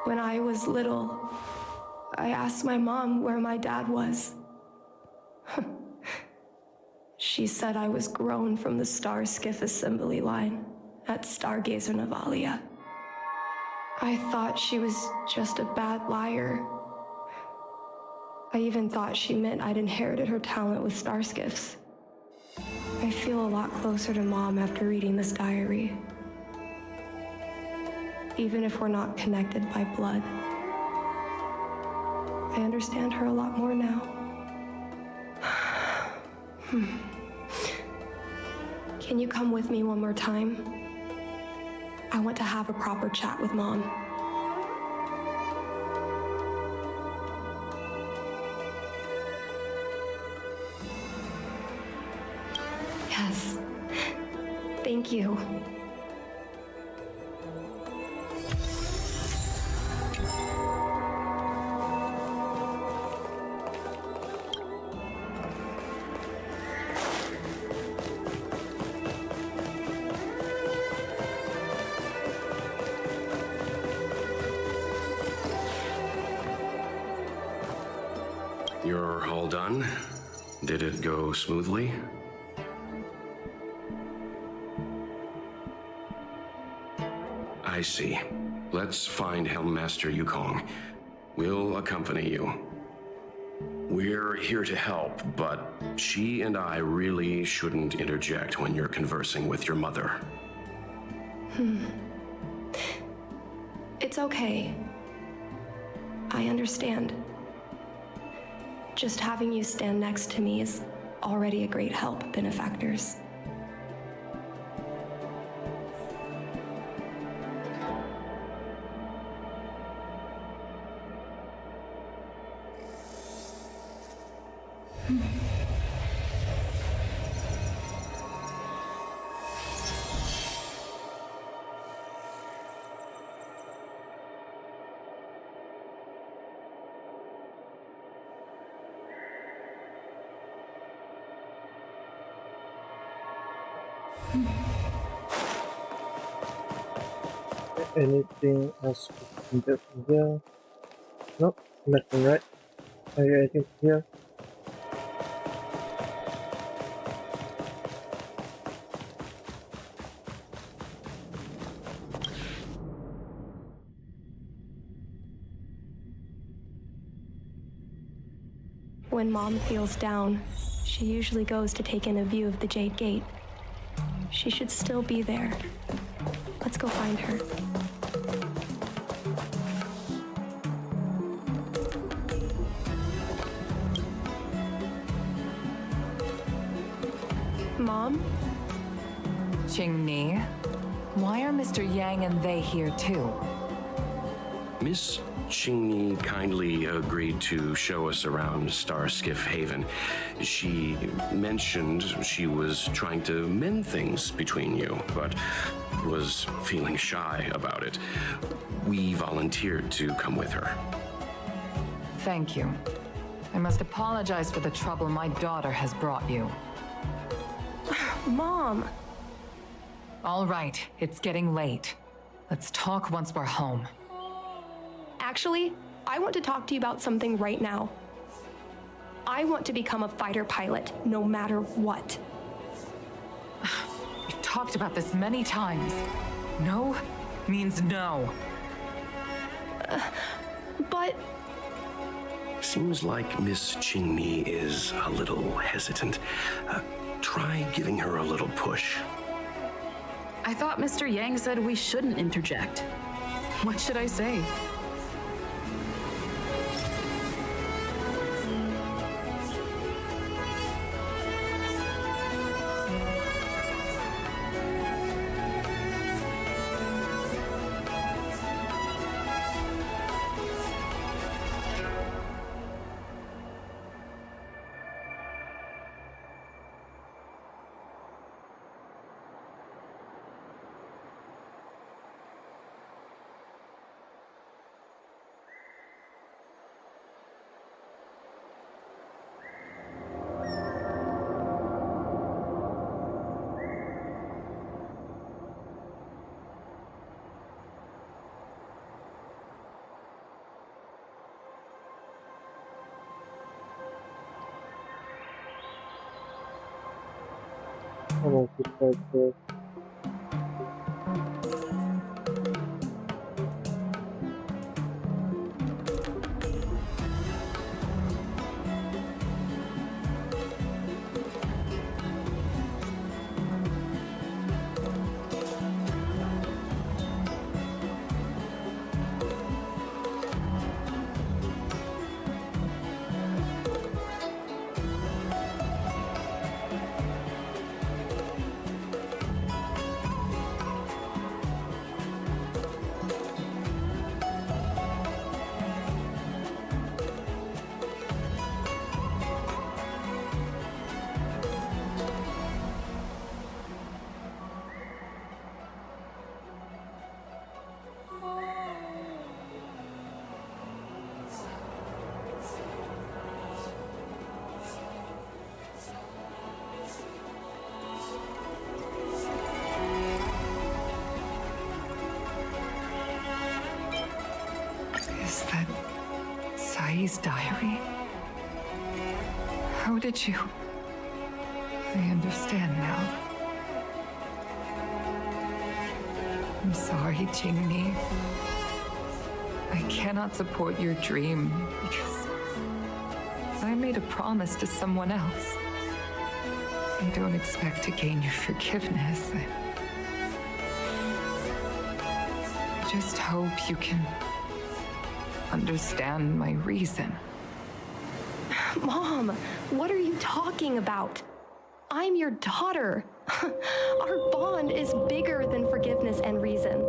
When I was little, I asked my mom where my dad was. She said I was grown from the Star Skiff assembly line at Stargazer Navalia. I thought she was just a bad liar. I even thought she meant I'd inherited her talent with star skiffs. I feel a lot closer to Mom after reading this diary. Even if we're not connected by blood. I understand her a lot more now. Can you come with me one more time? I want to have a proper chat with Mom. Yes. Thank you. You're all done? Did it go smoothly? I see. Let's find Helmmaster Yukong. We'll accompany you. We're here to help, but she and I really shouldn't interject when you're conversing with your mother. It's okay. I understand. Just having you stand next to me is already a great help, benefactors. Anything else we can get from here? Nope, nothing, right? Anything from here? When Mom feels down, she usually goes to take in a view of the Jade Gate. She should still be there. Let's go find her. Mom? Qingni, why are Mr. Yang and they here too? Miss Qingni kindly agreed to show us around Starskiff Haven. She mentioned she was trying to mend things between you, but was feeling shy about it. We volunteered to come with her. Thank you. I must apologize for the trouble my daughter has brought you. Mom! All right, it's getting late. Let's talk once we're home. Actually, I want to talk to you about something right now. I want to become a fighter pilot, no matter what. We've talked about this many times. No means no. But... Seems like Miss Qingni is a little hesitant. Try giving her a little push. I thought Mr. Yang said we shouldn't interject. What should I say? I want to try this. Is that Sai's diary? How did you... I understand now. I'm sorry, Qingni. I cannot support your dream because I made a promise to someone else. I don't expect to gain your forgiveness. I just hope you can understand my reason. Mom, what are you talking about? I'm your daughter. Our bond is bigger than forgiveness and reason.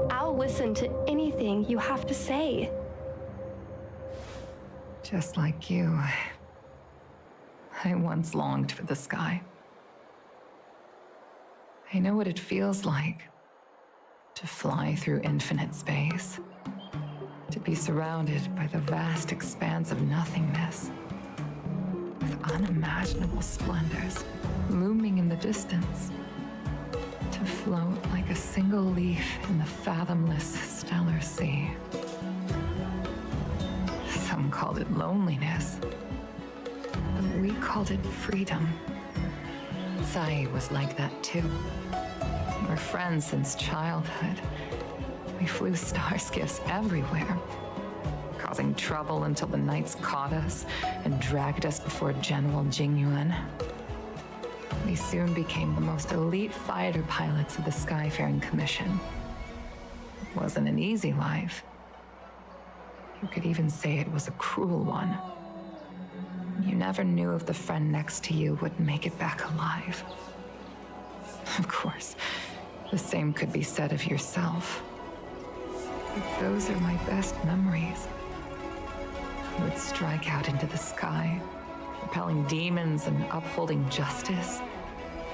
I'll listen to anything you have to say. Just like you. I once longed for the sky. I know what it feels like to fly through infinite space, to be surrounded by the vast expanse of nothingness, with unimaginable splendors looming in the distance, to float like a single leaf in the fathomless stellar sea. Some called it loneliness, but we called it freedom. Sai was like that too. We were friends since childhood. We flew star skiffs everywhere, causing trouble until the Knights caught us and dragged us before General Jingyuan. We soon became the most elite fighter pilots of the Skyfaring Commission. It wasn't an easy life. You could even say it was a cruel one. You never knew if the friend next to you would make it back alive. Of course, the same could be said of yourself. But those are my best memories. We would strike out into the sky, repelling demons and upholding justice.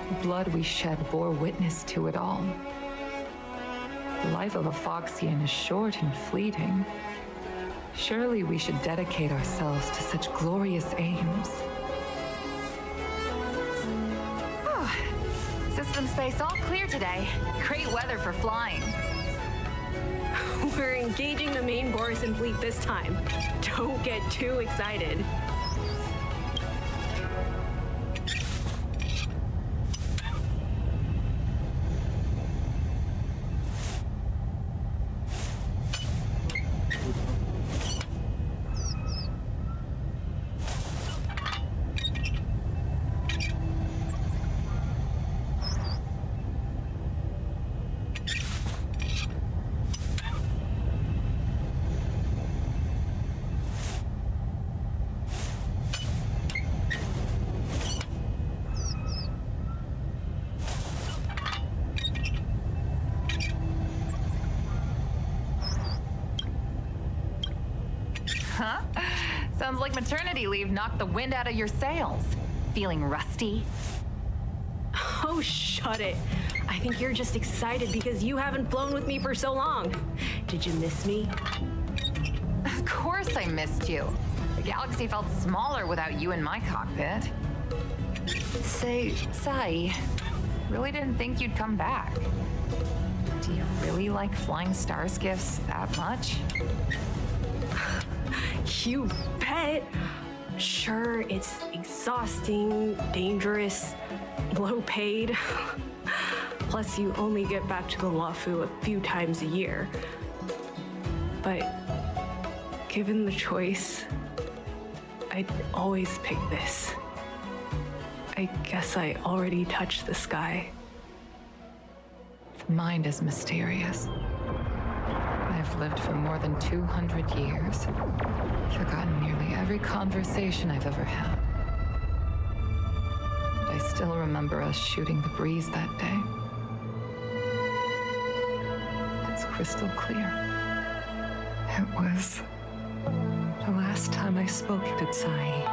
The blood we shed bore witness to it all. The life of a Foxian is short and fleeting. Surely we should dedicate ourselves to such glorious aims. System space all clear today. Great weather for flying. We're engaging the main Borison fleet this time. Don't get too excited. Huh? Sounds like maternity leave knocked the wind out of your sails. Feeling rusty? Oh, shut it. I think you're just excited because you haven't flown with me for so long. Did you miss me? Of course I missed you. The galaxy felt smaller without you in my cockpit. Say, Sai, really didn't think you'd come back. Do you really like flying star skiffs that much? You bet. Sure, it's exhausting, dangerous, low paid. Plus, you only get back to the Luofu a few times a year. But given the choice, I'd always pick this. I guess I already touched the sky. The mind is mysterious. I've lived for more than 200 years, forgotten nearly every conversation I've ever had. But I still remember us shooting the breeze that day. It's crystal clear. It was the last time I spoke to Sai.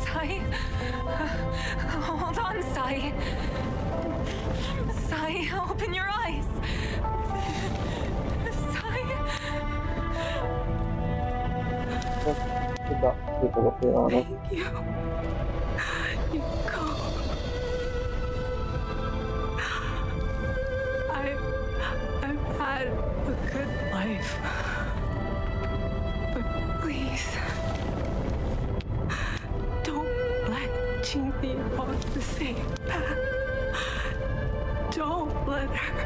Sai? Hold on, Sai. Sai, open your eyes. Sai. Thank you. You go. I've had a good life. But please, don't let Jinmi walk the same path. Don't let her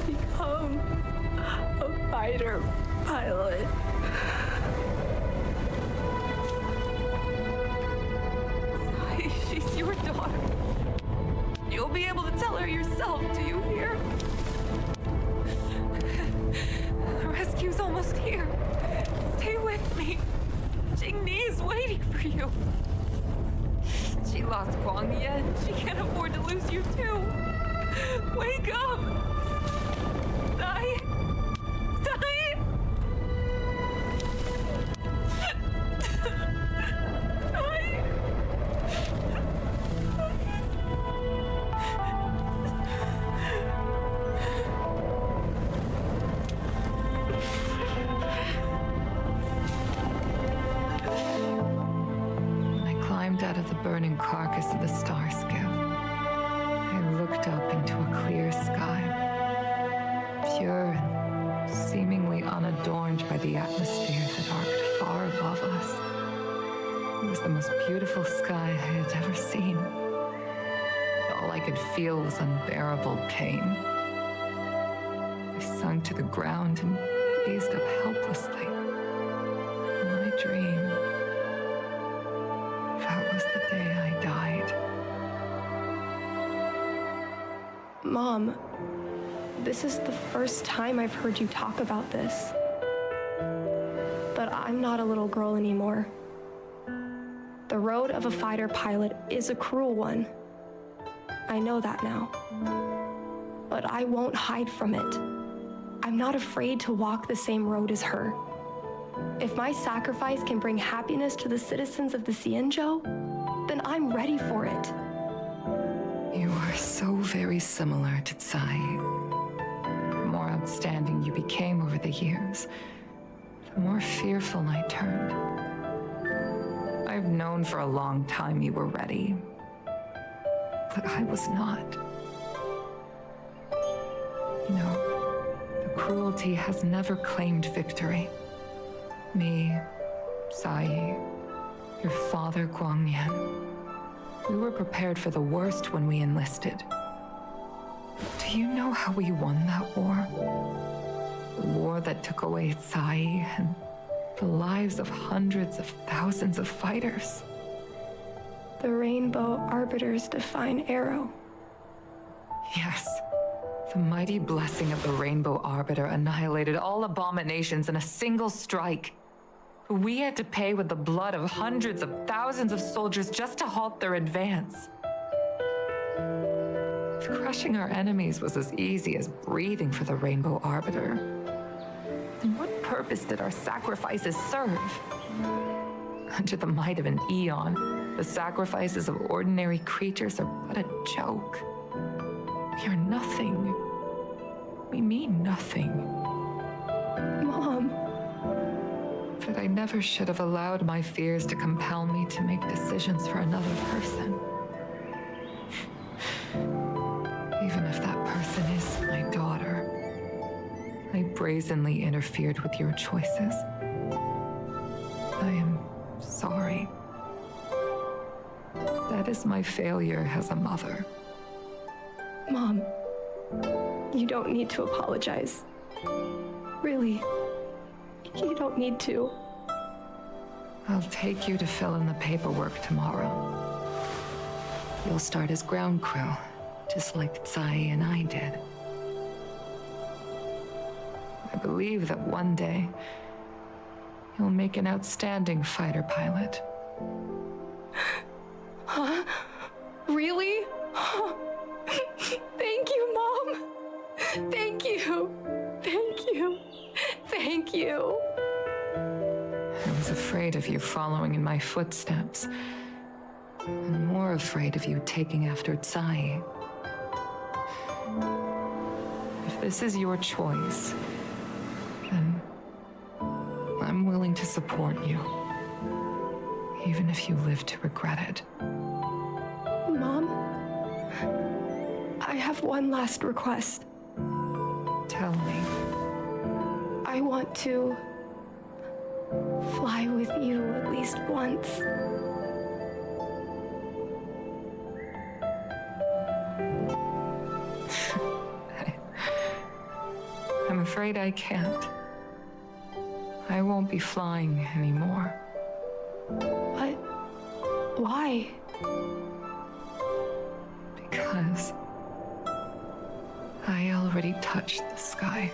become a fighter pilot. Sai, she's your daughter. You'll be able to tell her yourself, do you hear? The rescue's almost here. Stay with me. Jingni is waiting for you. She lost Guang Yan. She can't afford to lose you too. Wake up! Sai! Sai! carcass of the star skiff, I looked up into a clear sky, pure and seemingly unadorned by the atmosphere that arced far above us. It was the most beautiful sky I had ever seen. All I could feel was unbearable pain. I sunk to the ground and gazed up helplessly. And I dreamed that was the day I died. Mom, this is the first time I've heard you talk about this. But I'm not a little girl anymore. The road of a fighter pilot is a cruel one. I know that now. But I won't hide from it. I'm not afraid to walk the same road as her. If my sacrifice can bring happiness to the citizens of the Xianzhou, then I'm ready for it. You are so very similar to Tsai. The more outstanding you became over the years, the more fearful I turned. I've known for a long time you were ready, but I was not. You know, the cruelty has never claimed victory. Me, Tsai, your father Guangyan, we were prepared for the worst when we enlisted. Do you know how we won that war? The war that took away Tsai and the lives of hundreds of thousands of fighters. The Rainbow Arbiter's divine arrow. Yes. The mighty blessing of the Rainbow Arbiter annihilated all abominations in a single strike. We had to pay with the blood of hundreds of thousands of soldiers just to halt their advance. If crushing our enemies was as easy as breathing for the Rainbow Arbiter, then what purpose did our sacrifices serve? Under the might of an Eon, the sacrifices of ordinary creatures are but a joke. We are nothing. We mean nothing. Mom. But I never should have allowed my fears to compel me to make decisions for another person. Even if that person is my daughter, I brazenly interfered with your choices. I am sorry. That is my failure as a mother. Mom, you don't need to apologize. Really, you don't need to. I'll take you to fill in the paperwork tomorrow. You'll start as ground crew, just like Tsai and I did. I believe that one day, you'll make an outstanding fighter pilot. Huh? Really? Thank you, Mom. Thank you. Thank you. Thank you. I was afraid of you following in my footsteps. And more afraid of you taking after Tsai. If this is your choice, then I'm willing to support you. Even if you live to regret it. Mom, I have one last request. Tell me. I want to fly with you at least once. I'm afraid I can't. I won't be flying anymore. But why? Because I already touched the sky.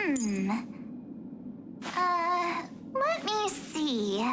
Let me see.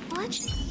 What?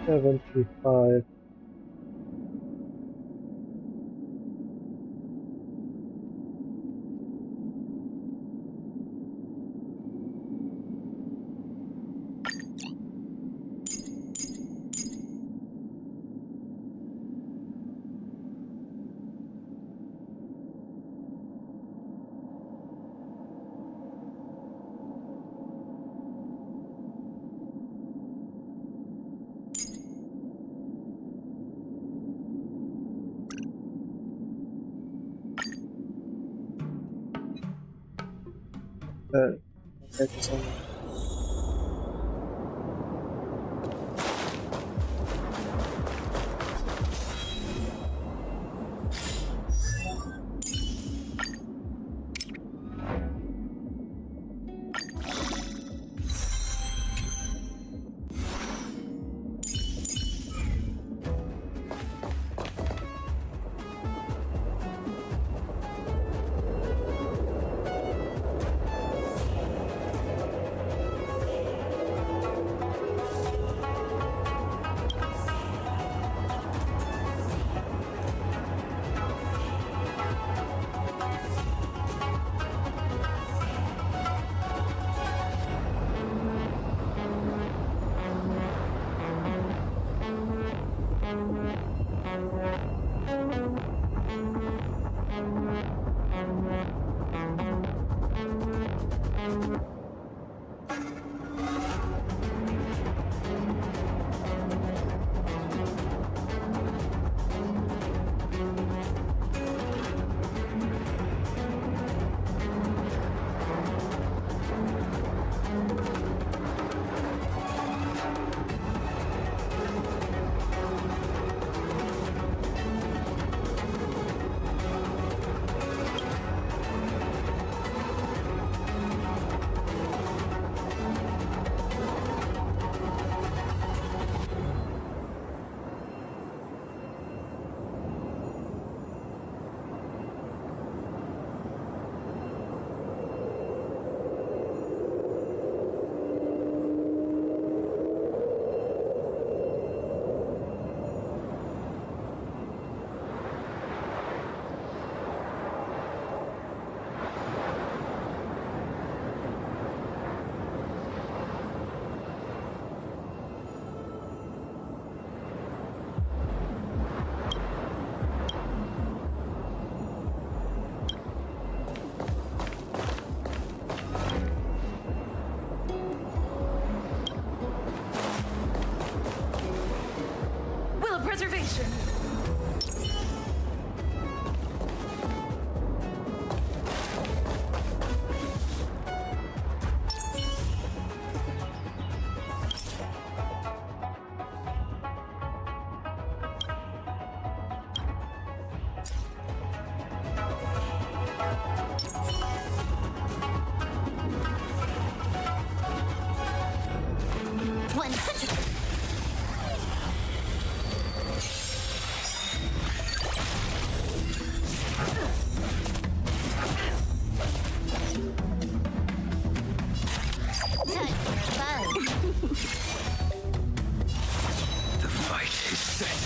$75. Thank you so much. 100. Time for fun. The fight is set.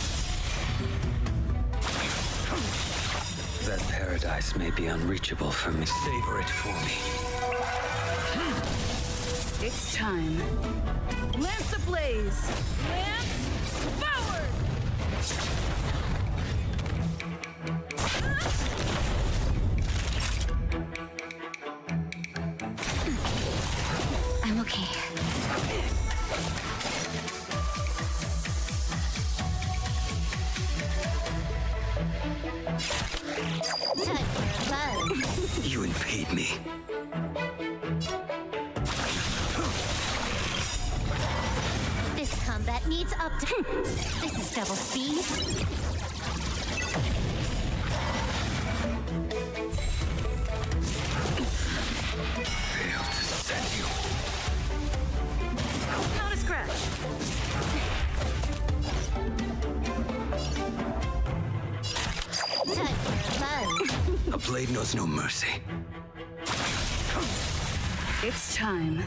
That paradise may be unreachable for me. Savor it for me. It's time. Lance ablaze! Lance forward! I'm okay. Time for fun. You impede me. This combat needs This is double speed. Failed to set you. Not a scratch. Time for fun. A blade knows no mercy. It's time.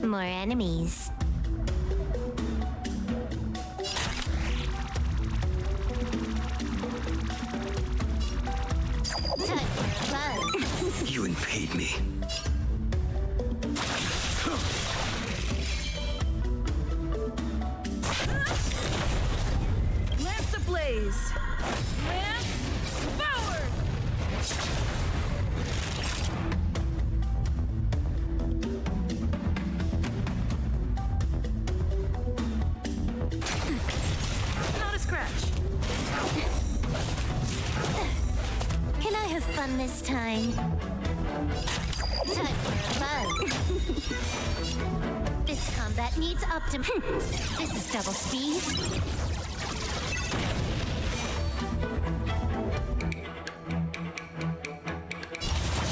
More enemies. Time for fun. You impede me. Lance ablaze! Lance forward! Not a scratch. Can I have fun this time? Time for fun. This combat needs This is double speed.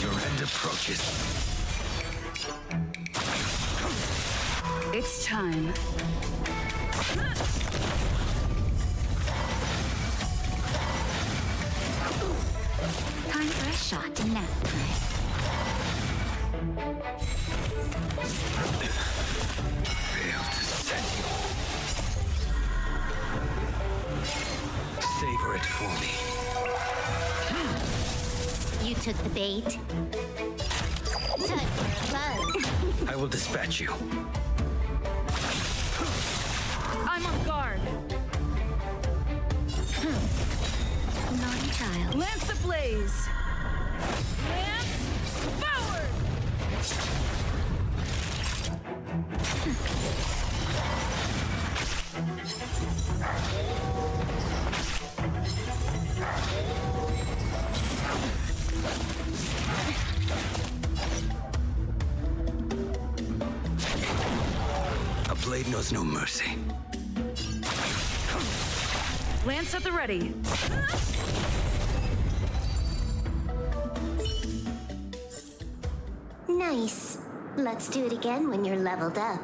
Your end approaches. It's time. Time for a shot to nap time. Failed to set you. Savor it for me. You took the bait. Time for fun. I will dispatch you. I'm on guard. Naughty child. Lance ablaze! Lance forward! A blade knows no mercy. Lance at the ready. Nice. Let's do it again when you're leveled up.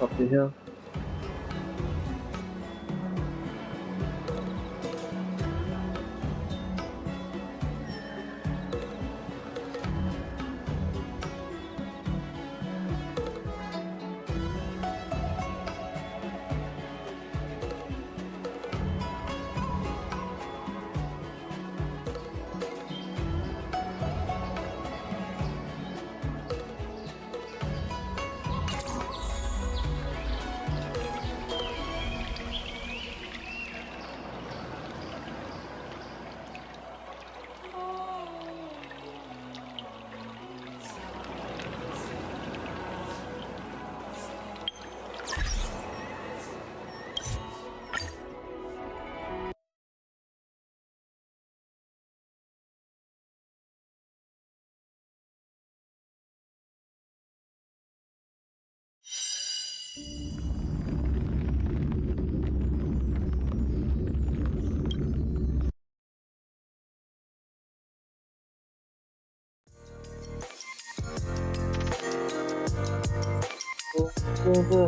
up to here.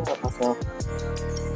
Help myself.